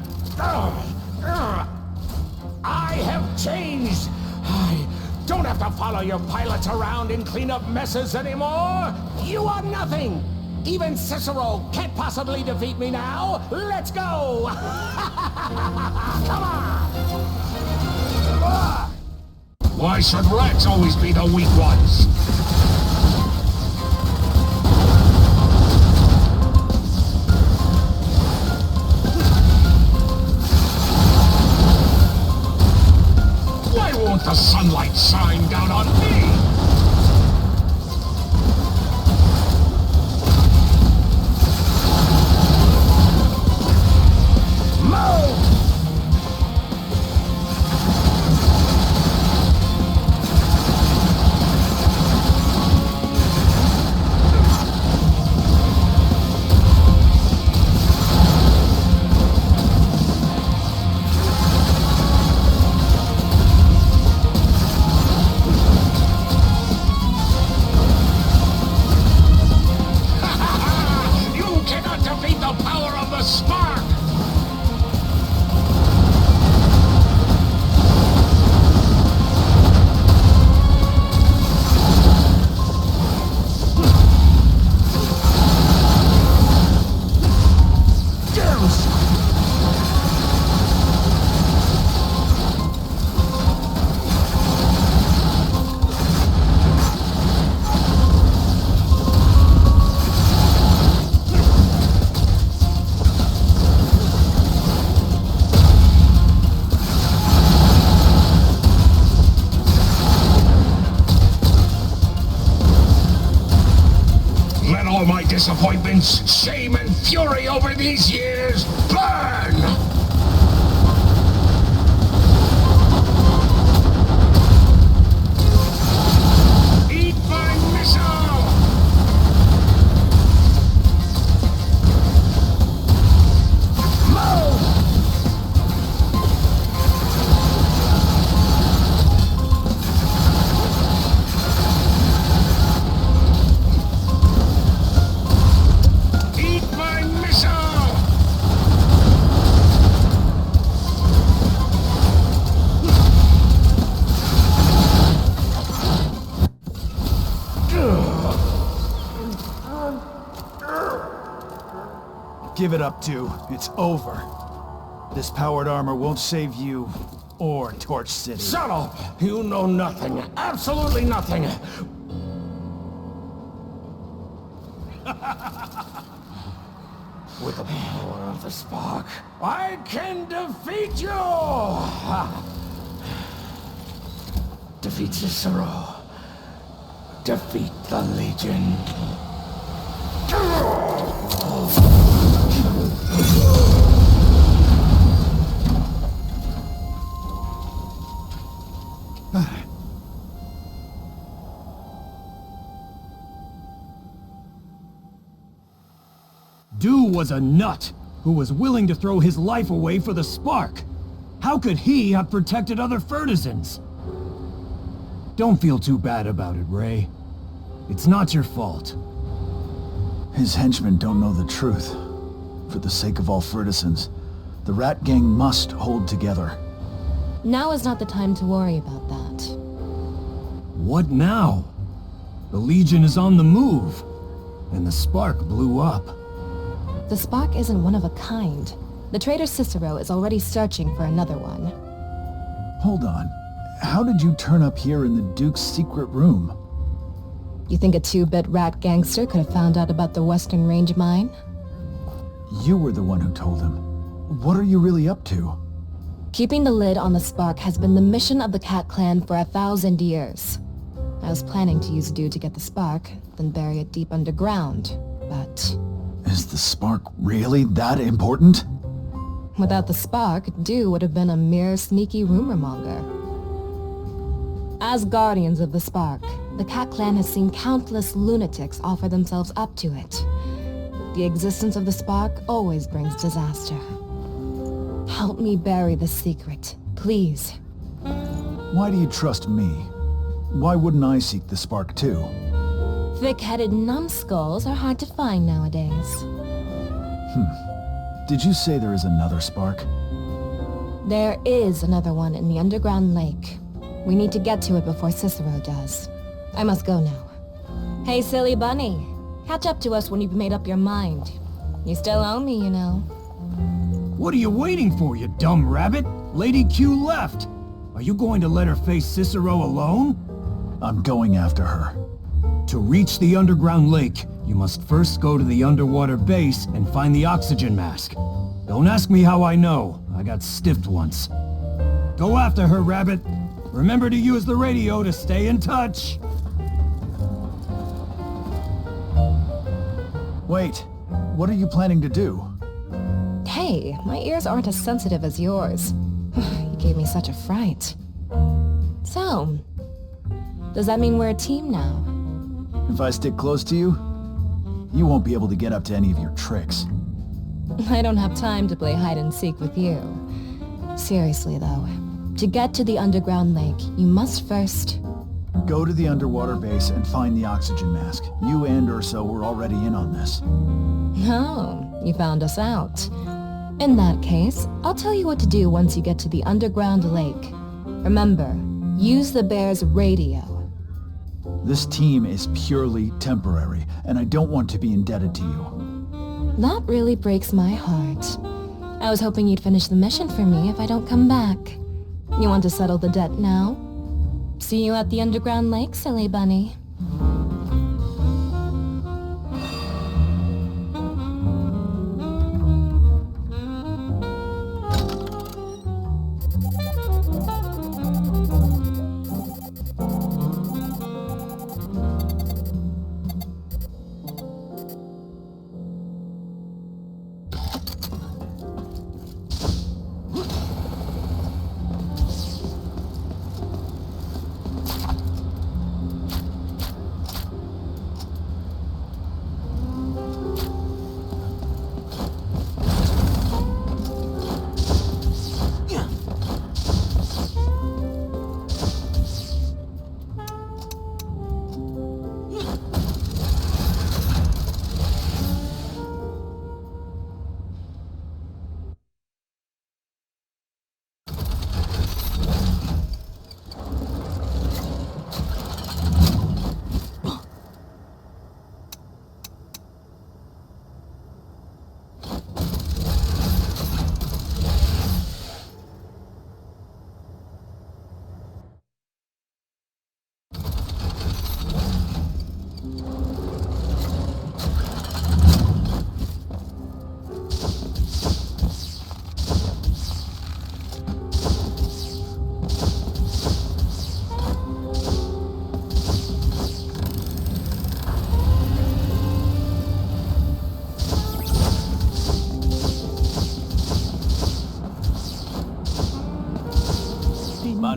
I have changed. I don't have to follow your pilots around and clean up messes anymore. You are nothing. Even Cicero can't possibly defeat me now. Let's go. Come on. Why should rats always be the weak ones? Why won't the sunlight shine down on me? Move! excitement, shame, and fury over these years, burn! Eat my missile! Move! Eat my missile! Give it up, 2. It's over. This powered armor won't save you or Torch City. Subtle! You know nothing. Absolutely nothing. With the power of the spark, I can defeat you! Defeat Cicero. Defeat the Legion. Du was a nut who was willing to throw his life away for the spark. How could he have protected other Fertisans? Don't feel too bad about it, Ray. It's not your fault. His henchmen don't know the truth. For the sake of all Fertisans, the Rat Gang must hold together. Now is not the time to worry about that. What now? The Legion is on the move, and the spark blew up. The spark isn't one of a kind. The traitor Cicero is already searching for another one. Hold on. How did you turn up here in the Duke's secret room? You think a 2-bit rat gangster could have found out about the Western Range mine? You were the one who told him. What are you really up to? Keeping the lid on the spark has been the mission of the Cat Clan for 1,000 years. I was planning to use Du to get the spark, then bury it deep underground, but... Is the spark really that important? Without the spark, Du would have been a mere sneaky rumor monger. As guardians of the spark, the Cat Clan has seen countless lunatics offer themselves up to it. The existence of the spark always brings disaster. Help me bury the secret, please. Why do you trust me? Why wouldn't I seek the spark too? Thick-headed numbskulls are hard to find nowadays. Did you say there is another spark? There is another one in the underground lake. We need to get to it before Cicero does. I must go now. Hey, silly bunny. Catch up to us when you've made up your mind. You still owe me, you know. What are you waiting for, you dumb rabbit? Lady Q left. Are you going to let her face Cicero alone? I'm going after her. To reach the underground lake, you must first go to the underwater base and find the oxygen mask. Don't ask me how I know. I got stiffed once. Go after her, Rabbit. Remember to use the radio to stay in touch. Wait, what are you planning to do? Hey, my ears aren't as sensitive as yours. You gave me such a fright. So, does that mean we're a team now? If I stick close to you, you won't be able to get up to any of your tricks. I don't have time to play hide-and-seek with you. Seriously, though, to get to the underground lake, you must first... Go to the underwater base and find the oxygen mask. You and Urso were already in on this. Oh, you found us out. In that case, I'll tell you what to do once you get to the underground lake. Remember, use the bear's radio. This team is purely temporary, and I don't want to be indebted to you. That really breaks my heart. I was hoping you'd finish the mission for me if I don't come back. You want to settle the debt now? See you at the underground lake, silly bunny.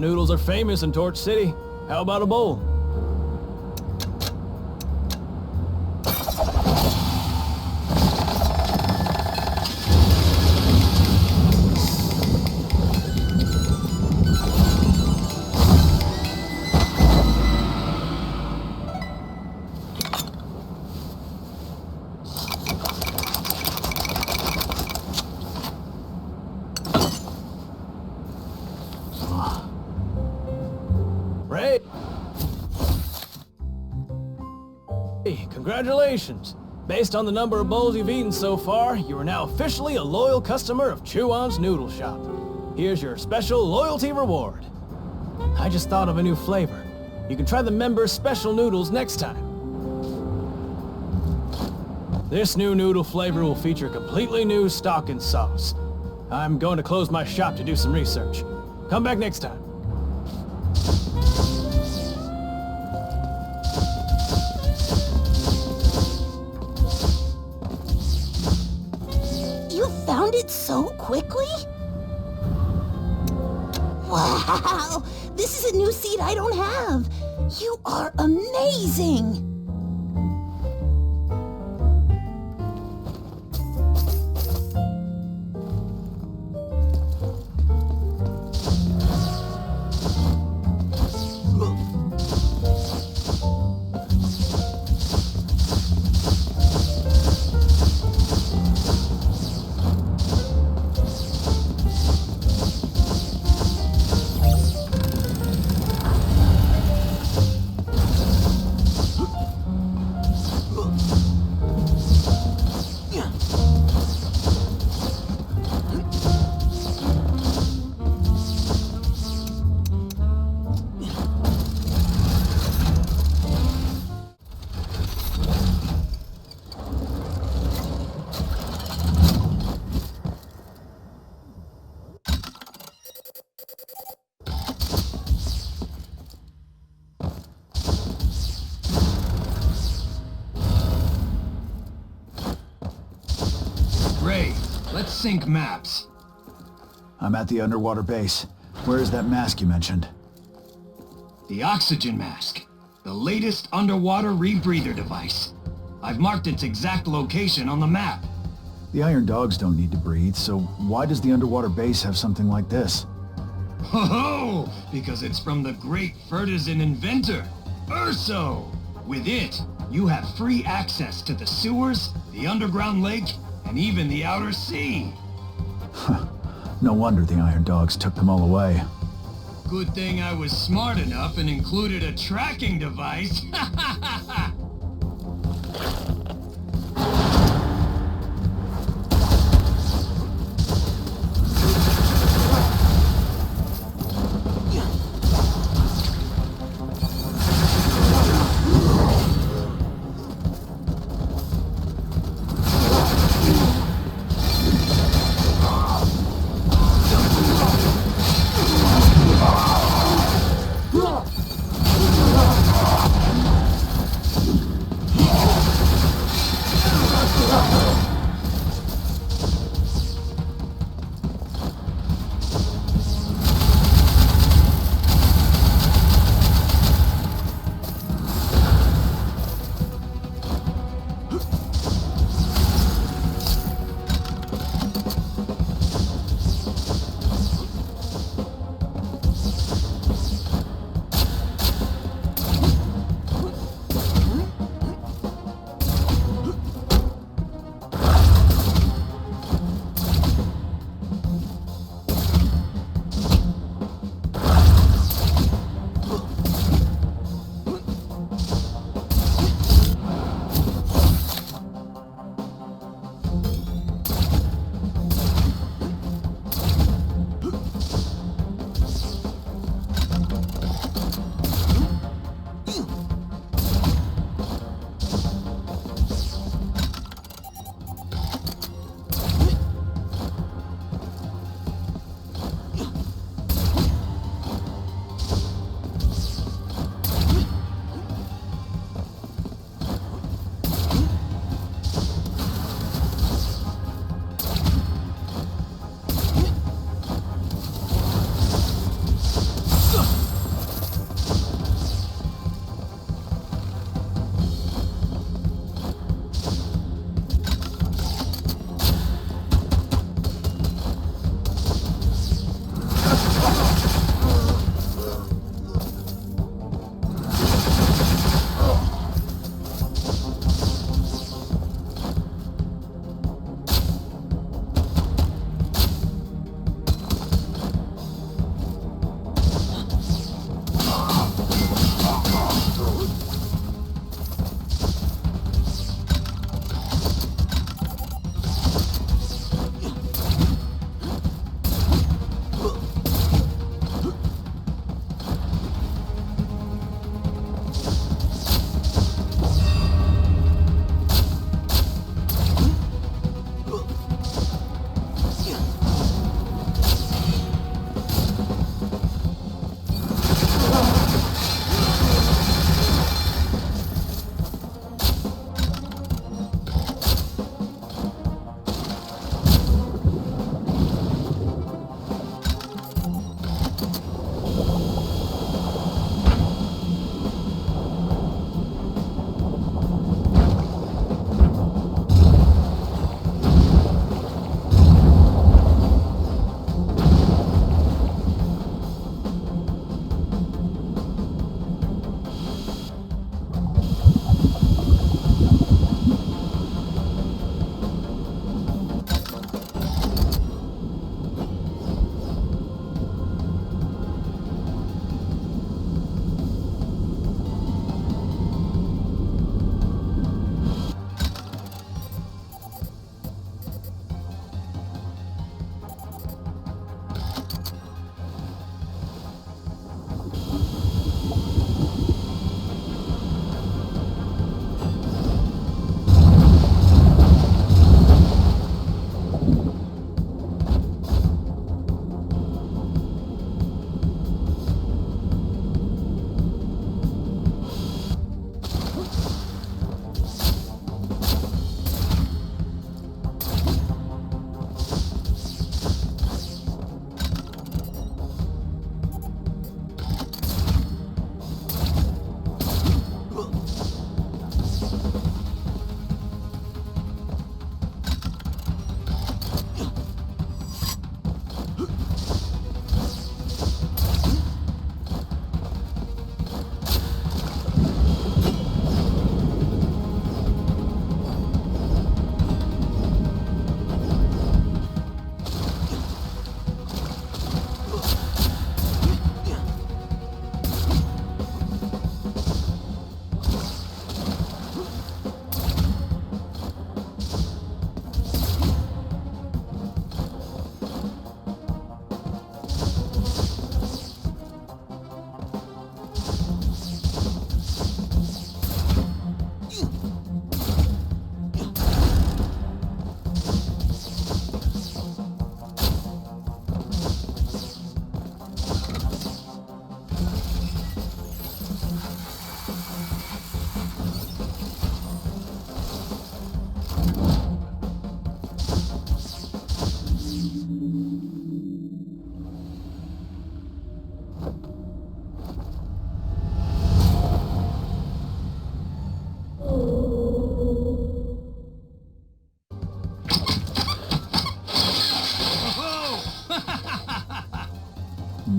noodles are famous in Torch City. How about a bowl? Hey, congratulations! Based on the number of bowls you've eaten so far, you are now officially a loyal customer of Chew-On's Noodle Shop. Here's your special loyalty reward. I just thought of a new flavor. You can try the members' special noodles next time. This new noodle flavor will feature completely new stock and sauce. I'm going to close my shop to do some research. Come back next time. Found it so quickly? Wow! This is a new seed I don't have! You are amazing! Let's sync maps. I'm at the underwater base. Where is that mask you mentioned? The oxygen mask. The latest underwater rebreather device. I've marked its exact location on the map. The Iron Dogs don't need to breathe, so why does the underwater base have something like this? Ho-ho! Because it's from the great Fertisan inventor, Urso! With it, you have free access to the sewers, the underground lake, and even the outer sea. No wonder the Iron Dogs took them all away. Good thing I was smart enough and included a tracking device.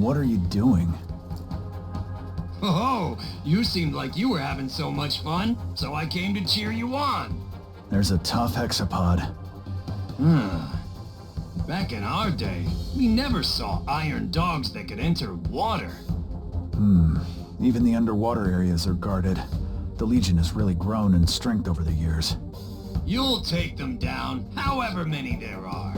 What are you doing? Oh, you seemed like you were having so much fun, so I came to cheer you on. There's a tough hexapod. Back in our day, we never saw iron dogs that could enter water. Even the underwater areas are guarded. The Legion has really grown in strength over the years. You'll take them down, however many there are.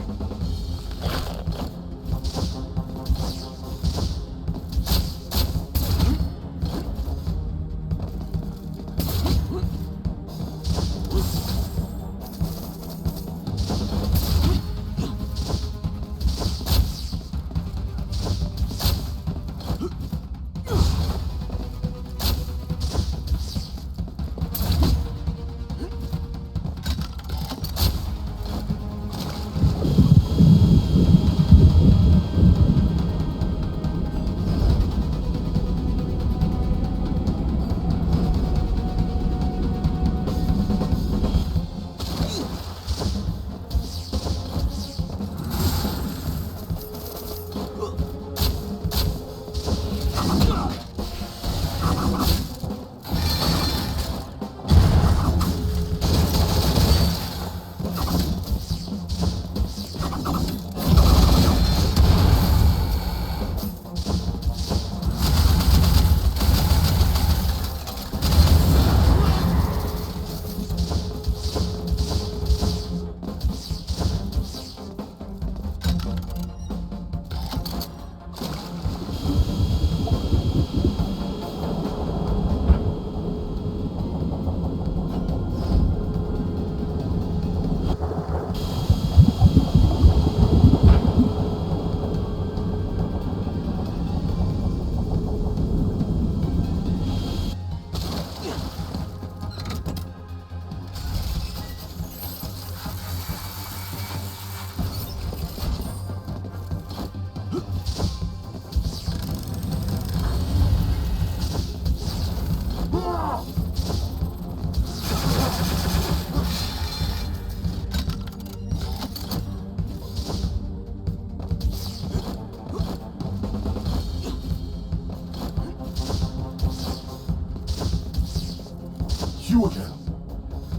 You again.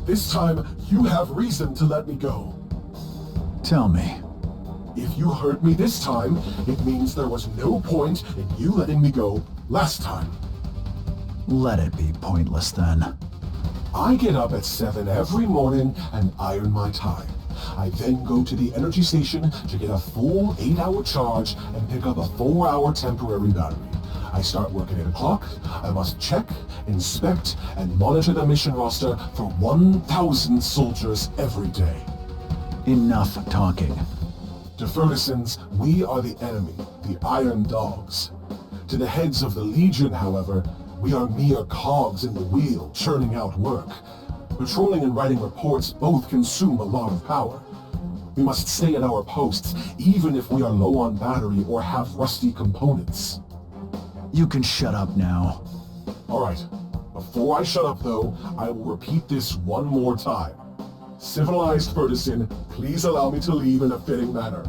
This time, you have reason to let me go. Tell me. If you hurt me this time, it means there was no point in you letting me go last time. Let it be pointless then. I get up at 7 every morning and iron my tie. I then go to the energy station to get a full 8-hour charge and pick up a 4-hour temporary battery. I start work at 8 o'clock. I must check, inspect, and monitor the mission roster for 1,000 soldiers every day. Enough talking. To Ferguson's, we are the enemy, the Iron Dogs. To the heads of the Legion, however, we are mere cogs in the wheel, churning out work. Patrolling and writing reports both consume a lot of power. We must stay at our posts, even if we are low on battery or have rusty components. You can shut up now. Alright. Before I shut up, though, I will repeat this one more time. Civilized Ferguson, please allow me to leave in a fitting manner.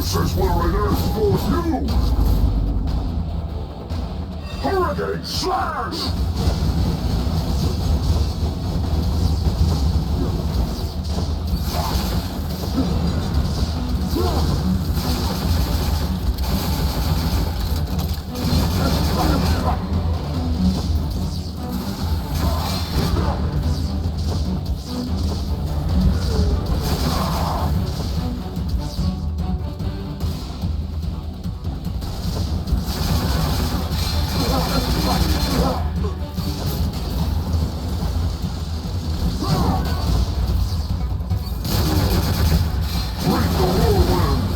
This is where it is for you! Hurricane Slash! Bring the whirlwind!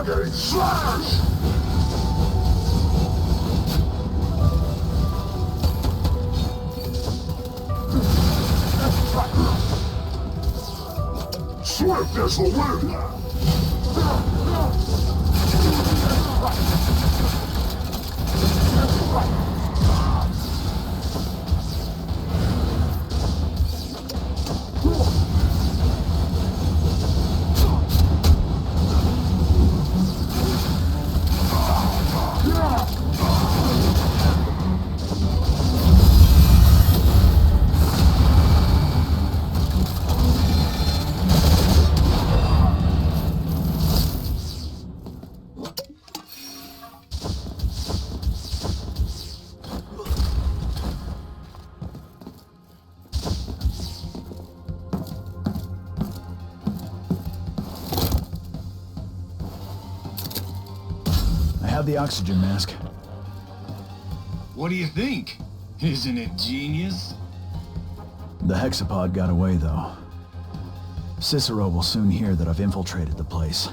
Targeting slash! Swift as the wind! The oxygen mask. What do you think? Isn't it genius? The hexapod got away, though. Cicero will soon hear that I've infiltrated the place.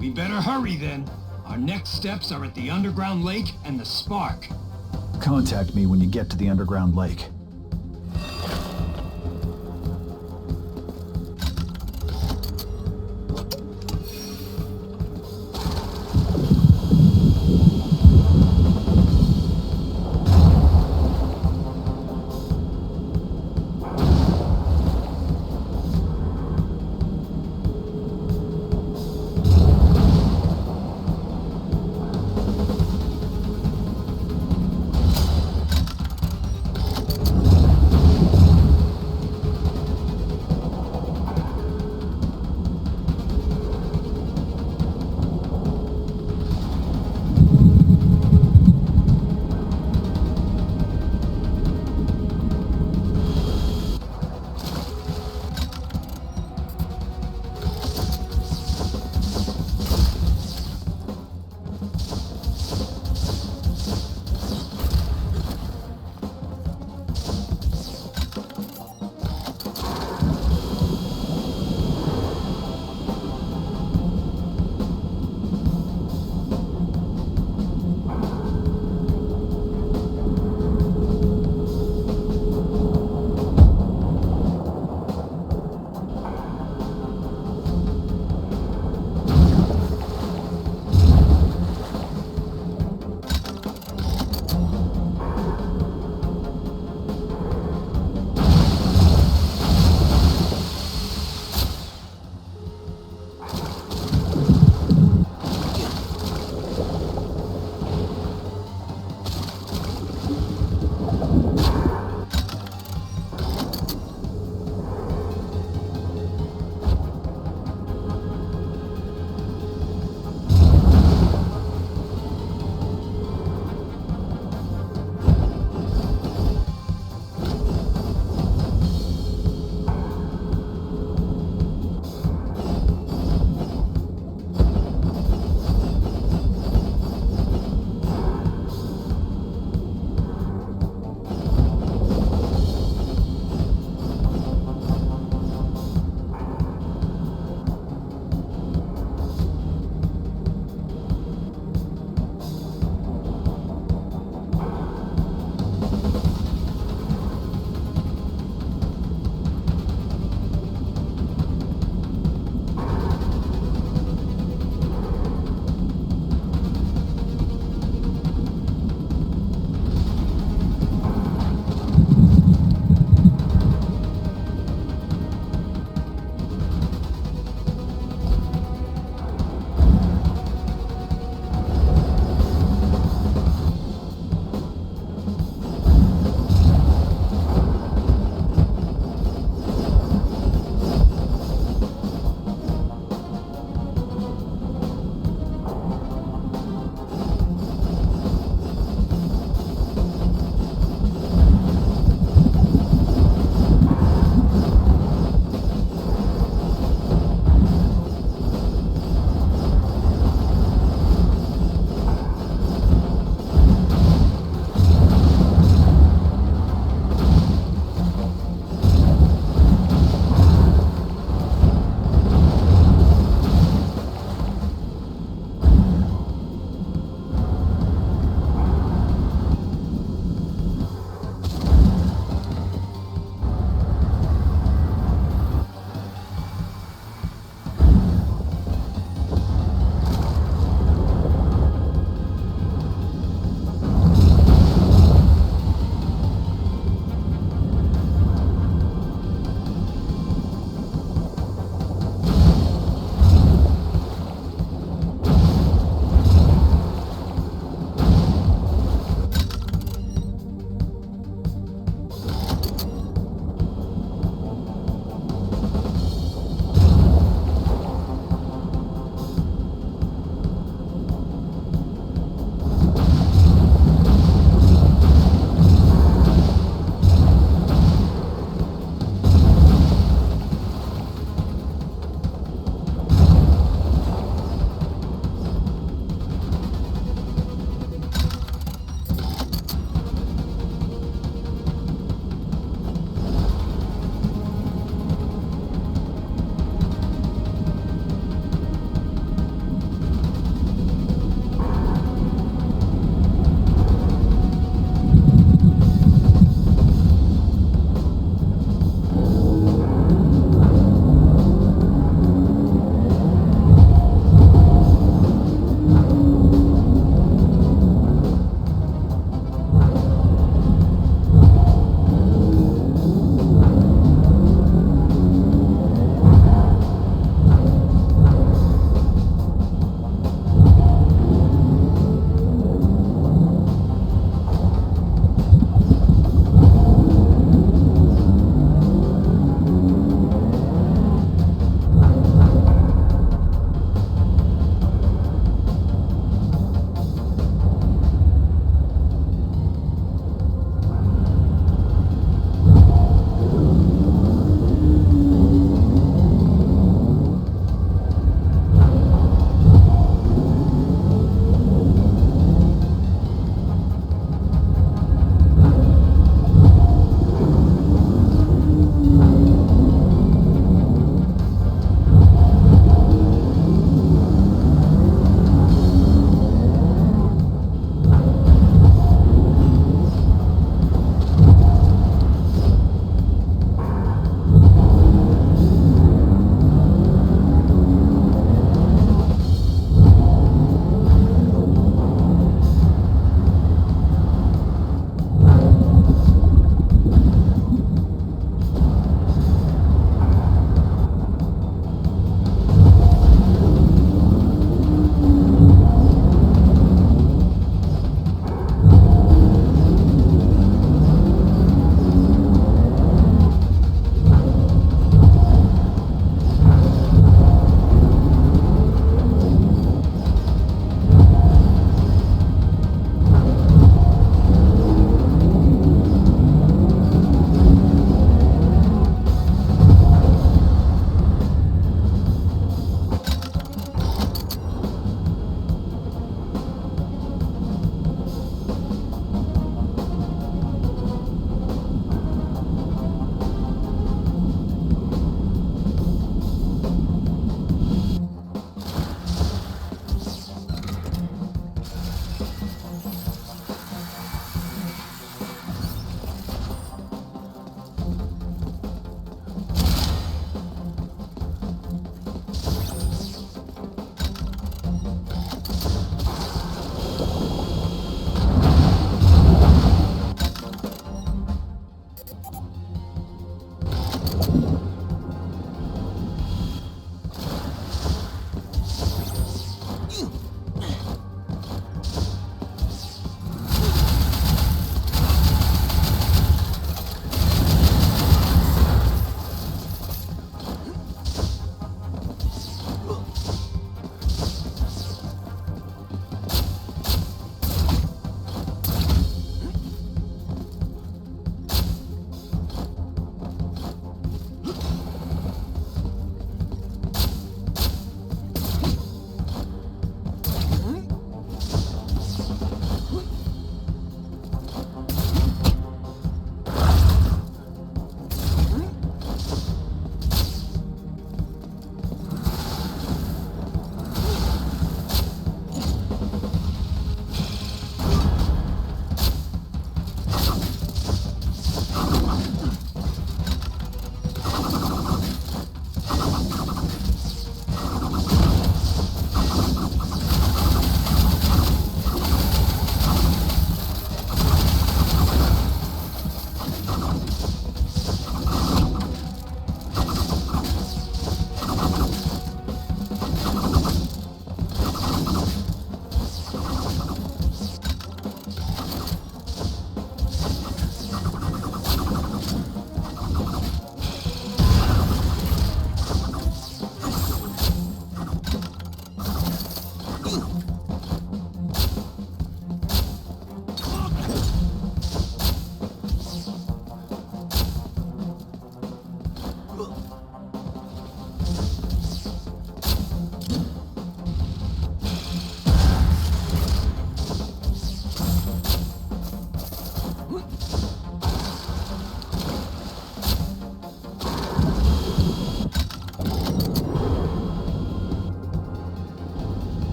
We better hurry then. Our next steps are at the underground lake and the spark. Contact me when you get to the underground lake.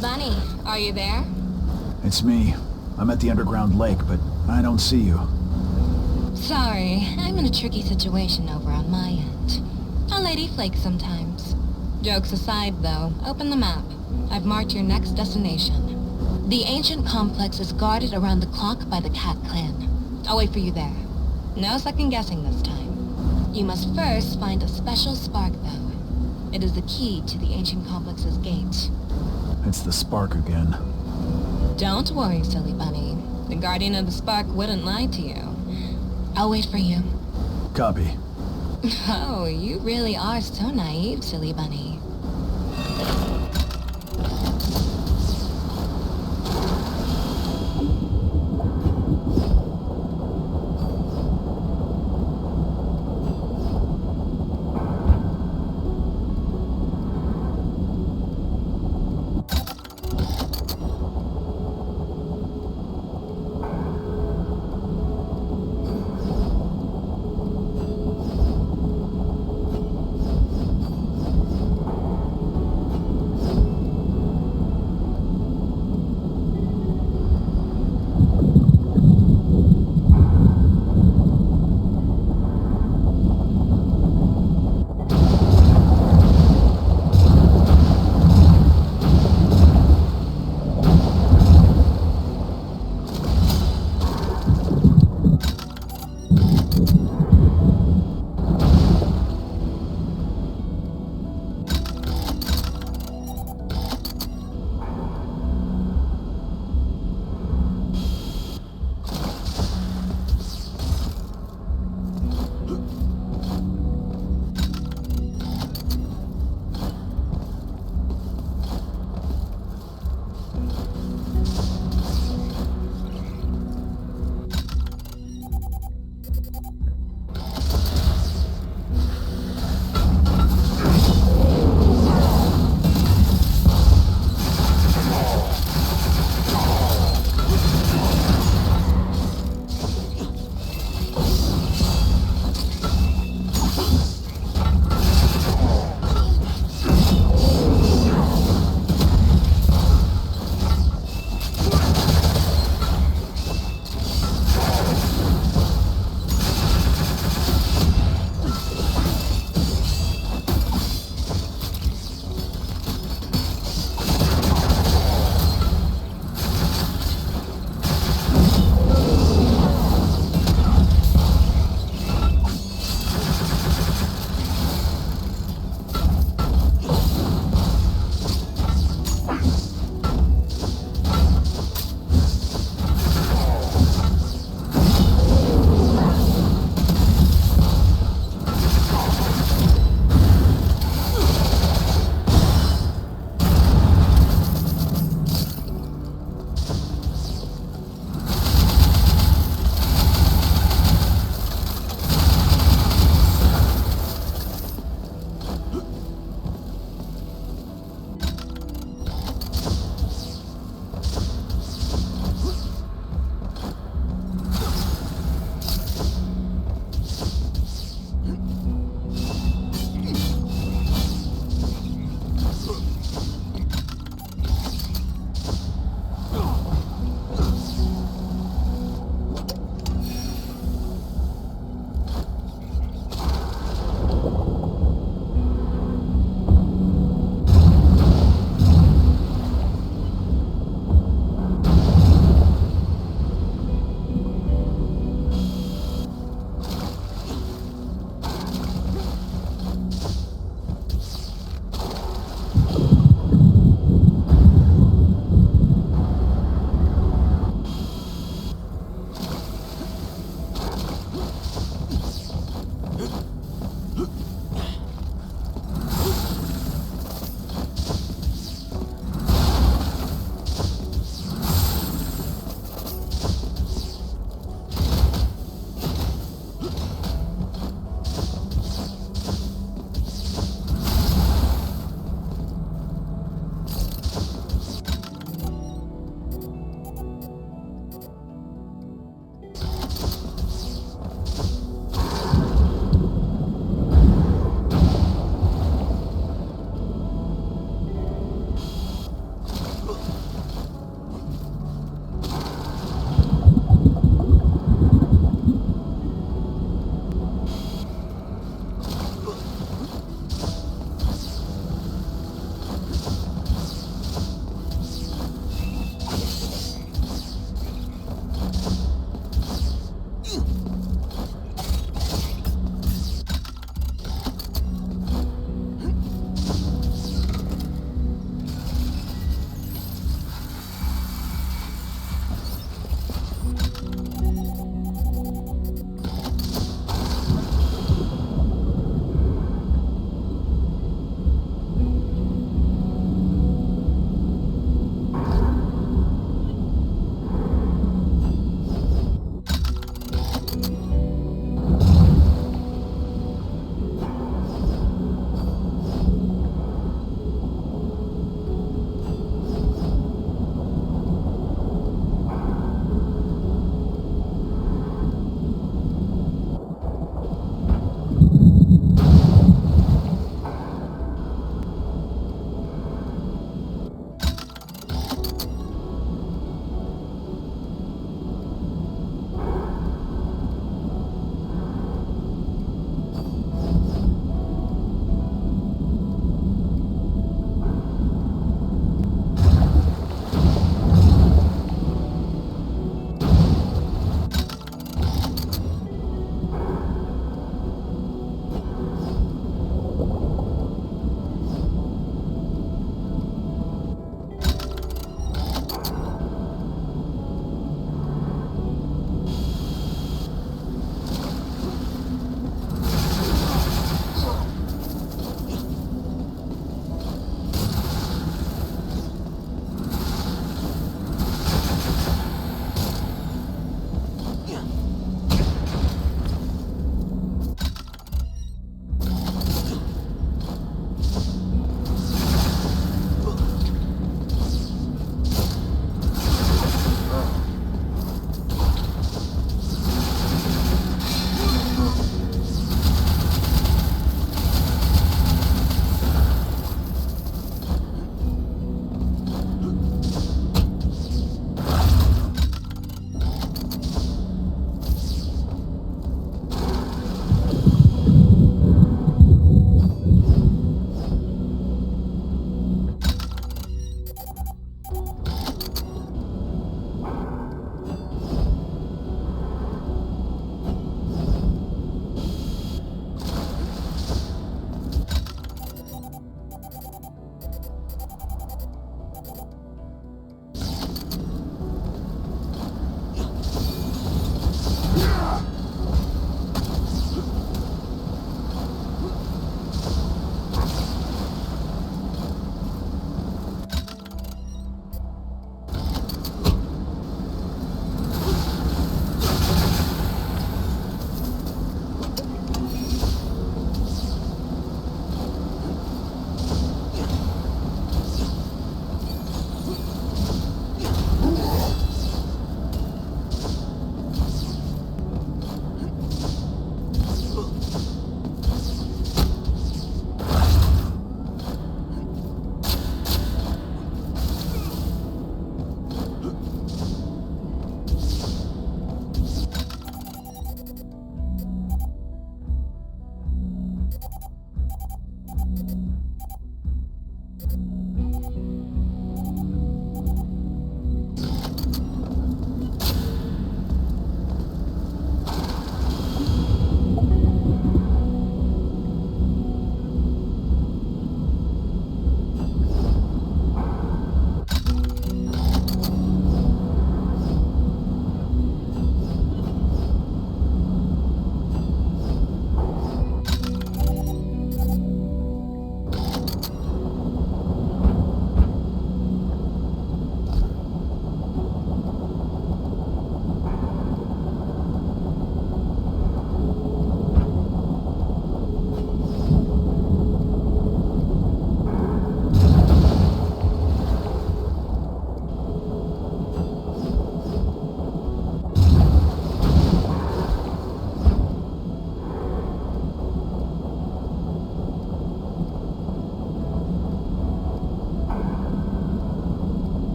Bunny, are you there? It's me. I'm at the underground lake, but I don't see you. Sorry, I'm in a tricky situation over on my end. A lady flakes sometimes. Jokes aside, though, open the map. I've marked your next destination. The ancient complex is guarded around the clock by the Cat Clan. I'll wait for you there. No second guessing this time. You must first find a special spark, though. It is the key to the ancient complex's gate. It's the spark again. Don't worry, silly bunny. The guardian of the spark wouldn't lie to you. I'll wait for you. Copy. Oh, you really are so naive, silly bunny.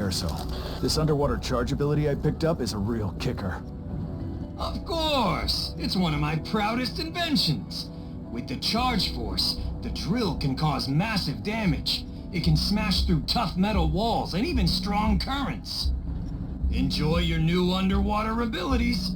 Urso. This underwater charge ability I picked up is a real kicker. Of course! It's one of my proudest inventions. With the charge force, the drill can cause massive damage. It can smash through tough metal walls and even strong currents. Enjoy your new underwater abilities.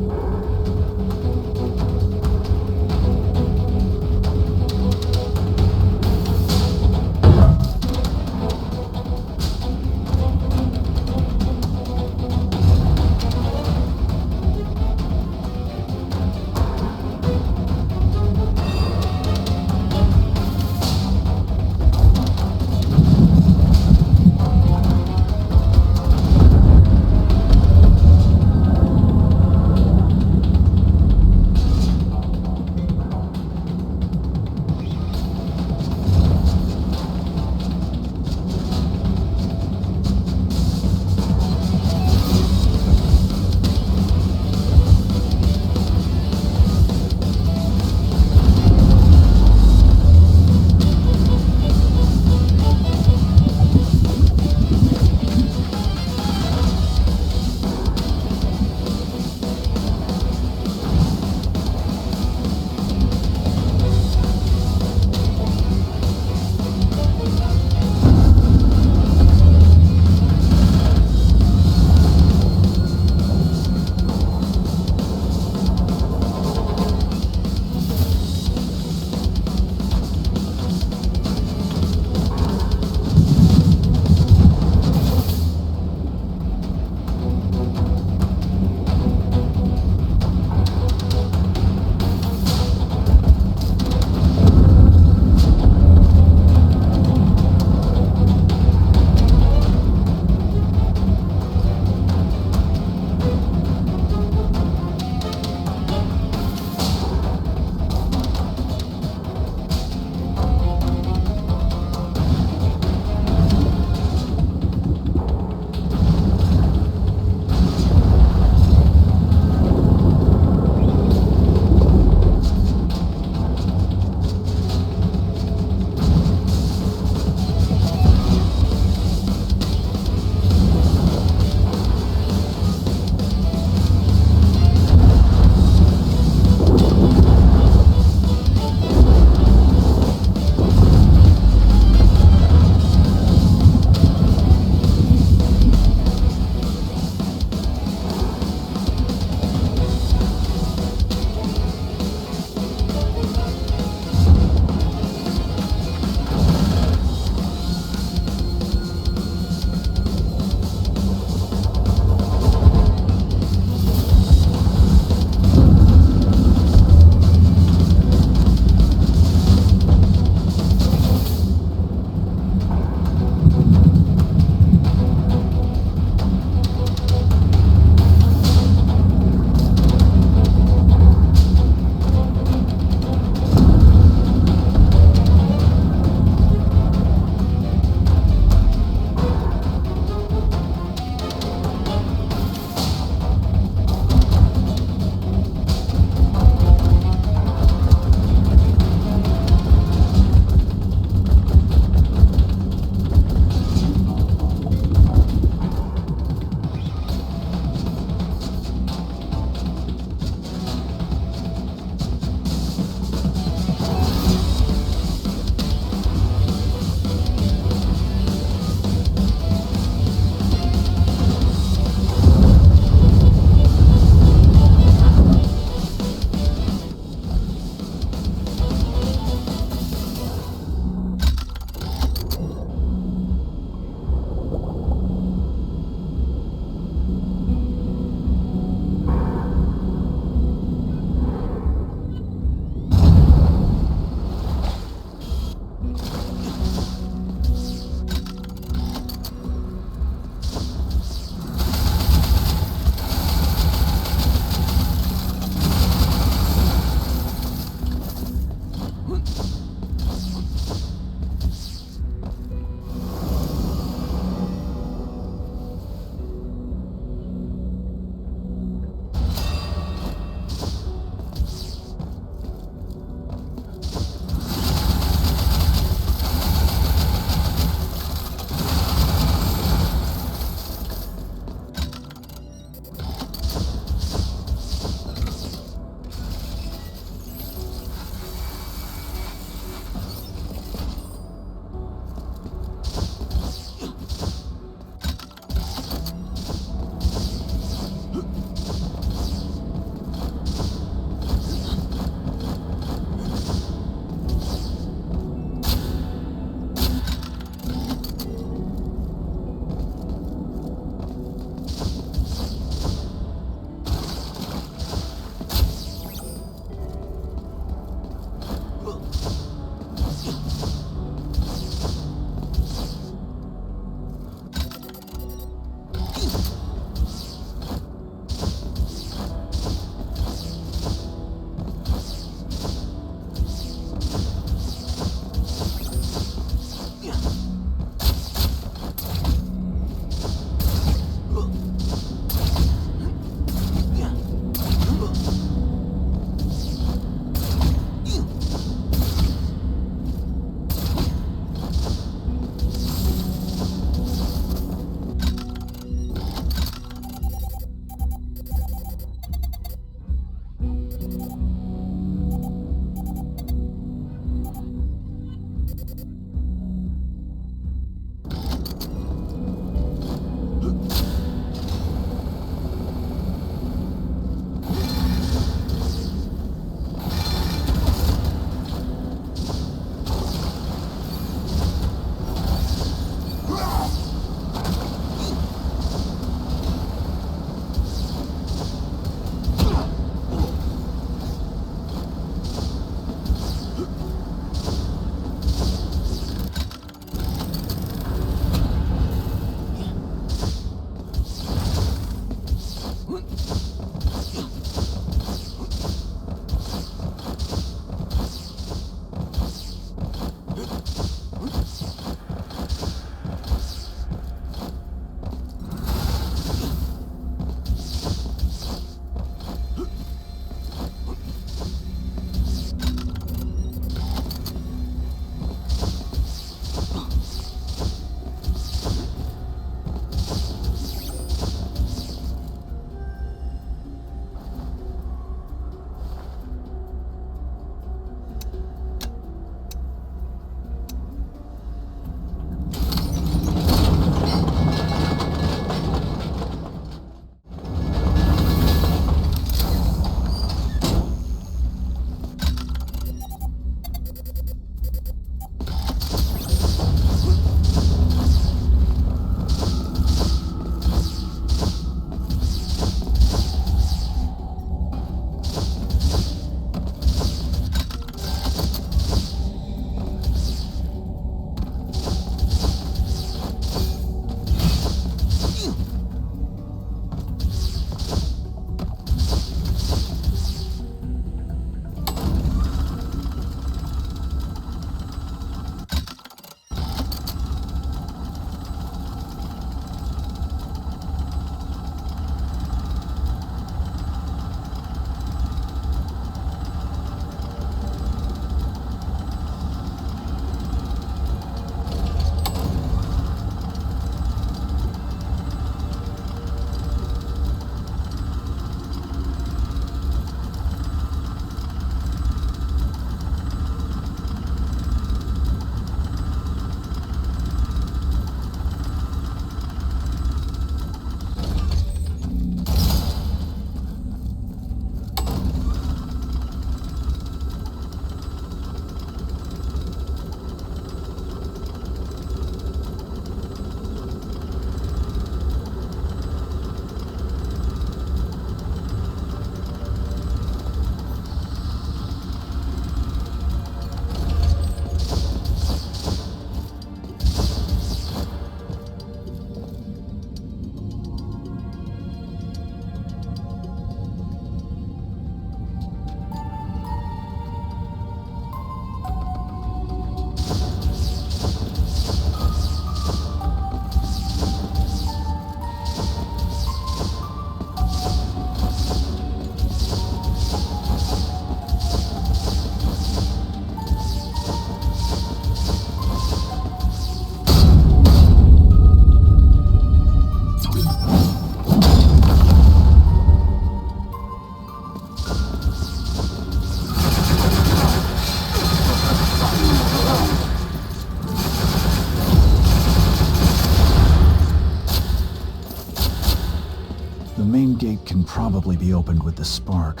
main gate can probably be opened with the spark.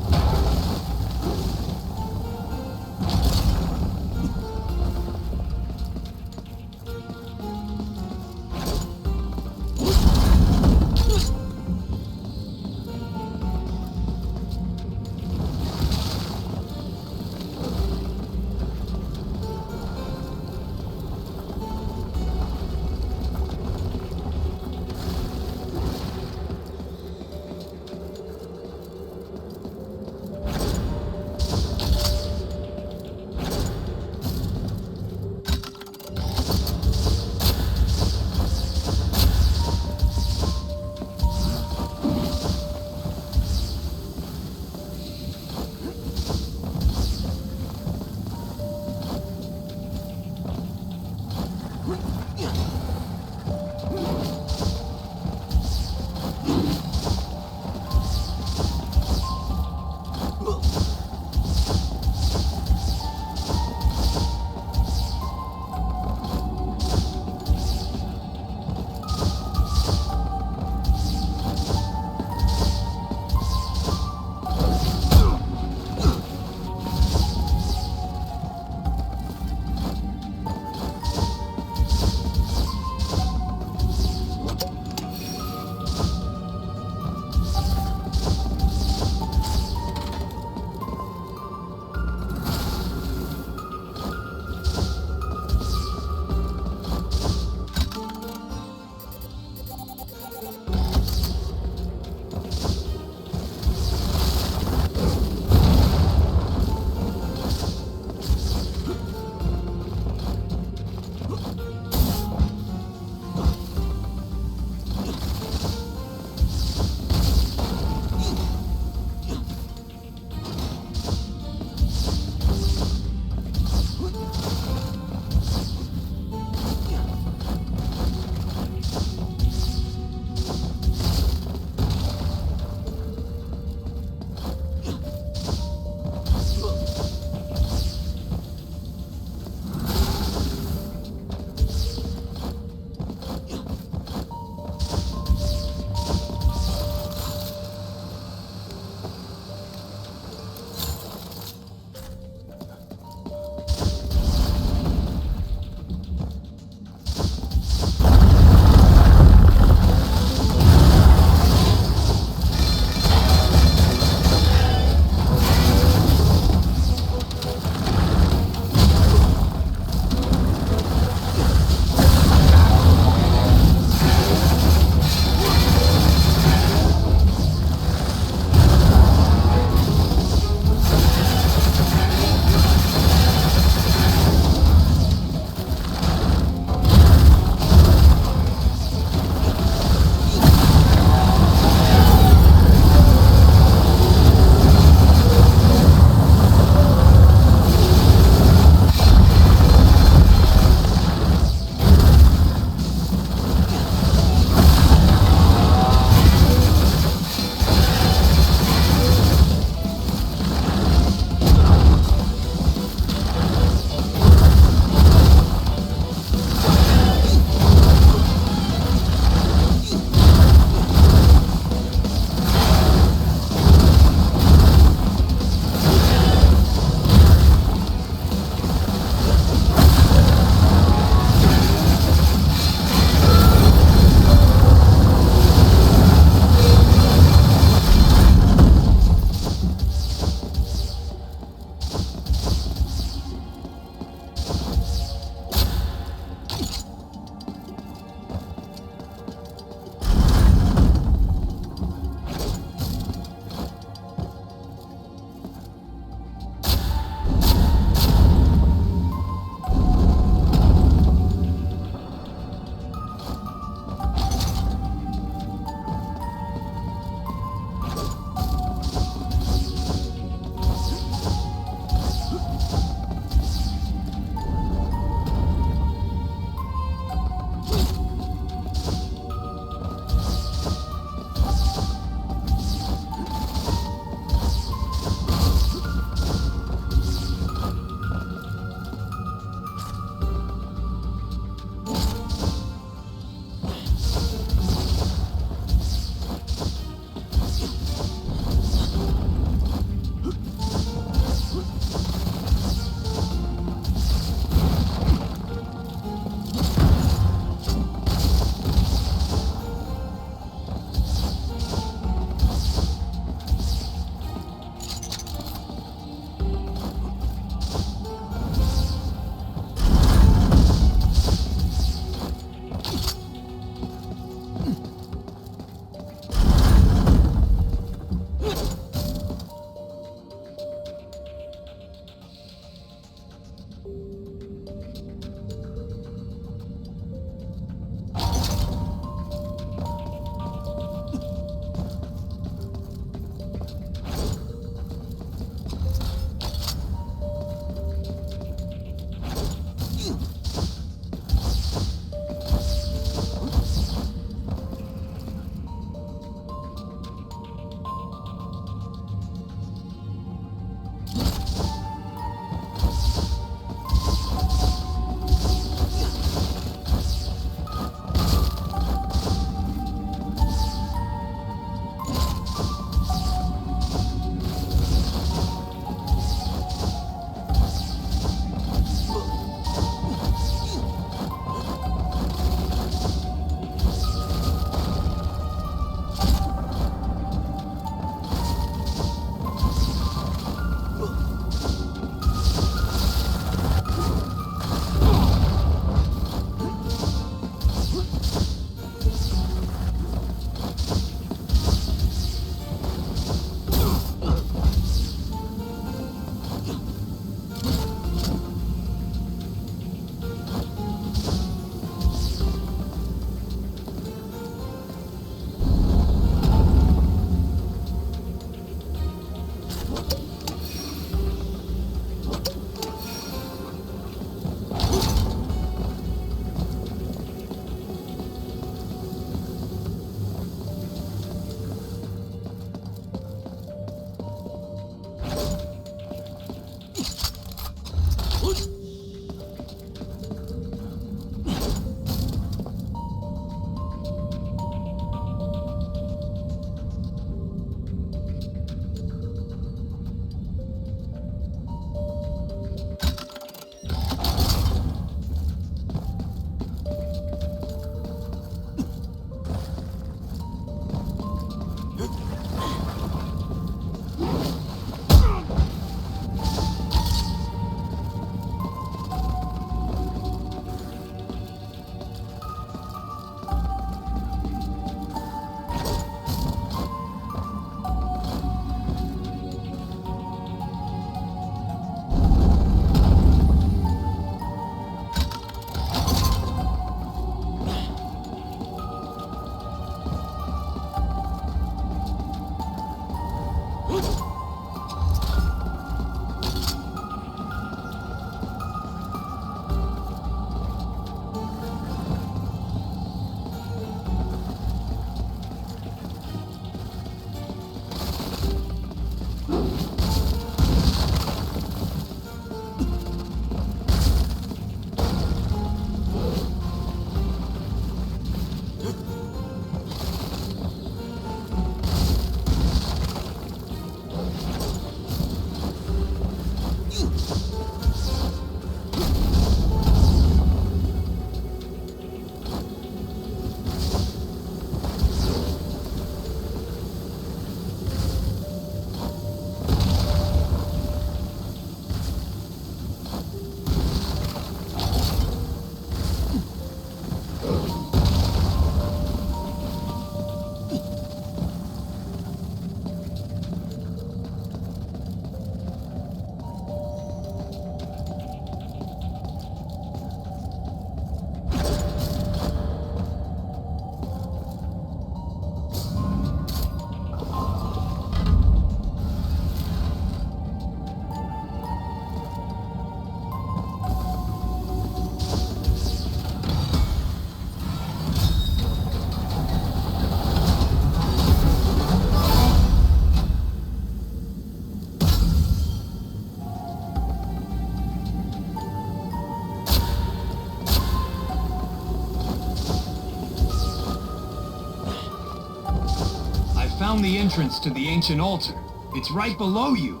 found the entrance to the ancient altar. It's right below you.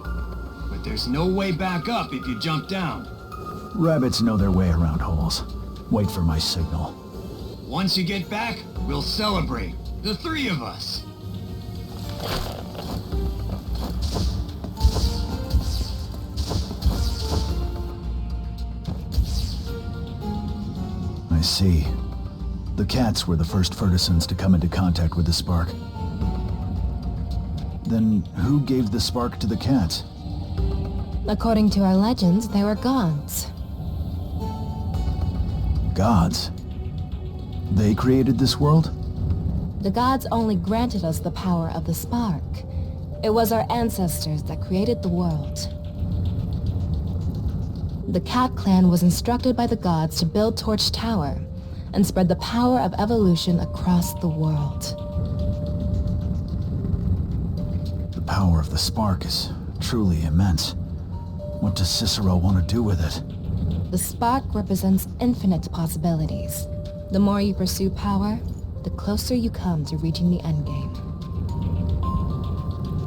But there's no way back up if you jump down. Rabbits know their way around holes. Wait for my signal. Once you get back, we'll celebrate. The three of us. I see. The cats were the first Fertisons to come into contact with the spark. Then who gave the spark to the cats? According to our legends, they were gods. Gods? They created this world? The gods only granted us the power of the spark. It was our ancestors that created the world. The Cat Clan was instructed by the gods to build Torch Tower and spread the power of evolution across the world. The power of the spark is truly immense. What does Cicero want to do with it? The spark represents infinite possibilities. The more you pursue power, the closer you come to reaching the endgame.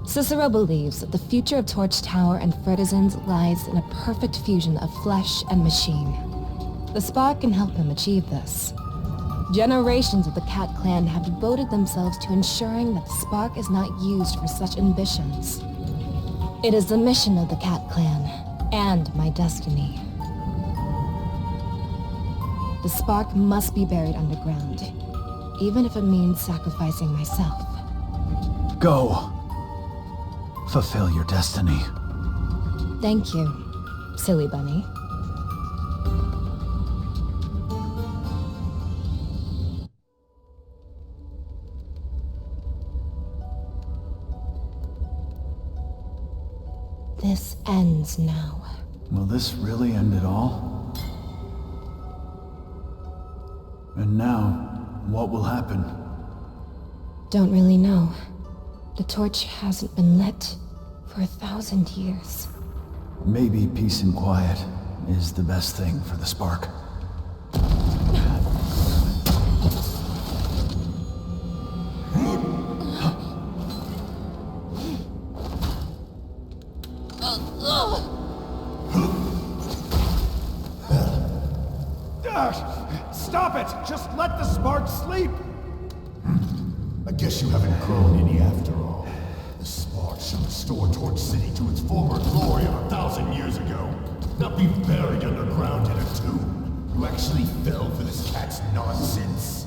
Cicero believes that the future of Torch Tower and Fertisons lies in a perfect fusion of flesh and machine. The spark can help him achieve this. Generations of the Cat Clan have devoted themselves to ensuring that the spark is not used for such ambitions. It is the mission of the Cat Clan, and my destiny. The spark must be buried underground, even if it means sacrificing myself. Go! Fulfill your destiny. Thank you, silly bunny. This ends now. Will this really end it all? And now, what will happen? Don't really know. The torch hasn't been lit for 1,000 years. Maybe peace and quiet is the best thing for the spark. Stop it! Just let the spark sleep! I guess you haven't grown any after all. The spark should restore Torch City to its former glory of 1,000 years ago. Not be buried underground in a tomb. You actually fell for this cat's nonsense.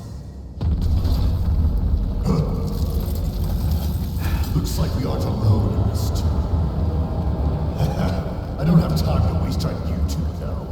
Looks like we aren't alone in this tomb. I don't have time to waste on you two, though.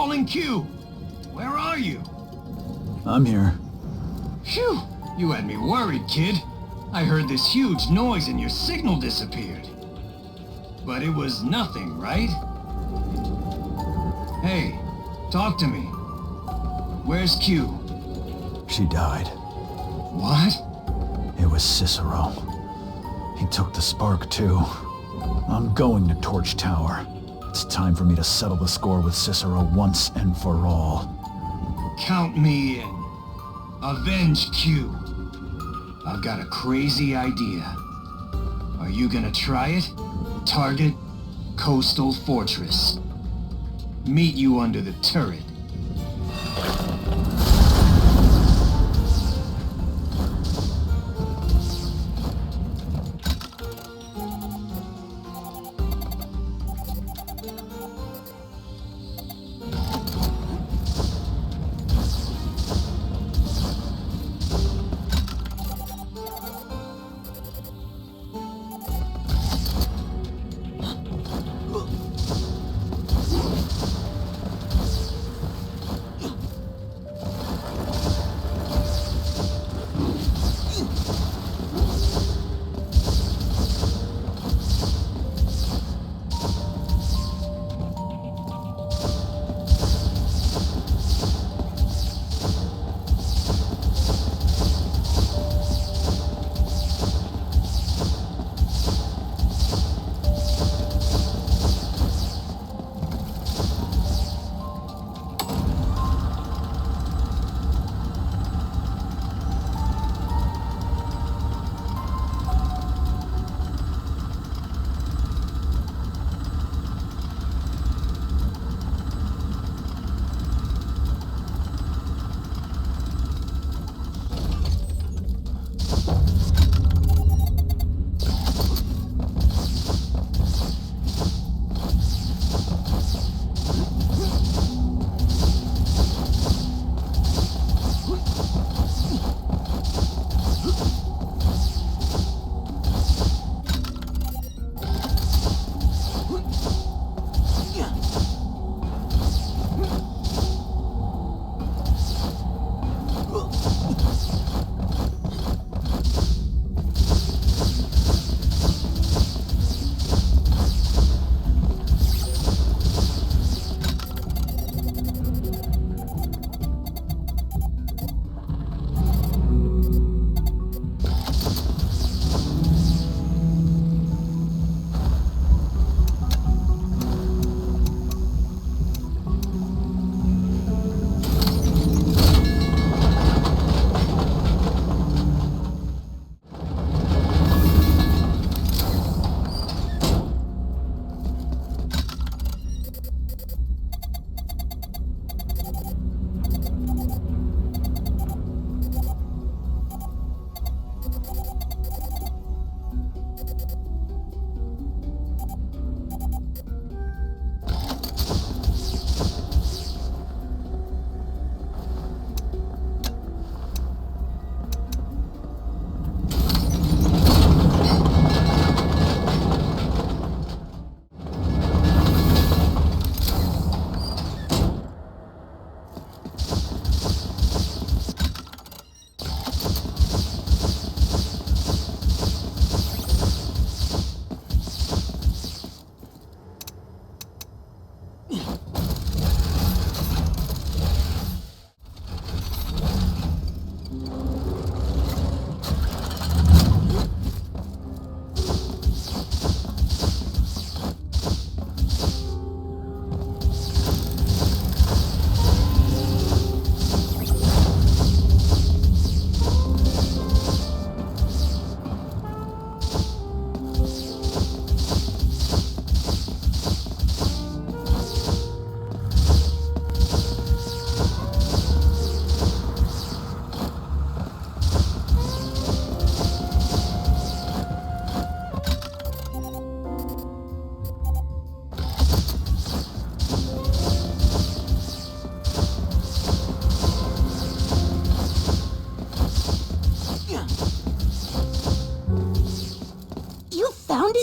calling Q. Where are you? I'm here. Phew! You had me worried, kid. I heard this huge noise and your signal disappeared. But it was nothing, right? Hey, talk to me. Where's Q? She died. What? It was Cicero. He took the spark, too. I'm going to Torch Tower. It's time for me to settle the score with Cicero once and for all. Count me in. Avenge Q. I've got a crazy idea. Are you gonna try it? Target, Coastal Fortress. Meet you under the turret.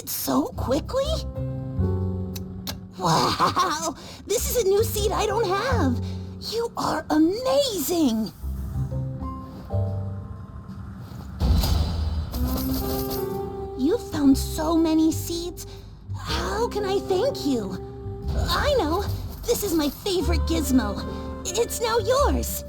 So quickly? Wow! This is a new seed I don't have! You are amazing! You found so many seeds. How can I thank you? I know! This is my favorite gizmo. It's now yours!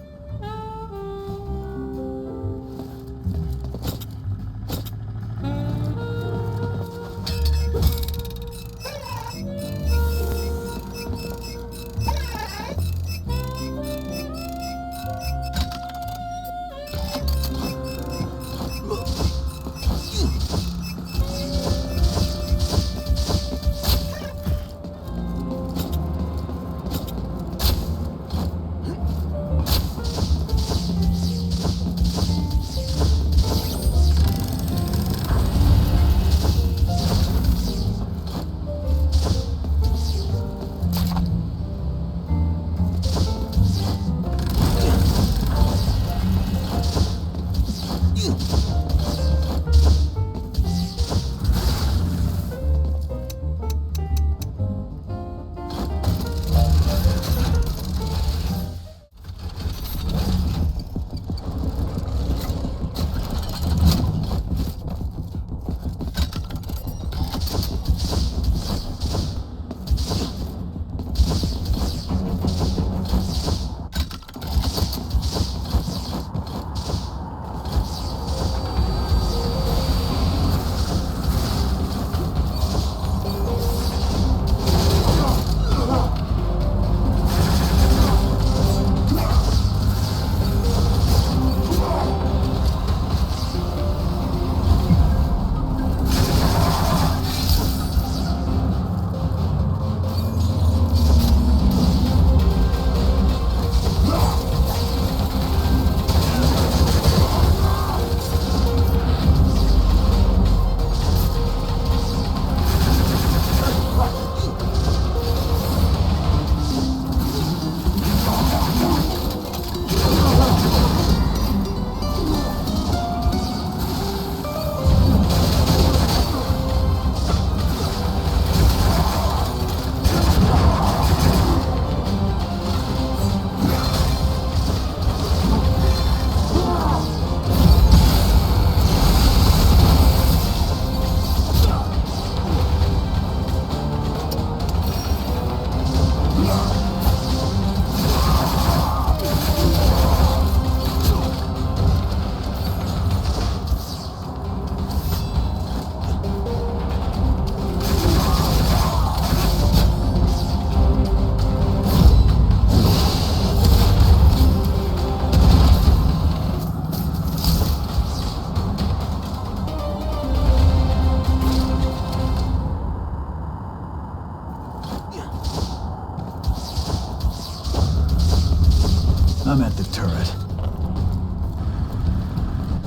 I'm at the turret.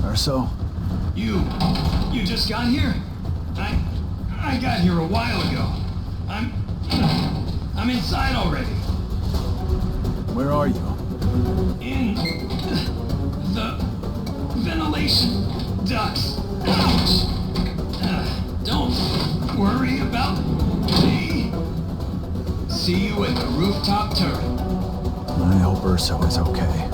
Urso? You just got here? I got here a while ago. I'm inside already. Where are you? In the ventilation ducts. Ouch! Don't worry about me. See you at the rooftop turret. I hope Urso is okay.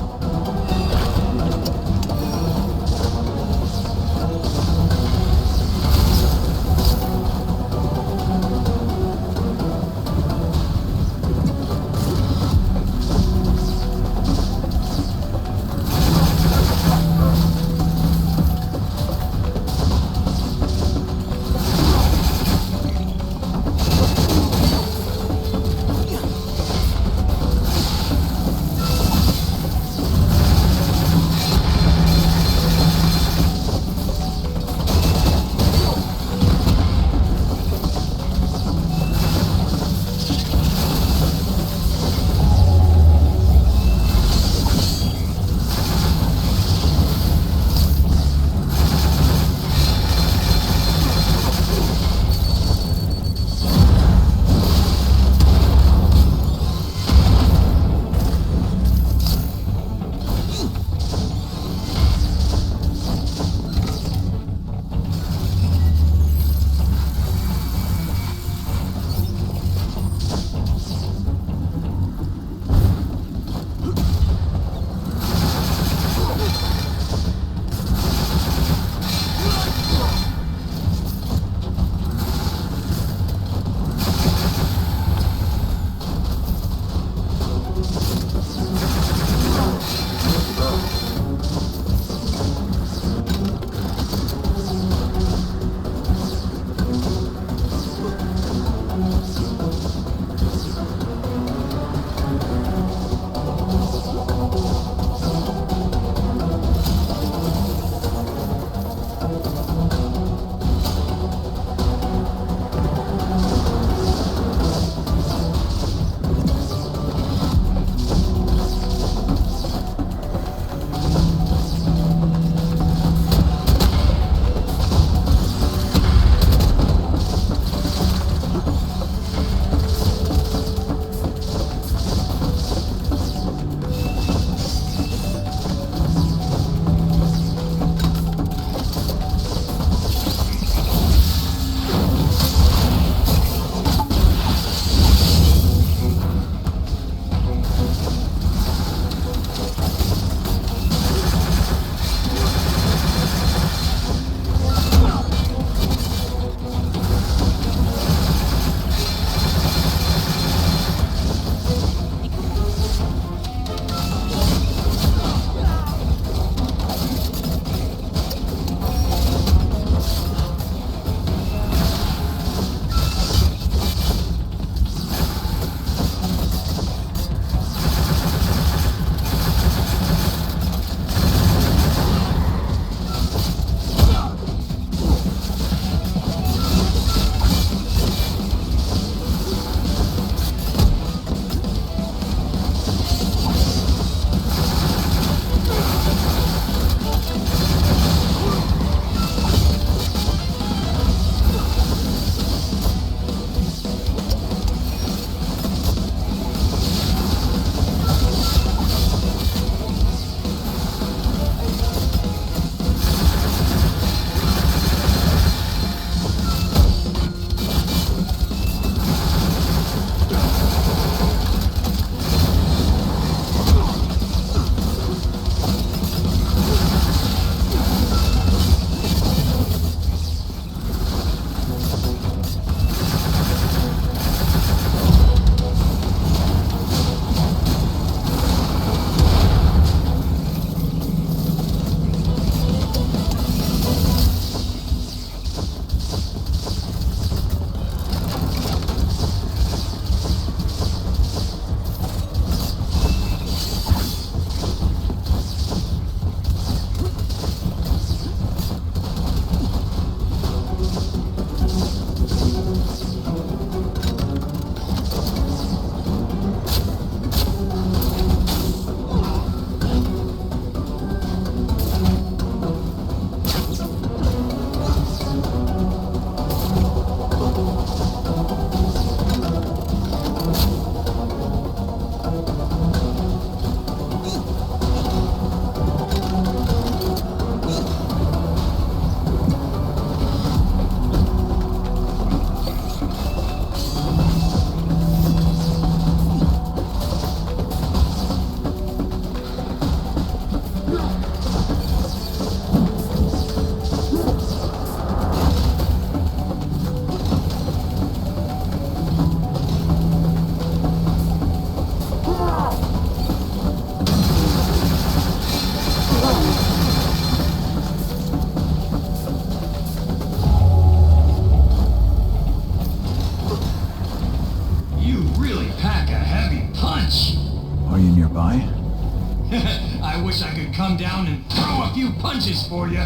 punches for you.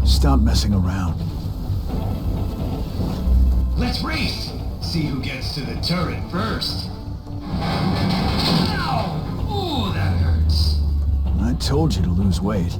Stop messing around. Let's race. See who gets to the turret first. Ow! Ooh, that hurts. I told you to lose weight.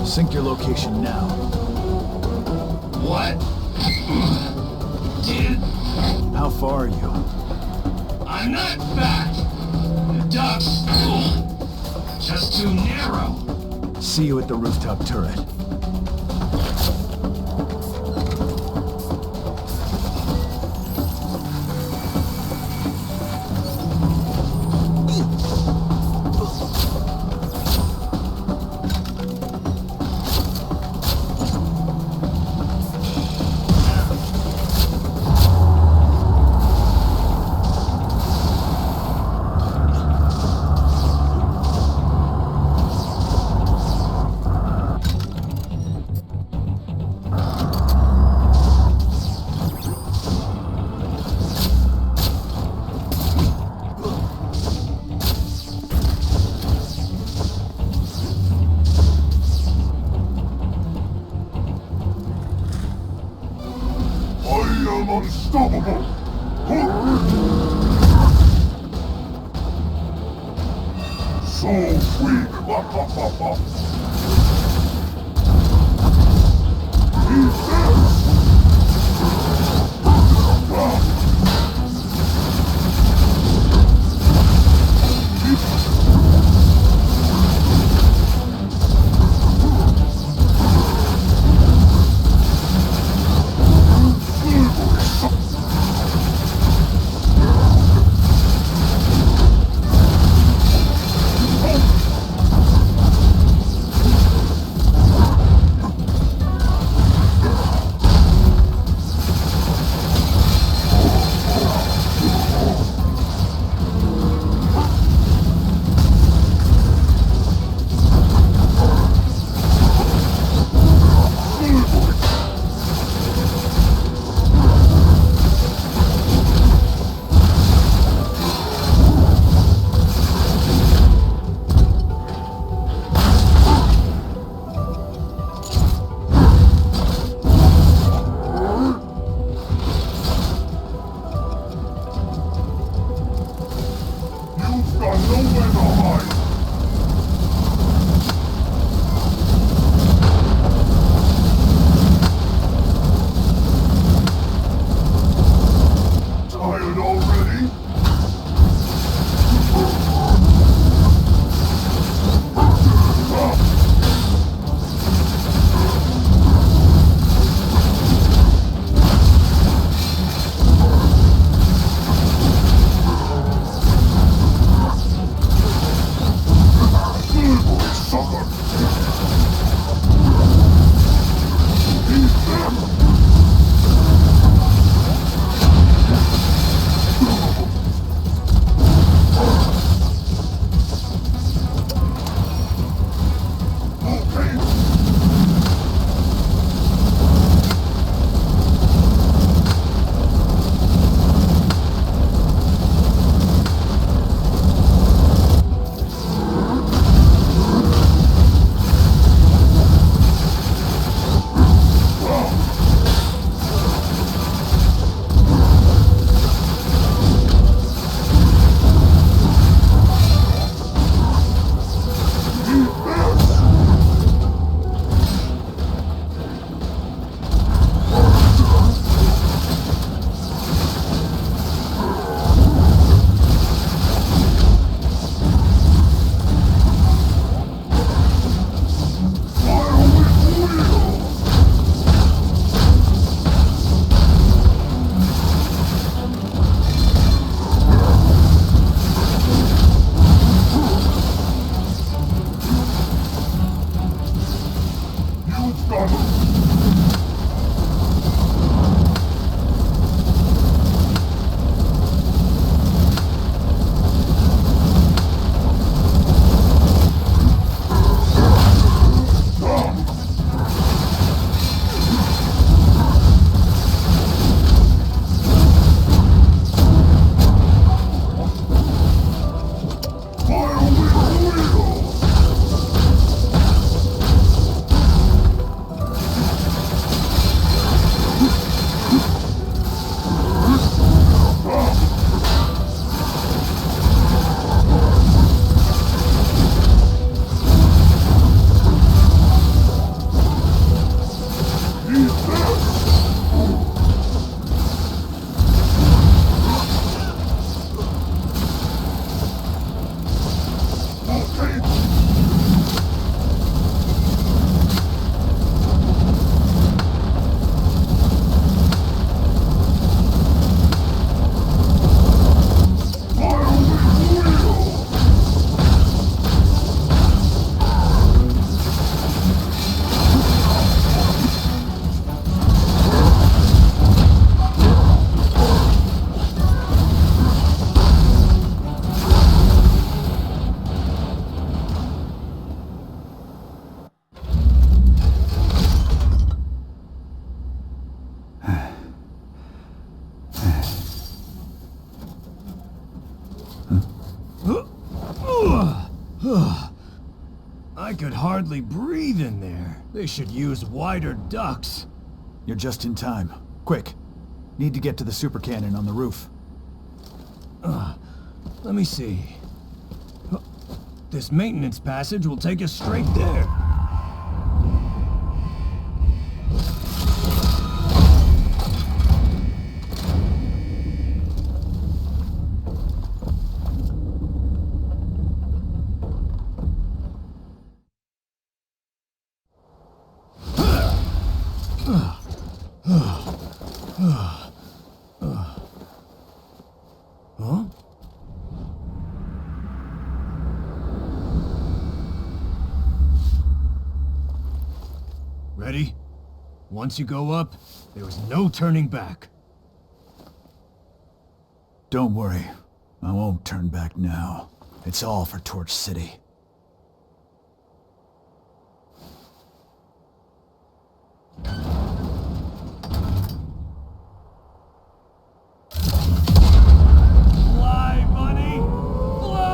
Sync your location now. What? Dude, How far are you? I'm not fat. The ducks, just too narrow. See you at the rooftop turret. Unstoppable! So weak! He's dead! could hardly breathe in there. They should use wider ducts. You're just in time. Quick. Need to get to the super cannon on the roof. Let me see. This maintenance passage will take us straight there. Huh? Ready? Once you go up, there is no turning back. Don't worry. I won't turn back now. It's all for Torch City. Fly, buddy! Fly!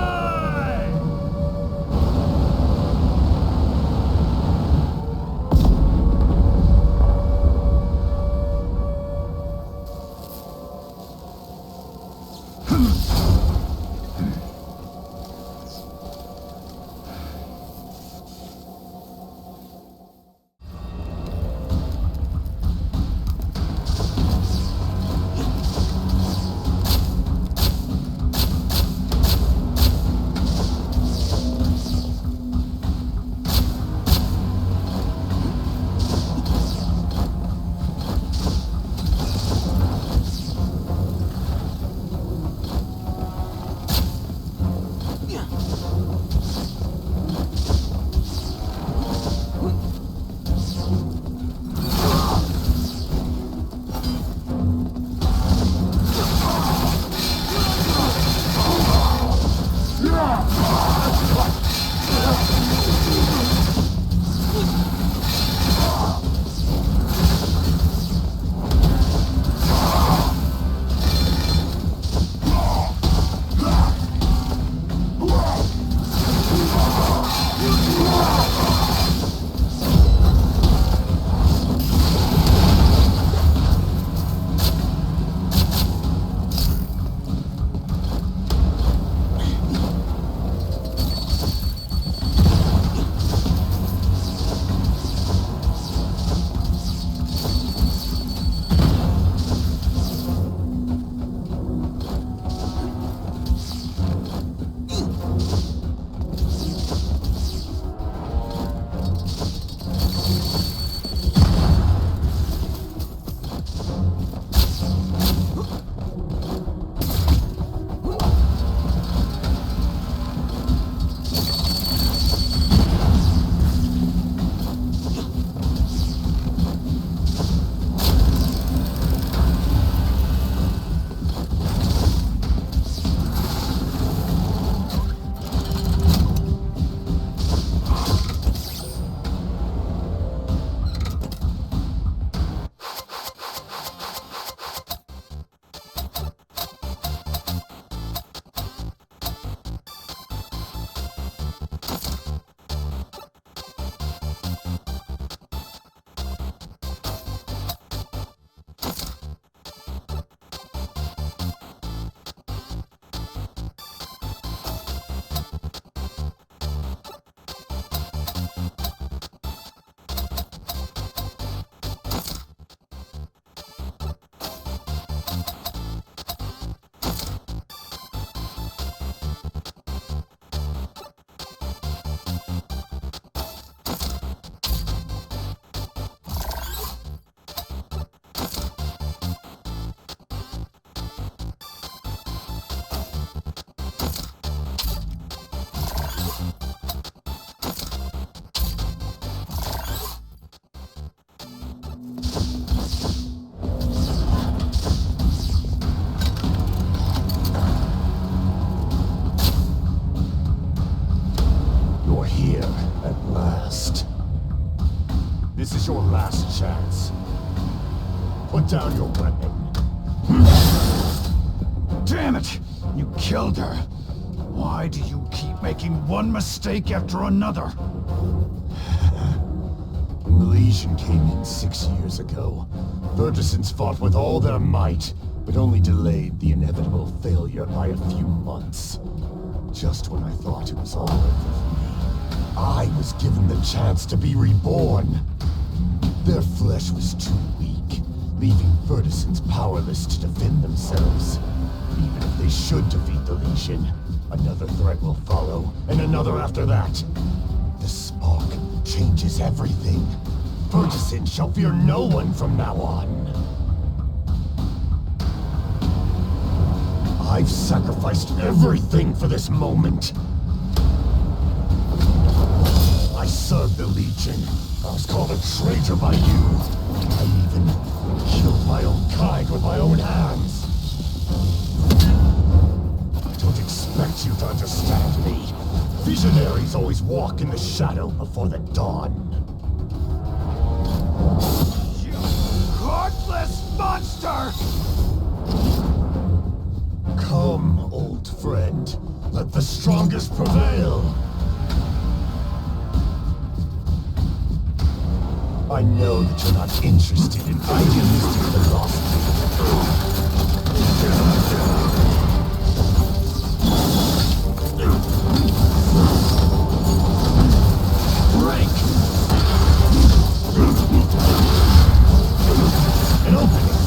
This is your last chance. Put down your weapon. Damn it! You killed her. Why do you keep making one mistake after another? When the Legion came in 6 years ago, Vertisons fought with all their might, but only delayed the inevitable failure by a few months. Just when I thought it was all over for me, I was given the chance to be reborn. Their flesh was too weak, leaving Vertisons powerless to defend themselves. Even if they should defeat the Legion, another threat will follow, and another after that. The spark changes everything. Vertisons shall fear no one from now on. I've sacrificed everything for this moment. I served the Legion. I was called a traitor by you. I even killed my own kind with my own hands. I don't expect you to understand me. Visionaries always walk in the shadow before the dawn. You heartless monster! Come, old friend. Let the strongest prevail. I know that you're not interested in idealistic philosophy. Break! An opening!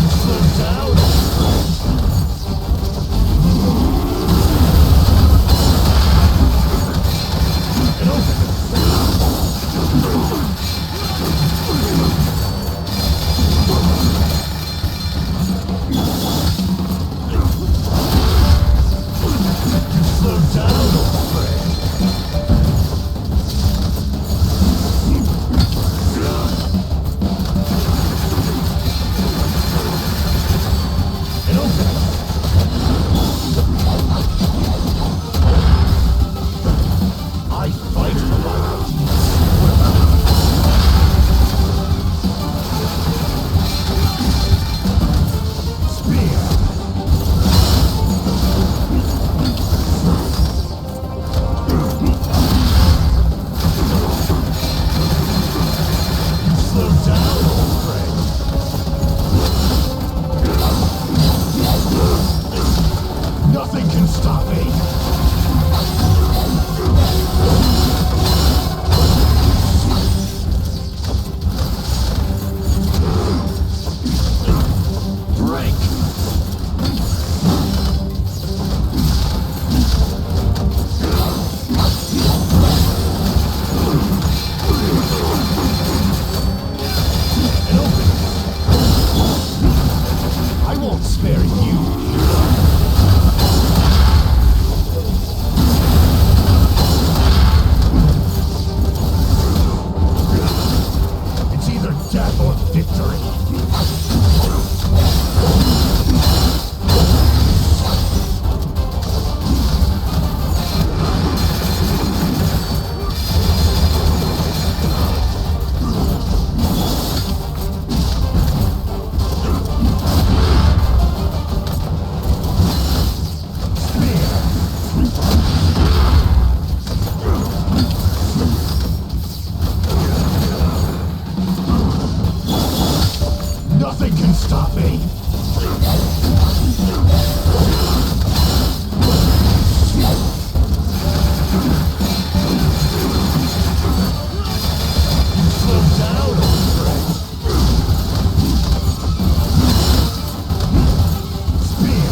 Slow down! An opening! Slow down, old friend. An opening. I fight for my ideas. Spear. Slow down, old friend. Nothing can stop me. Break. An opening. I won't spare you, hero. It's either death or victory. Nothing can stop me. Slow down, old friend. Spear.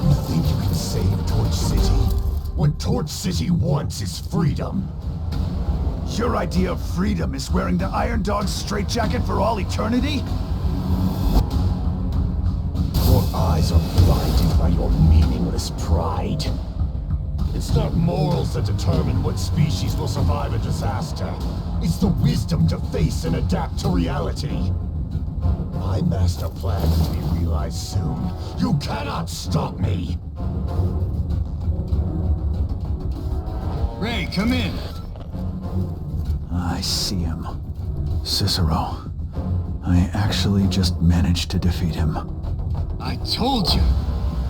You think you can save Torch City? What Torch City wants is freedom. Your idea of freedom is wearing the Iron Dog's straitjacket for all eternity? Your eyes are blinded by your meaningless pride. It's not morals that determine what species will survive a disaster. It's the wisdom to face and adapt to reality. My master plan is to be realized soon. You cannot stop me! Ray, come in. I see him. Cicero. I actually just managed to defeat him. I told you.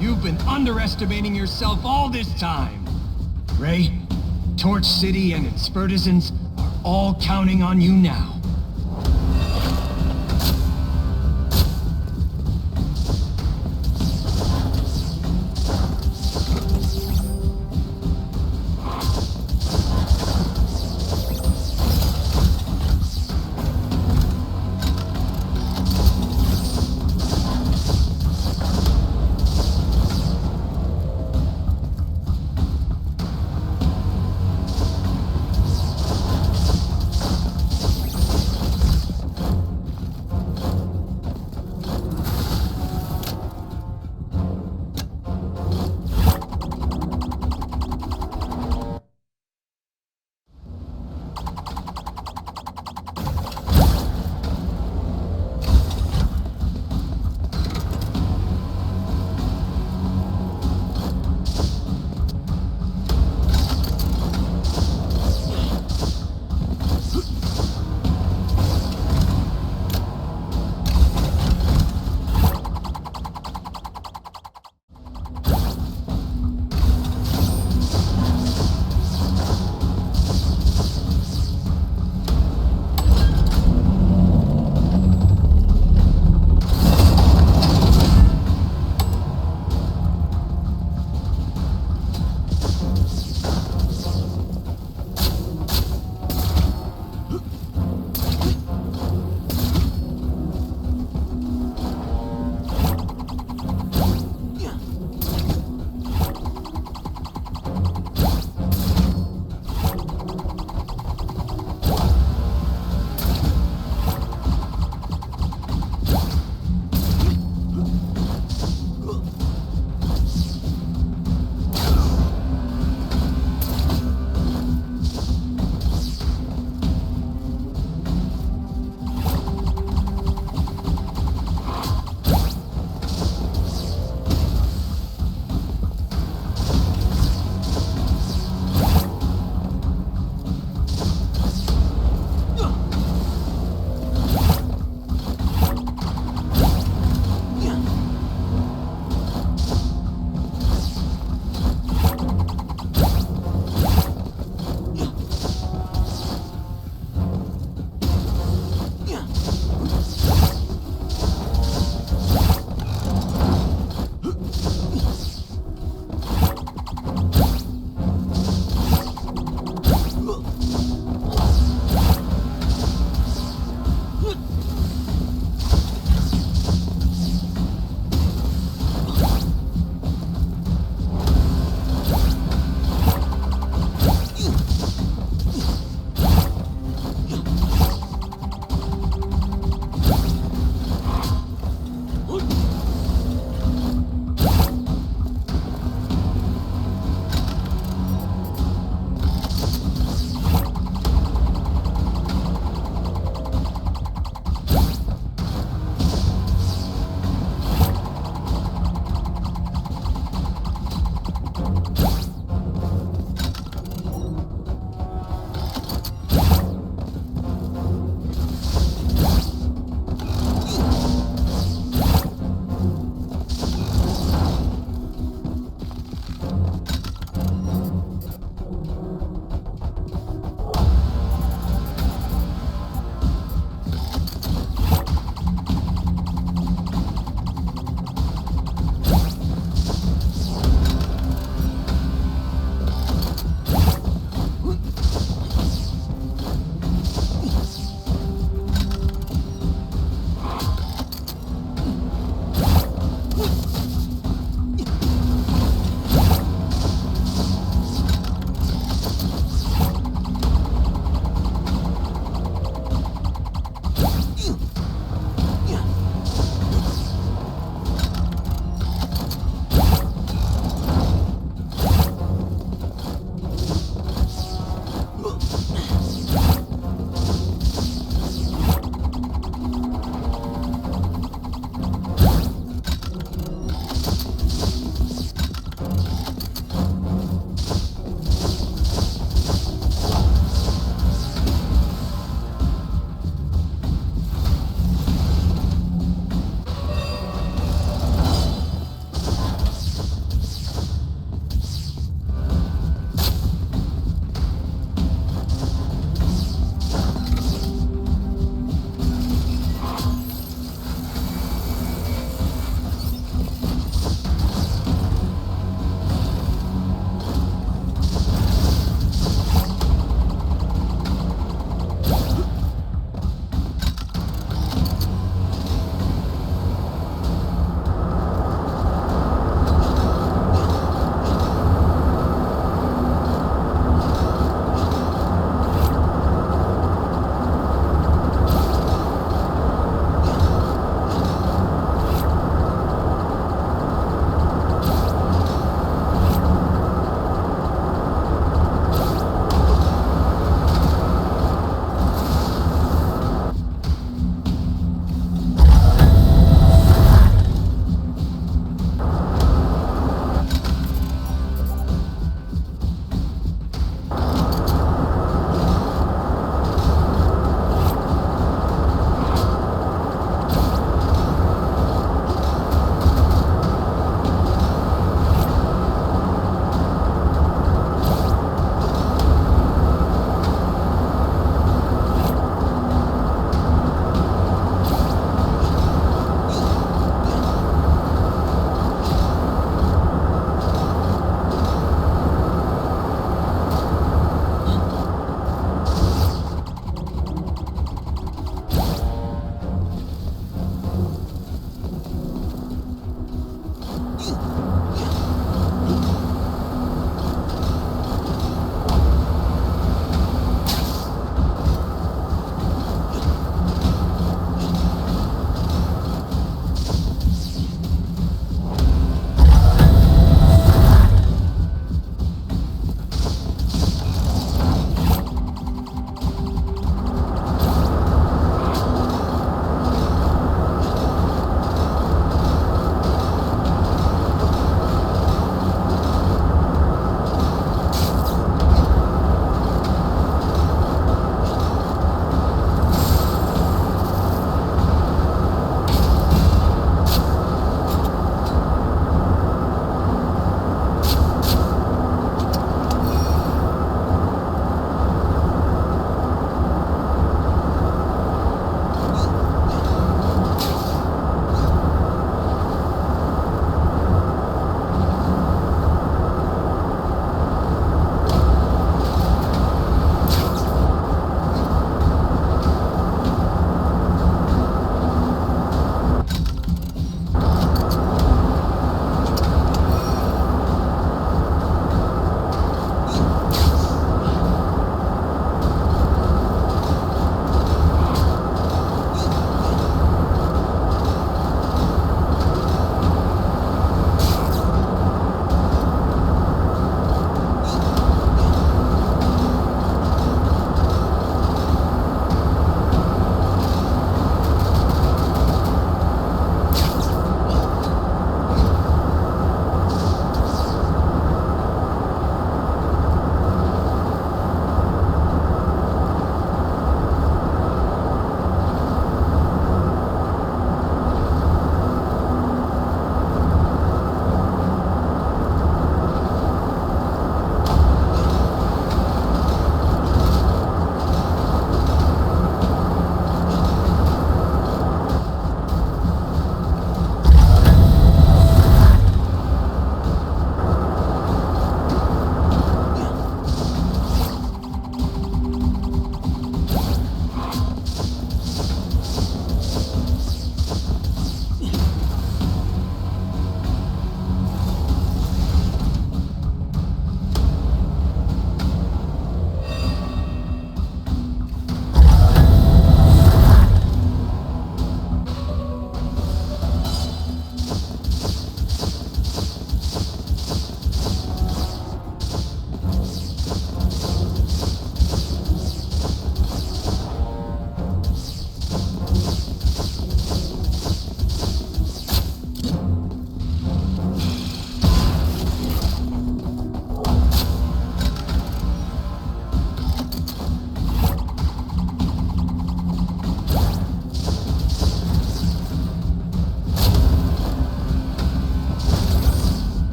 You've been underestimating yourself all this time. Ray, Torch City and its citizens are all counting on you now.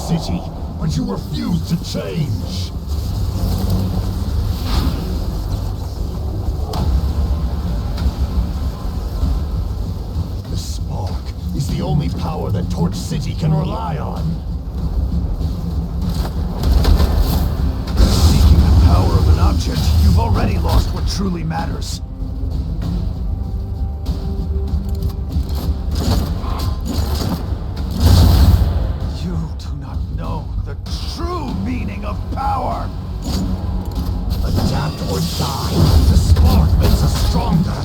city, but you refuse to change. The spark is the only power that Torch City can rely on. Seeking the power of an object, you've already lost what truly matters. True meaning of power. Adapt or die. The spark makes us stronger.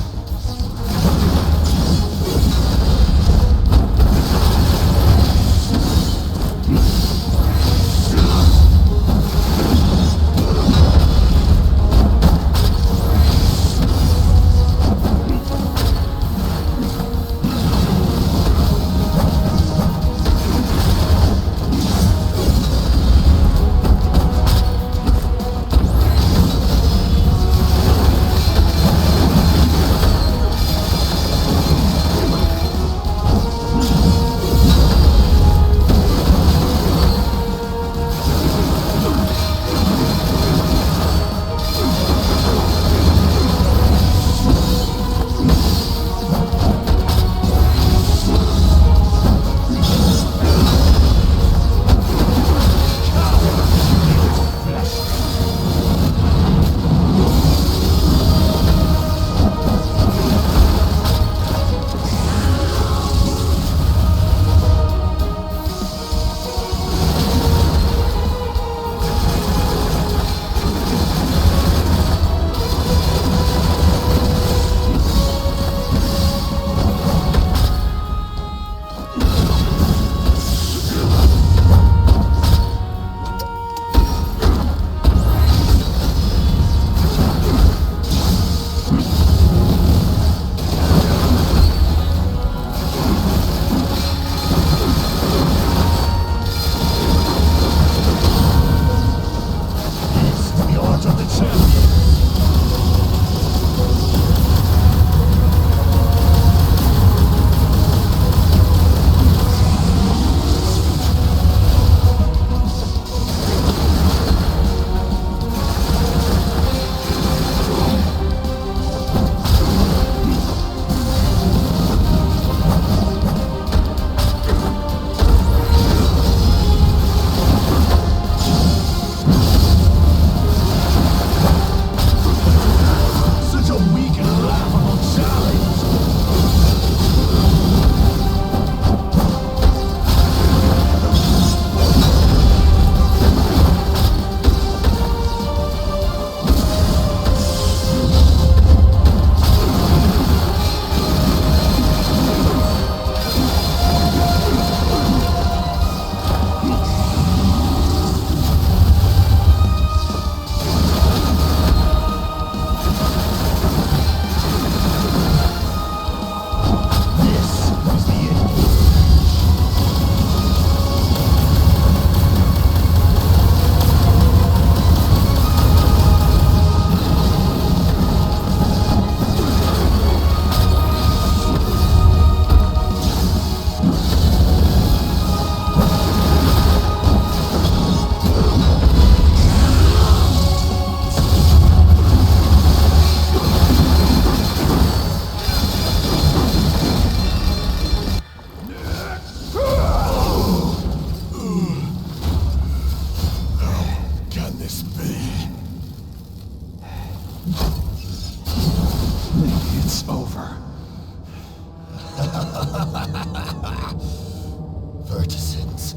Verticents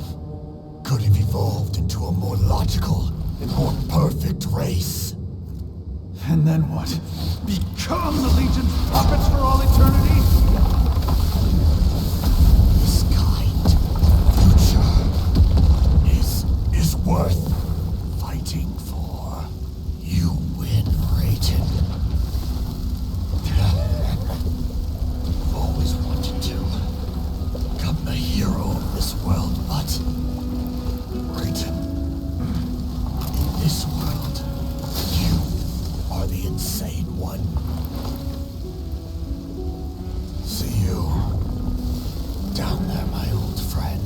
could have evolved into a more logical and more perfect race. And then what? Become the Legion's puppets for all eternity? This kind future is worth fighting for. You win, Raiden. I've always wanted to become the hero of this world, but Raiden, in this world, you are the insane one. See you down there, my old friend.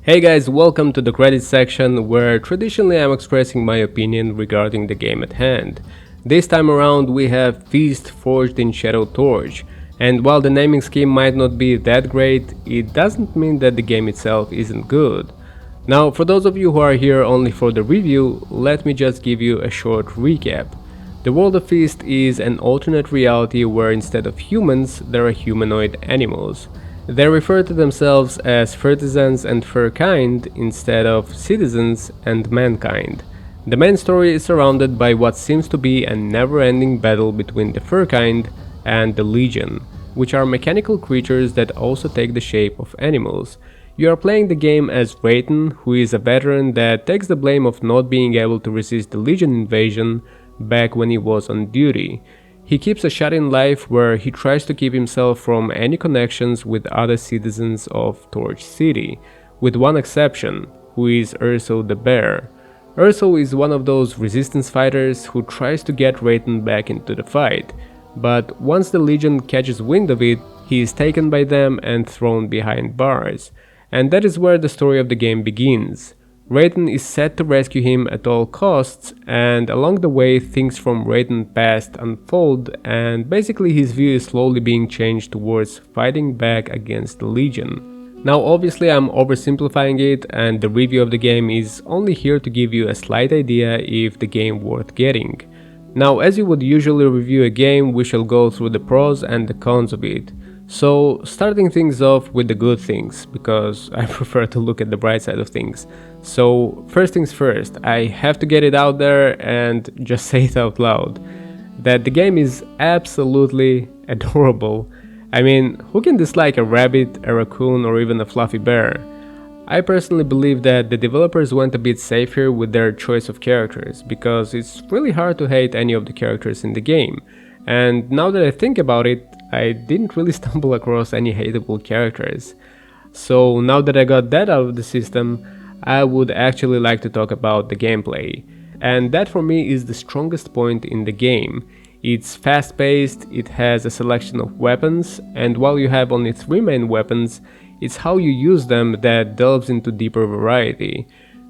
Hey guys, welcome to the credits section where traditionally I'm expressing my opinion regarding the game at hand. This time around we have F.I.S.T forged in Shadow Torch, and while the naming scheme might not be that great, it doesn't mean that the game itself isn't good. Now, for those of you who are here only for the review, let me just give you a short recap. The world of F.I.S.T is an alternate reality where instead of humans, there are humanoid animals. They refer to themselves as Furtisans and Furkind instead of citizens and mankind. The main story is surrounded by what seems to be a never-ending battle between the Furkind and the Legion, which are mechanical creatures that also take the shape of animals. You are playing the game as Rayton, who is a veteran that takes the blame of not being able to resist the Legion invasion back when he was on duty. He keeps a shut-in life where he tries to keep himself from any connections with other citizens of Torch City, with one exception, who is Urso the Bear. Urso is one of those resistance fighters who tries to get Rayton back into the fight, but once the Legion catches wind of it, he is taken by them and thrown behind bars. And that is where the story of the game begins. Rayton is set to rescue him at all costs, and along the way things from Rayton's past unfold, and basically his view is slowly being changed towards fighting back against the Legion. Now obviously I'm oversimplifying it, and the review of the game is only here to give you a slight idea if the game worth getting. Now, as you would usually review a game, we shall go through the pros and the cons of it. So, starting things off with the good things, because I prefer to look at the bright side of things. So, first things first, I have to get it out there and just say it out loud, that the game is absolutely adorable. I mean, who can dislike a rabbit, a raccoon, or even a fluffy bear? I personally believe that the developers went a bit safe here with their choice of characters, because it's really hard to hate any of the characters in the game. And now that I think about it, I didn't really stumble across any hateable characters. So now that I got that out of the system, I would actually like to talk about the gameplay. And that for me is the strongest point in the game. It's fast-paced, it has a selection of weapons, and while you have only 3 main weapons, it's how you use them that delves into deeper variety.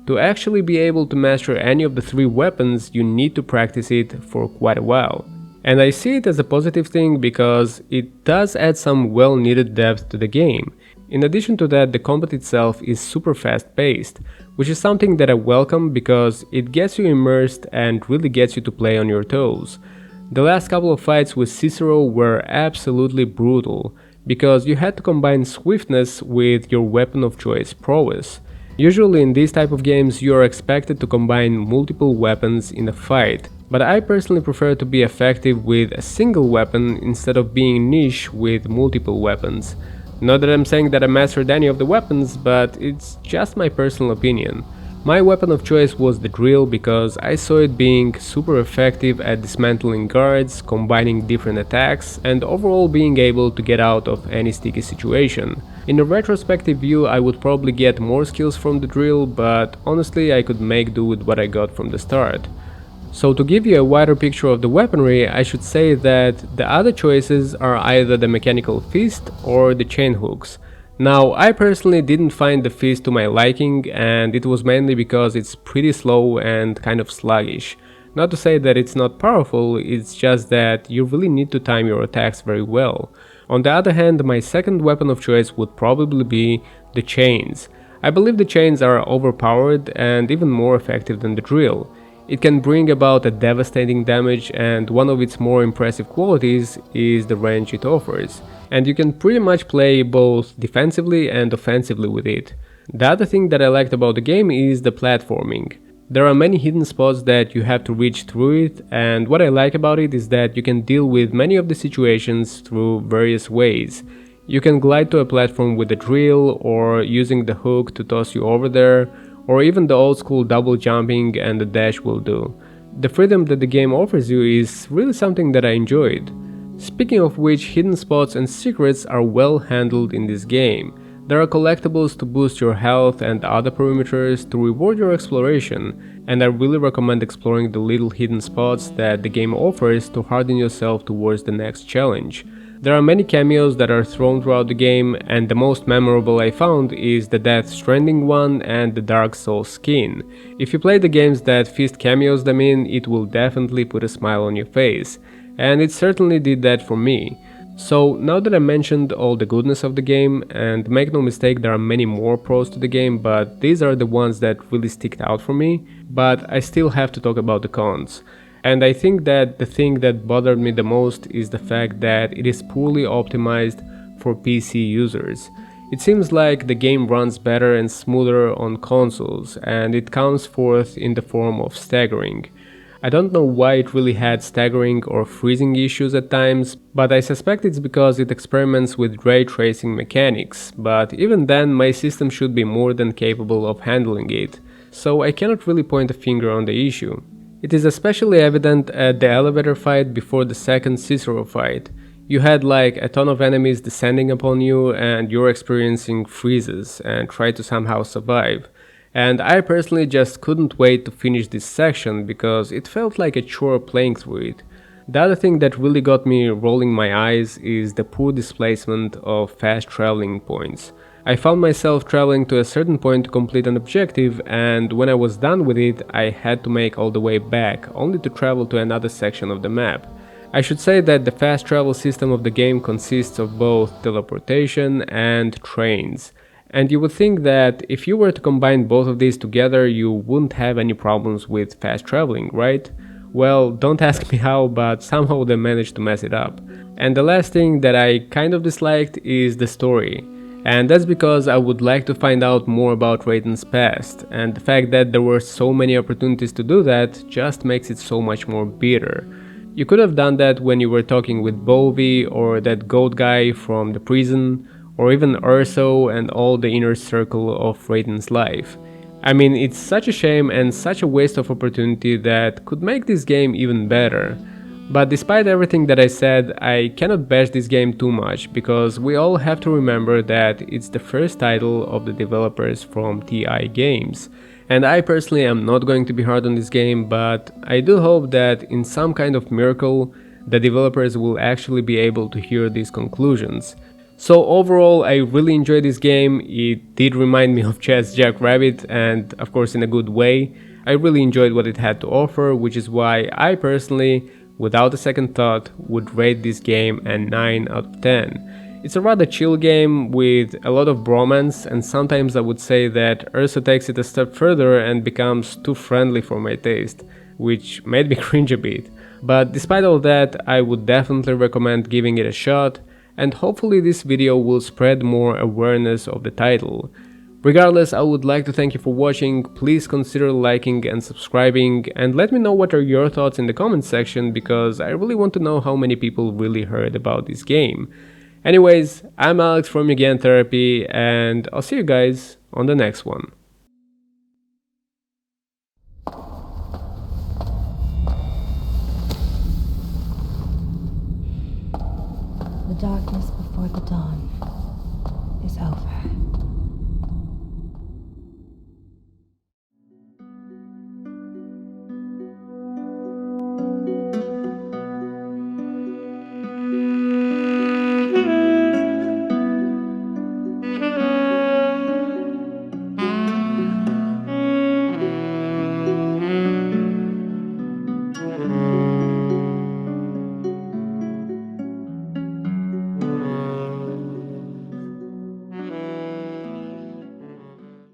To actually be able to master any of the 3 weapons, you need to practice it for quite a while. And I see it as a positive thing because it does add some well-needed depth to the game. In addition to that, the combat itself is super fast-paced, which is something that I welcome because it gets you immersed and really gets you to play on your toes. The last couple of fights with Cicero were absolutely brutal, because you had to combine swiftness with your weapon of choice, prowess. Usually in these type of games you are expected to combine multiple weapons in a fight, but I personally prefer to be effective with a single weapon instead of being niche with multiple weapons. Not that I'm saying that I mastered any of the weapons, but it's just my personal opinion. My weapon of choice was the drill because I saw it being super effective at dismantling guards, combining different attacks, and overall being able to get out of any sticky situation. In a retrospective view, I would probably get more skills from the drill, but honestly I could make do with what I got from the start. So to give you a wider picture of the weaponry, I should say that the other choices are either the mechanical fist or the chain hooks. Now, I personally didn't find the fist to my liking, and it was mainly because it's pretty slow and kind of sluggish. Not to say that it's not powerful, it's just that you really need to time your attacks very well. On the other hand, my second weapon of choice would probably be the chains. I believe the chains are overpowered and even more effective than the drill. It can bring about a devastating damage, and one of its more impressive qualities is the range it offers. And you can pretty much play both defensively and offensively with it. The other thing that I liked about the game is the platforming. There are many hidden spots that you have to reach through it, and what I like about it is that you can deal with many of the situations through various ways. You can glide to a platform with a drill, or using the hook to toss you over there, or even the old school double jumping and the dash will do. The freedom that the game offers you is really something that I enjoyed. Speaking of which, hidden spots and secrets are well handled in this game. There are collectibles to boost your health and other perimeters to reward your exploration, and I really recommend exploring the little hidden spots that the game offers to harden yourself towards the next challenge. There are many cameos that are thrown throughout the game, and the most memorable I found is the Death Stranding one and the Dark Souls skin. If you play the games that F.I.S.T cameos them in, it will definitely put a smile on your face, and it certainly did that for me. So now that I mentioned all the goodness of the game, and make no mistake, there are many more pros to the game, but these are the ones that really stick out for me, but I still have to talk about the cons. And I think that the thing that bothered me the most is the fact that it is poorly optimized for PC users. It seems like the game runs better and smoother on consoles, and it comes forth in the form of staggering. I don't know why it really had staggering or freezing issues at times, but I suspect it's because it experiments with ray tracing mechanics, but even then my system should be more than capable of handling it, so I cannot really point a finger on the issue. It is especially evident at the elevator fight before the second Cicero fight. You had like a ton of enemies descending upon you and you're experiencing freezes and try to somehow survive. And I personally just couldn't wait to finish this section because it felt like a chore playing through it. The other thing that really got me rolling my eyes is the poor displacement of fast traveling points. I found myself traveling to a certain point to complete an objective, and when I was done with it, I had to make all the way back, only to travel to another section of the map. I should say that the fast travel system of the game consists of both teleportation and trains. And you would think that if you were to combine both of these together, you wouldn't have any problems with fast traveling, right? Well, don't ask me how, but somehow they managed to mess it up. And the last thing that I kind of disliked is the story. And that's because I would like to find out more about Raiden's past, and the fact that there were so many opportunities to do that just makes it so much more bitter. You could have done that when you were talking with Bovi or that goat guy from the prison, or even Urso and all the inner circle of Raiden's life. I mean, it's such a shame and such a waste of opportunity that could make this game even better. But despite everything that I said, I cannot bash this game too much, because we all have to remember that it's the first title of the developers from TI Games. And I personally am not going to be hard on this game, but I do hope that in some kind of miracle, the developers will actually be able to hear these conclusions. So overall, I really enjoyed this game. It did remind me of Jazz Jackrabbit, and of course in a good way. I really enjoyed what it had to offer, which is why I personally, without a second thought, would rate this game a 9 out of 10. It's a rather chill game with a lot of bromance, and sometimes I would say that Urso takes it a step further and becomes too friendly for my taste, which made me cringe a bit. But despite all that, I would definitely recommend giving it a shot, and hopefully this video will spread more awareness of the title. Regardless, I would like to thank you for watching. Please consider liking and subscribing, and let me know what are your thoughts in the comment section, because I really want to know how many people really heard about this game. Anyways, I'm Alex from Again Therapy, and I'll see you guys on the next one. The darkness before the dawn is over.